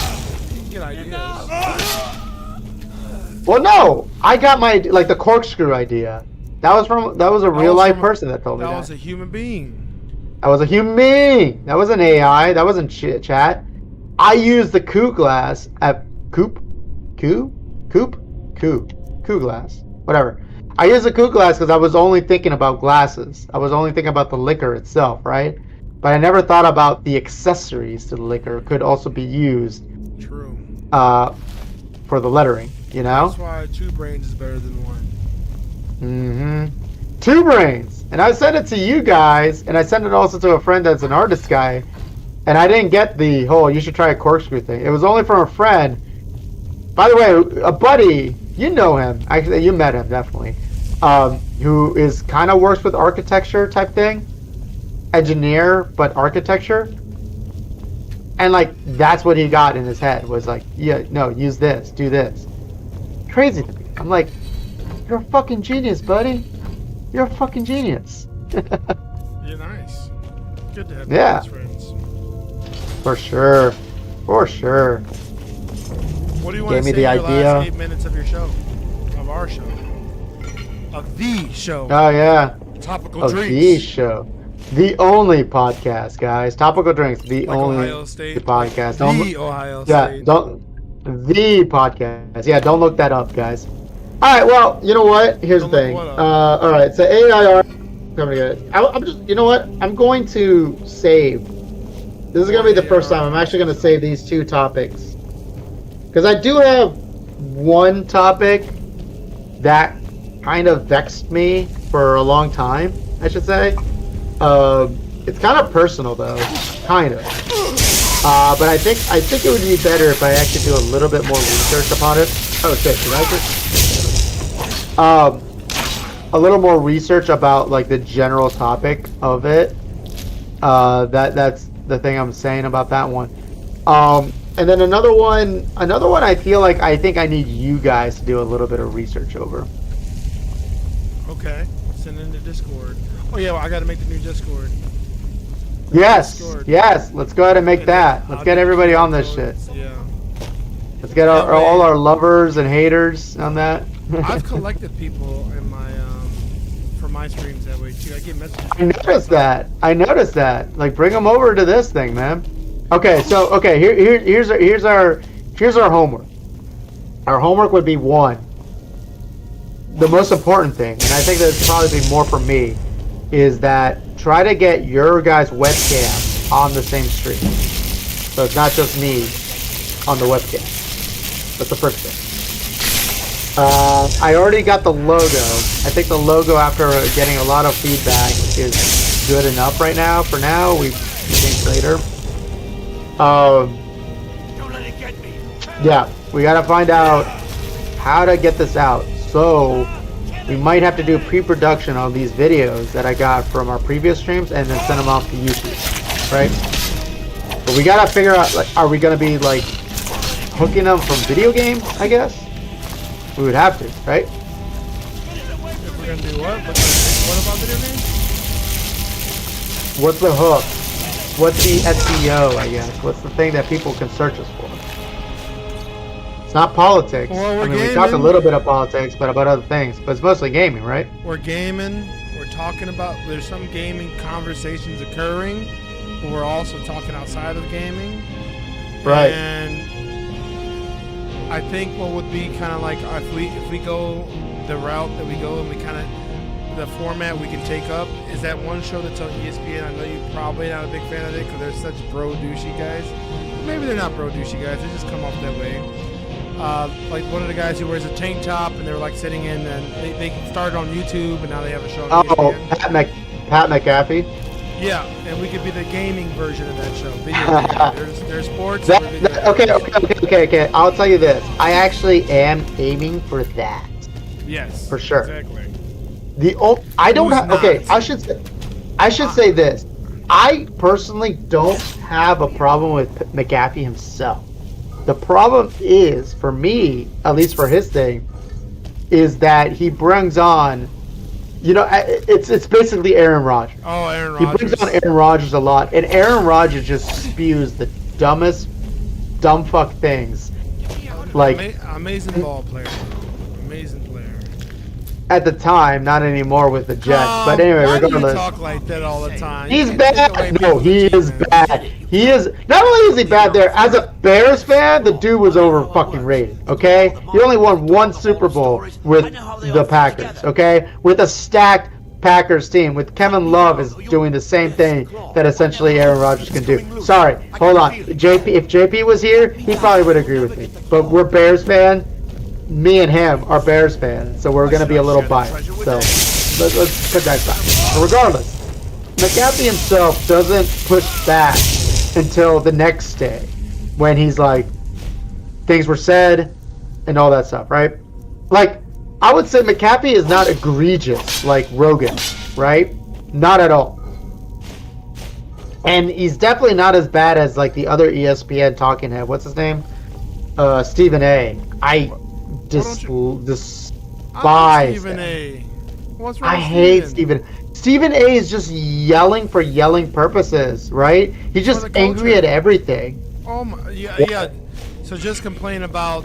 Get ideas. Well, no, I got the corkscrew idea. That was a real life person that told me that. That was a human being. That was a human being. That wasn't AI. That wasn't chat. I used the Coup glass at Coup glass. Whatever. I used the Coup glass because I was only thinking about glasses. I was only thinking about the liquor itself, right? But I never thought about the accessories to the liquor could also be used. True. For the lettering, That's why 2 brains is better than 1. 2 brains. And I sent it to you guys, and I sent it also to a friend that's an artist guy, and I didn't get the whole you should try a corkscrew thing. It was only from a friend. By the way, a buddy, you know him. Actually, you met him definitely. Who is kind of works with architecture type thing, engineer but architecture. And like that's what he got in his head was like, yeah, no, use this, do this. Crazy to me. I'm like, you're a fucking genius, buddy. You're a fucking genius. You're nice. Good to have Yeah. nice friends. For sure. What do you want Gave to me say the in your idea. last 8 minutes of your show? Of our show? Of the show? Oh yeah. Topical Of drinks. the show. The only podcast, guys. Topical Drinks. The Like only Ohio State. podcast. Like Don't- the Ohio Yeah, State. the podcast. Yeah, don't look that up, guys. All right, well, you know what? Here's the Don't look thing. what up? All right, so AIR. Coming together. I'm just, you know what? I'm going to save. This is going to be the first time I'm actually going to save these 2 topics, because I do have one topic that kind of vexed me for a long time. I should say. It's kind of personal though, kind of. But I think it would be better if I actually do a little bit more research upon it. Oh shit, did I just? A little more research about like the general topic of it. That's the thing I'm saying about that one. And then another one I feel like I think I need you guys to do a little bit of research over. Okay. Send it in the Discord. Oh yeah, well, I got to make the new Discord. Yes, Discord. yes. Let's go ahead and make And that. then Let's I'll get do everybody QR on this shit. codes. Yeah. Let's get That way- all our lovers and haters on that. I've collected people in my for my streams that way too. I get messages. I noticed that. Like, bring them over to this thing, man. Okay, so here's our homework. Our homework would be 1. The most important thing, and I think that'd probably be more for me, is that try to get your guys' webcam on the same stream. So it's not just me on the webcam. That's the first thing. I already got the logo. I think the logo, after getting a lot of feedback, is good enough right now. For now, we think later. Don't let it get me. Yeah, we gotta find out how to get this out. So we might have to do pre-production on these videos that I got from our previous streams and then send them off to YouTube, right? So We gotta figure out, like, are we gonna be like hooking them from video games? I guess we would have to, right? If we're gonna do what? What about video games? What's the hook? What's the SEO? I guess. What's the thing that people can search us for? It's not politics. Well, I mean, we talked a gaming. little bit of politics, but about other things. But it's mostly gaming, right? We're gaming. We're talking about. There's some gaming conversations occurring, but we're also talking outside of gaming. Right. And I think what would be kind of like if we go the route that we go and we kind of the format we can take up is that one show that's on ESPN. I know you're probably not a big fan of it because they're such bro douchey guys. Maybe they're not bro douchey guys. They just come off that way. Like one of the guys who wears a tank top and they're like sitting in and they started on YouTube and now they have a show on Oh, ESPN. Pat McAfee. Yeah, and we could be the gaming version of that show. Video game. There's sports. and video games. Okay. I'll tell you this. I actually am aiming for that. Yes. For sure. Exactly. I don't Who's have. Okay, not? I should say this. I personally don't have a problem with McAfee himself. The problem is, for me, at least for his thing, is that he brings on, it's basically Aaron Rodgers. Oh, Aaron He Rodgers. brings on Aaron Rodgers a lot, and Aaron Rodgers just spews the dumbest, dumb fuck things. Like, Amazing ball player. Amazing player. at the time, not anymore with the Jets. But anyway, why do you regardless. talk like that all the time? He's You can't take away bad. No, people's he is achievements. bad. He is not only is he bad there. As a Bears fan, the dude was over fucking rated. Okay, he only won one Super Bowl with the Packers. Okay, with a stacked Packers team, with Kevin Love is doing the same thing that essentially Aaron Rodgers can do. Sorry, hold on. JP, if JP was here, he probably would agree with me. But we're Bears fan. Me and him are Bears fans, so we're gonna be a little biased. So let's put that aside. But regardless, McAfee himself doesn't push back until the next day, when he's like, things were said, and all that stuff, right? Like, I would say McAfee is not egregious like Rogan, right? Not at all. And he's definitely not as bad as like the other ESPN talking head. What's his name? Stephen A. I despise Stephen him. A. What's wrong I with hate Stephen? Stephen A is just yelling for yelling purposes, right? He's just the angry culture. at everything. Oh my, yeah. So just complain about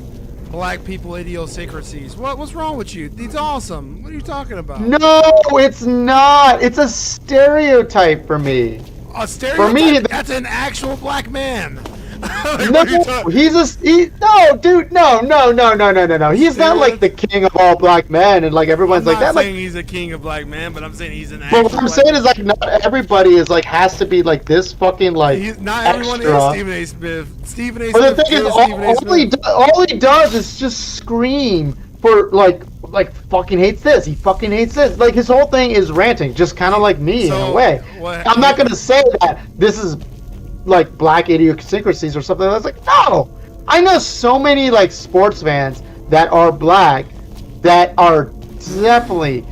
black people idiosyncrasies. What's wrong with you? He's awesome. What are you talking about? No, it's not. It's a stereotype for me. A stereotype? For me, That's an actual black man. Like, No, what are you talking- no, dude, no. He's not like the king of all black men, and like everyone's I'm like not that. saying Like, he's a king of black men, but I'm saying he's an but actual what I'm black saying is like not everybody is like has to be like this fucking like Not everyone extra. is Stephen A. Smith. Stephen A. But the Smith thing is, is Stephen A. all Smith. he does is just scream for like fucking hates this. He fucking hates this. Like his whole thing is ranting, just kind of like me in a So, way. what- I'm not gonna say that this is like black idiosyncrasies or something. That's like no. I know so many like sports fans that are black that are definitely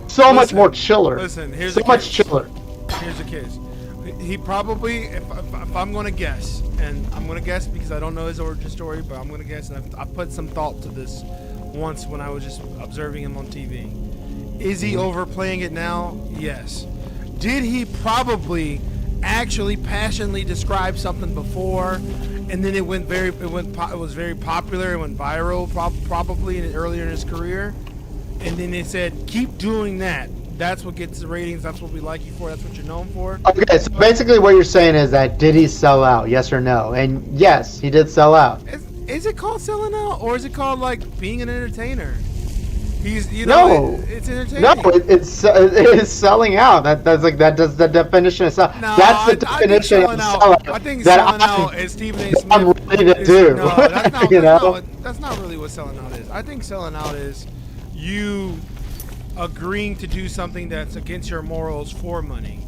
so much Listen, more chiller. listen, here's so the much case. chiller. Here's the case. He probably, if I'm going to guess, and I'm going to guess because I don't know his origin story, but I'm going to guess, and I put some thought to this once when I was just observing him on TV. Is he overplaying it now? Yes. Did he probably actually passionately describe something before, and then it was very popular, it went viral, probably earlier in his career, and then they said, keep doing that. That's what gets the ratings. That's what we like you for. That's what you're known for. Okay, so basically what you're saying is that did he sell out? Yes or no? And yes, he did sell out. Is it called selling out, or is it called like being an entertainer? He's, No. it's entertaining. No, it's selling out. That's the definition of sell. No, That's the I think definition of selling out. sellout. I think that selling I'm- out is Stephen A. Smith. I'm ready to do. No, that's not, You that's, know? not, that's not really what selling out is. I think selling out is you agreeing to do something that's against your morals for money,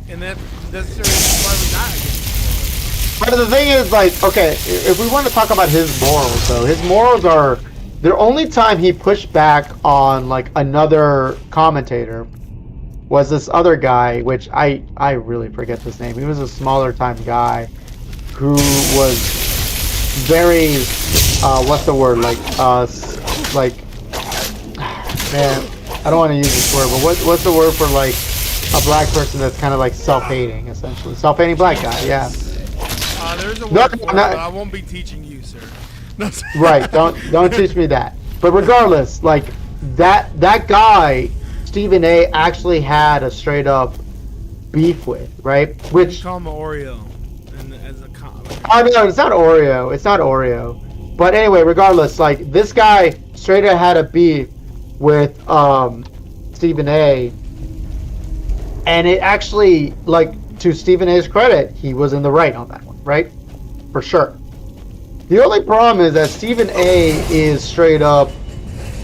and that necessarily probably not against your morals. But the thing is, like, okay, if we want to talk about his morals, though, his morals are the only time he pushed back on like another commentator was this other guy, which I really forget his name. He was a smaller time guy who was very, what's the word? Like, man, I don't want to use this word, but what's the word for like a black person that's kind of like self-hating, essentially? Self-hating black guy, yeah. There's a No, word for it, I'm not- but I won't be teaching you, sir. No, sir. Right, don't teach me that. But regardless, like that guy, Stephen A, actually had a straight up beef with, right? You Which call him an Oreo, and as a oh no, it's not Oreo. It's not Oreo. But anyway, regardless, like this guy straight up had a beef with Stephen A. And it actually, like, to Stephen A's credit, he was in the right on that one, right? For sure. The only problem is that Stephen A is straight up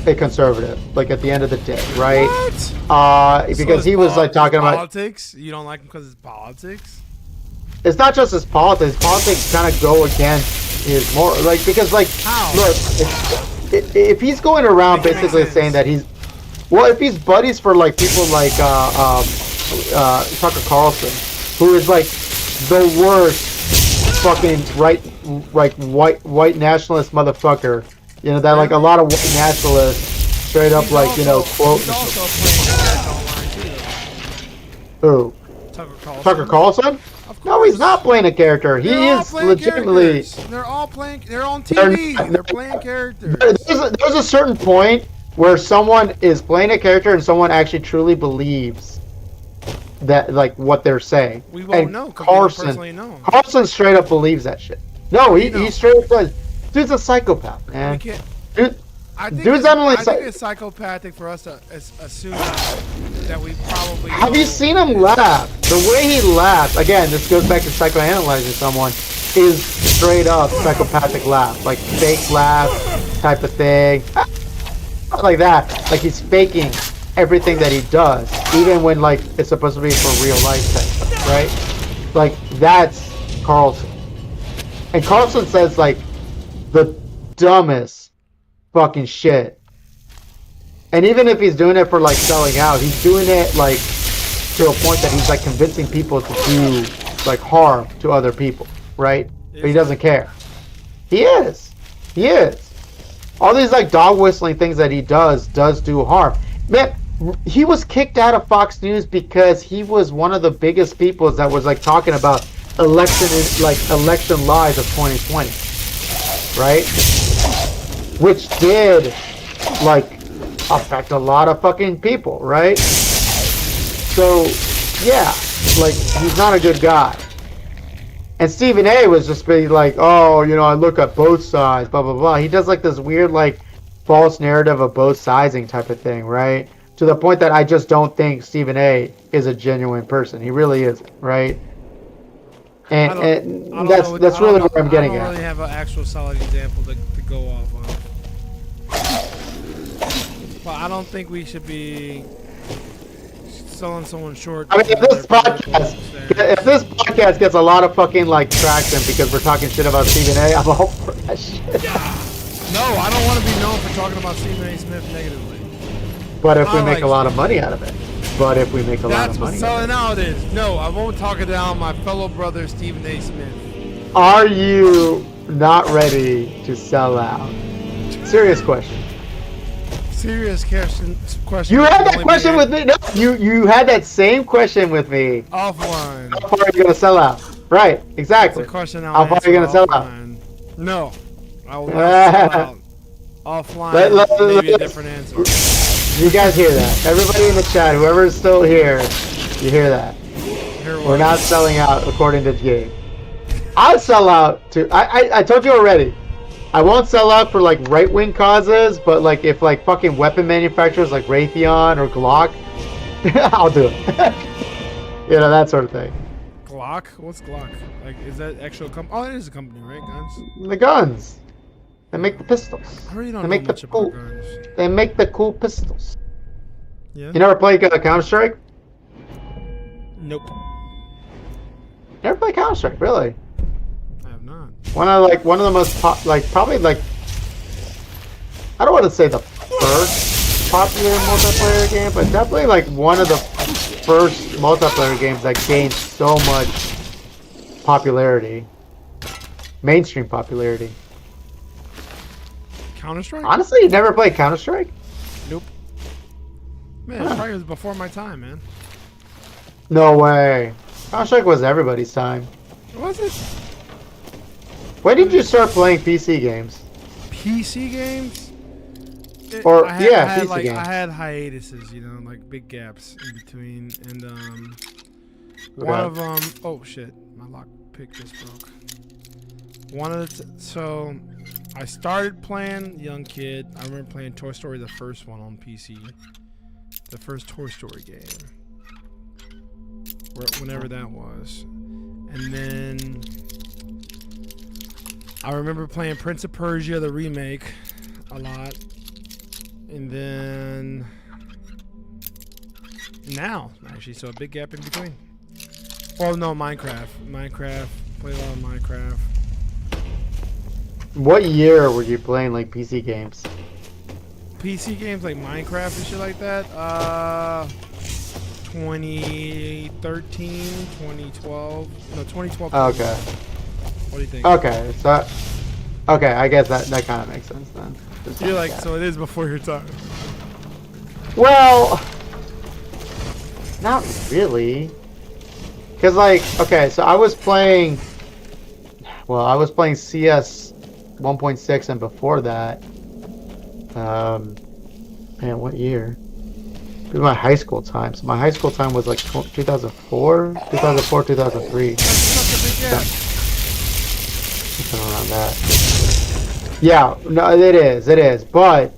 a conservative, like at the end of the day, right? What? Because he was like talking about politics. You don't like him because it's politics. it's not just his politics. Politics kind of go against his more like because like How? look, if he's going around Make it make basically sense. saying that he's well, if he's buddies for like people like Tucker Carlson, who is like the worst fucking white nationalist motherfucker, you know that like a lot of white nationalists straight up He's like you know also- quote He's also playing a character online too. who Tucker Carlson. Tucker Carlson. Of No, he's course. not playing a character. He They're all is playing legitimately. characters. They're all playing. They're on TV. They're playing characters. There's a certain point where someone is playing a character and someone actually truly believes that, like, what they're saying. We won't And know because we don't Carlson, personally know him. Carlson straight up believes that shit. No, he, You know. he straight up says, dude's a psychopath, We man. can't. Dude, I think Dude's it's, not only I think psych- it's psychopathic for us to assume that we probably. have you know. seen him laugh? The way he laughs, again, this goes back to psychoanalyzing someone, is straight up psychopathic laugh. Like fake laugh type of thing. Not like that. Like he's faking everything that he does, even when like it's supposed to be for real life type stuff, right? Like that's Carlson. And Carlson says like the dumbest fucking shit. And even if he's doing it for like selling out, he's doing it like to a point that he's like convincing people to do like harm to other people, right? But he doesn't care. He is. He is. All these like dog whistling things that he does do harm. Man, he was kicked out of Fox News because he was one of the biggest people that was like talking about election lies of 2020, right? Which did like affect a lot of fucking people, right? So yeah, like he's not a good guy. And Stephen A was just being like, oh, you know, I look at both sides, blah blah blah. He does like this weird like false narrative of both siding type of thing, right? To the point that I just don't think Stephen A is a genuine person. He really isn't, right? I don't And know- that's I really don't where I'm getting I don't at. really have an actual solid example to go off on. But I don't think we should be selling someone short. I mean, if because this of their political podcast, stance. if this podcast gets a lot of fucking like traction because we're talking shit about Stephen A, I'm all for that shit. No, I don't want to be known for talking about Stephen A. Smith negatively. But if we I make like a lot of money out of it, but if we make a lot That's of what money, selling out is. No, I won't talk it down my fellow brother Stephen A. Smith. are you not ready to sell out? Serious question. Serious question. You had can that only question be with me. No, you had that same question with me. offline. How far are you gonna sell out? Right, It's exactly. a question How far are you gonna sell out? No, I will not sell out. Offline, maybe a let's- different answer. You guys hear that? Everybody in the chat, whoever is still here, you hear that? Here We're not selling out according to Gabe. I'll sell out to. I told you already. I won't sell out for like right-wing causes, but like if like fucking weapon manufacturers like Raytheon or Glock, I'll do it. You know, that sort of thing. Glock? What's Glock? Like, is that actual company? Oh, it is a company, right? Guns. The guns. They make the pistols. I really don't They know make the much cool. about guns. They make the cool pistols. Yeah. You never play Counter Strike? Nope. Never play Counter Strike, really? I have not. One of the most probably like I don't want to say the first popular multiplayer game, but definitely like one of the first multiplayer games that gained so much popularity. mainstream popularity. Counter Strike? Honestly, you never played Counter Strike? Nope. Man, it probably was before my time, man. No way. Counter Strike was everybody's time. Was it? When did you start playing PC games? PC games? Or I yeah, had, PC like, games. I had hiatuses, you know, like big gaps in between, and one Okay. of them. Oh shit, my lock pick just broke. One of the so I started playing young kid. I remember playing Toy Story, the first one on PC, the first Toy Story game, whenever that was, and then I remember playing Prince of Persia, the remake, a lot. And then now, actually, so a big gap in between. Oh no, Minecraft. Played a lot of Minecraft. What year were you playing like PC games? PC games like Minecraft and shit like that. 2013, 2012. No, 2012. Okay. What do you think? Okay, so okay, I guess that kind of makes sense then. You're like, so it is before your time. Well, not really. Cause like, okay, so I was playing CS 1.6 and before that. Man, what year? It was my high school time. So my high school time was like 2004, 2003. That's a big gap. Something around that. Yeah, no, it is. But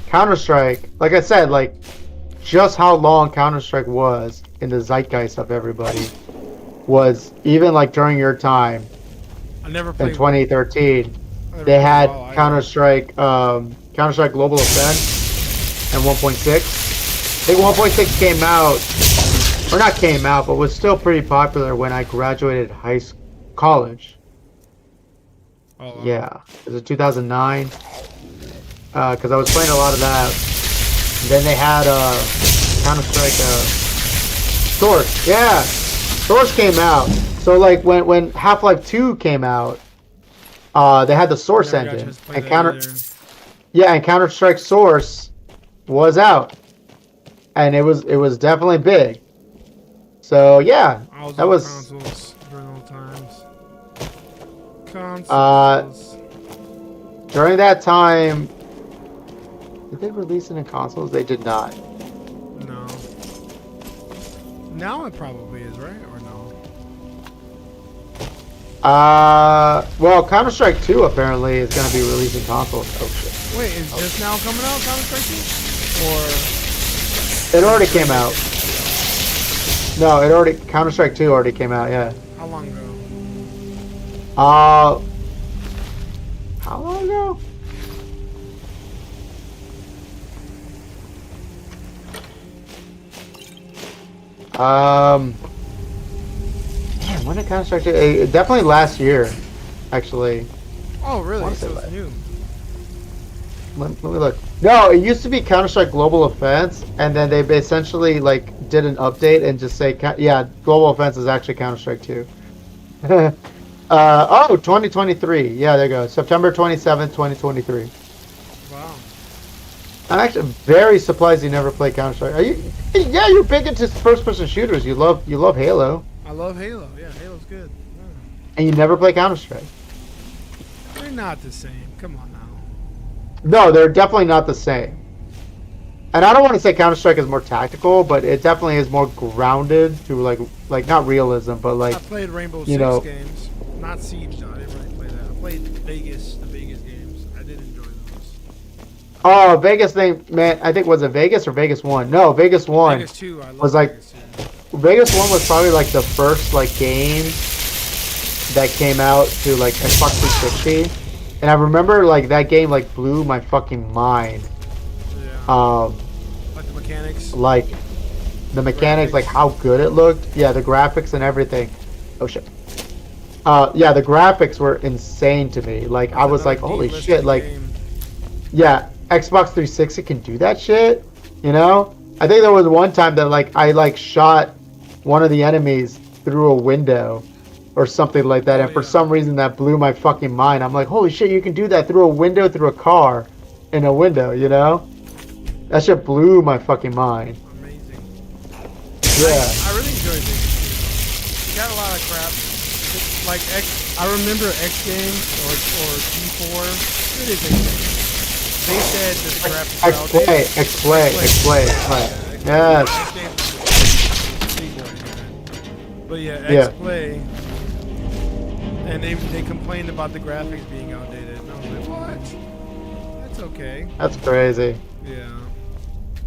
Counter-Strike, like I said, like just how long Counter-Strike was in the zeitgeist of everybody was even like during your time I never in played. 2013. They had Counter-Strike, Counter-Strike Global Offense and 1.6. I think 1.6 came out, or not came out, but was still pretty popular when I graduated college. Oh, wow. Yeah, it was 2009. Because I was playing a lot of that. And then they had Counter-Strike Source. Yeah, Source came out. So like when Half-Life 2 came out, they had the Source Never got a engine, chance to play and that either. and Counter-Strike Source was out, and it was definitely big. So yeah, I that on was consoles during all times. Consoles. during that time. Did they release it in consoles? They did not. No. Now it probably is, right? Or no? Well, Counter-Strike 2 apparently is going to be releasing consoles. Oh shit. Wait, is this now coming out, Counter-Strike 2? Or It already came out. No, Counter-Strike 2 already came out, yeah. how long ago? How long ago? Man, when did Counter-Strike 2? Definitely last year, actually. Oh, really? wanna So say it's that. new. Let me look. No, it used to be Counter-Strike Global Offense, and then they essentially like did an update and just say, yeah, Global Offense is actually Counter-Strike 2. 2023. Yeah, there you go. September 27th, 2023. Wow. I'm actually very surprised you never played Counter-Strike. Are you? Yeah, you're big into first-person shooters. You love Halo, I love Halo. Yeah, Halo's good. Yeah. and you never play Counter-Strike. They're not the same. Come on now. No, they're definitely not the same. And I don't want to say Counter-Strike is more tactical, but it definitely is more grounded to like not realism, but like I played Rainbow you Six know- games. Not Siege, though. I didn't really play that. I played the Vegas games. I did enjoy those. oh, Vegas thing, man. I think was it Vegas or Vegas 1? No, Vegas 1. Vegas 2, I love was like- Vegas 2. Vegas 1 was probably like the first like game that came out to like Xbox 360, and I remember like that game like blew my fucking mind. Yeah. Like the mechanics. Like the mechanics, like how good it looked. Yeah, the graphics and everything. Oh shit. Yeah, the graphics were insane to me. Like I was like, holy shit! Like, yeah, Xbox 360 can do that shit. You know? I think there was one time that like I like shot one of the enemies through a window, or something like that. Oh, And for yeah. some reason that blew my fucking mind. I'm like, holy shit, you can do that through a window, through a car, in a window, you know? That shit blew my fucking mind. Amazing. Yeah. I really enjoyed it. You got a lot of crap. It's like I remember X Games or G4. It is X Games. They said that the graphics were outdated. X-Play. Right. Yes. X Games is but yeah, Yeah. X-Play. And they complained about the graphics being outdated. And I was like, what? That's okay. That's crazy. Yeah.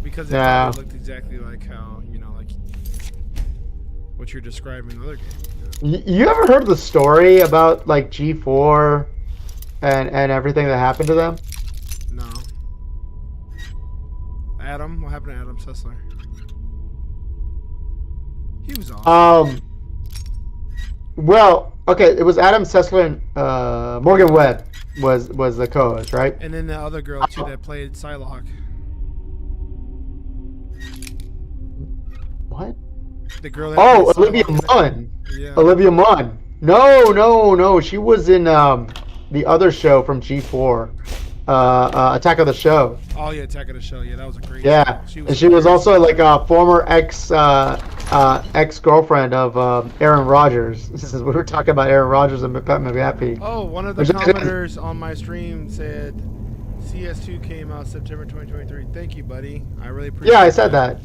Because it Yeah. probably looked exactly like how, like what you're describing in the other game. You ever heard the story about like G4 and everything that happened to them? No. Adam? What happened to Adam Sessler? He was awesome. Well, okay, it was Adam Sessler and Morgan Webb was the co-host, right? And then the other girl too that played Psylocke. What? The girl that Oh, played Olivia Psylocke. Munn. Yeah. Olivia Munn. No. She was in the other show from G4, Attack of the Show. Oh yeah, Attack of the Show. Yeah, that was a great Yeah, show. and she was also like a former ex-girlfriend of Aaron Rodgers. This is we were talking about Aaron Rodgers and Pat McAfee. Oh, one of the commenters on my stream said CS2 came out September 2023. Thank you, buddy. I really appreciate it. Yeah, I said that.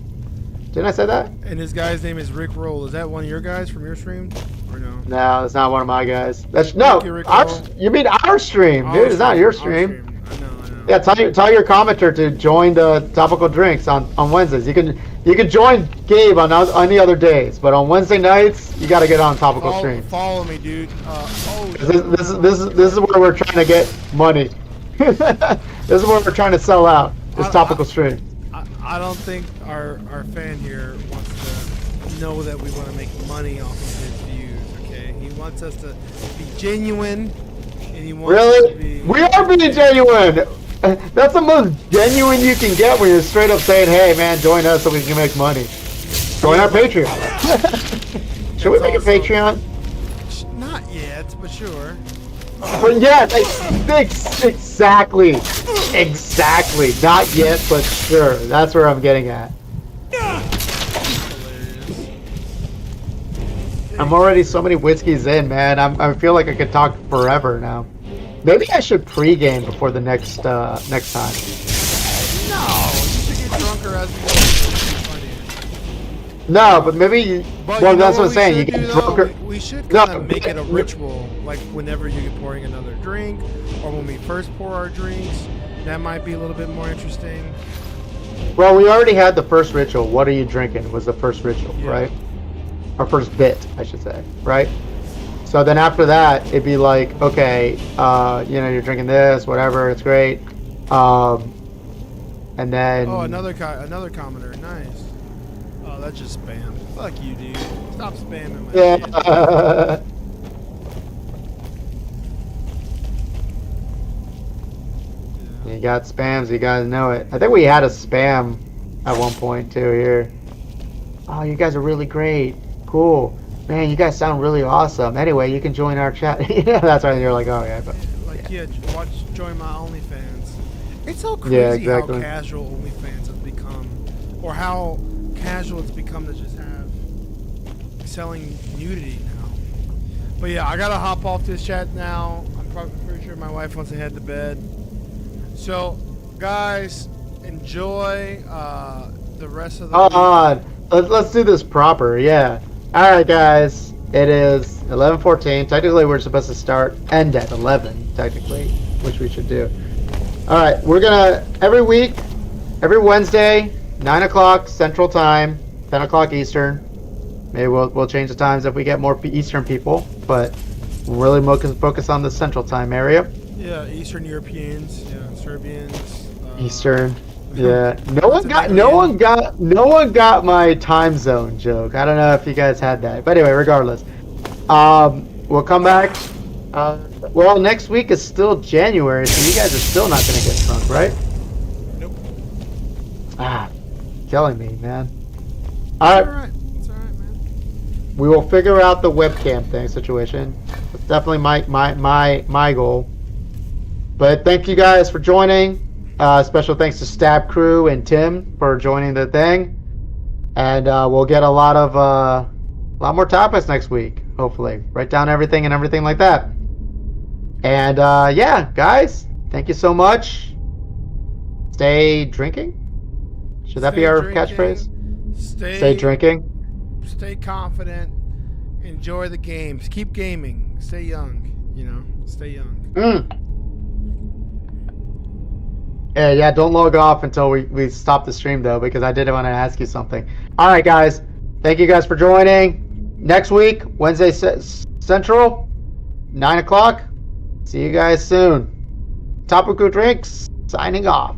Didn't I say that? And his guy's name is Rick Roll. Is that one of your guys from your stream? Or no? No, it's not one of my guys. That's Thank you, Rick Roll. you mean our stream, Our dude? It's not your our stream. I know. Yeah, tell your commenter to join the Topical Drinks on Wednesdays. You can join Gabe on any other days, but on Wednesday nights you got to get on Topical Stream. Follow me, dude. This is where we're trying to get money. This is where we're trying to sell out. This Topical Stream. I don't think our fan here wants to know that we want to make money off of his views. Okay, he wants us to be genuine, and he wants us to Really? be. We are being genuine. That's the most genuine you can get when you're straight up saying, "Hey, man, join us so we can make money. Join our Patreon." Should we make a Patreon? Not yet, but sure. But yeah, exactly. Not yet, but sure. That's where I'm getting at. I'm already so many whiskeys in, man. I feel like I could talk forever now. Maybe I should pregame before the next time. No, you should get drunker as we go. No, but maybe. But Well, you know that's what I'm we saying. You should get do, though? drunker. We should No, kind of make it a ritual, like whenever you're pouring another drink, or when we first pour our drinks. That might be a little bit more interesting. Well, we already had the first ritual. What are you drinking? Was the first ritual, Yeah. right? Our first bit, I should say, right? So then after that, it'd be like, okay, you're drinking this, whatever, it's great. And then. Oh, another commenter. Nice. Oh, that's just spam. Fuck you, dude. Stop spamming my shit. Yeah. You got spams, you guys know it. I think we had a spam at one point too here. Oh, you guys are really great. Cool. Man, you guys sound really awesome. Anyway, you can join our chat. Yeah, that's right. You're like, oh yeah. But, Join my OnlyFans. It's so crazy Yeah, exactly. how casual OnlyFans has become, or how casual it's become to just have selling nudity now. But yeah, I gotta hop off this chat now. I'm probably pretty sure my wife wants to head to bed. So, guys, enjoy the rest of the hold on. Let's do this proper. Yeah. All right, guys. It is 11:14. Technically, we're supposed to end at 11. Technically, which we should do. All right. We're gonna every week, every Wednesday, 9 o'clock Central Time, 10 o'clock Eastern. Maybe we'll change the times if we get more Eastern people, but we'll really focus on the Central Time area. Yeah, Eastern Europeans, Serbians. Eastern. Yeah. No one got my time zone joke. I don't know if you guys had that. But anyway, regardless. We'll come back. Well, next week is still January, so you guys are still not gonna get drunk, right? Nope. Killing me, man. Alright. It's alright, man. We will figure out the webcam thing situation. It's definitely my goal. But thank you guys for joining. Special thanks to Stab Crew and Tim for joining the thing. And we'll get a lot more topics next week, hopefully. Write down everything and everything like that. And yeah, guys, thank you so much. Stay drinking. Should that be our catchphrase? Stay drinking. Stay confident. Enjoy the games. Keep gaming. Stay young. Stay young. Yeah, don't log off until we stop the stream, though, because I did want to ask you something. All right, guys. Thank you guys for joining. Next week, Wednesday Central, 9 o'clock. See you guys soon. Topical Drinks, signing off.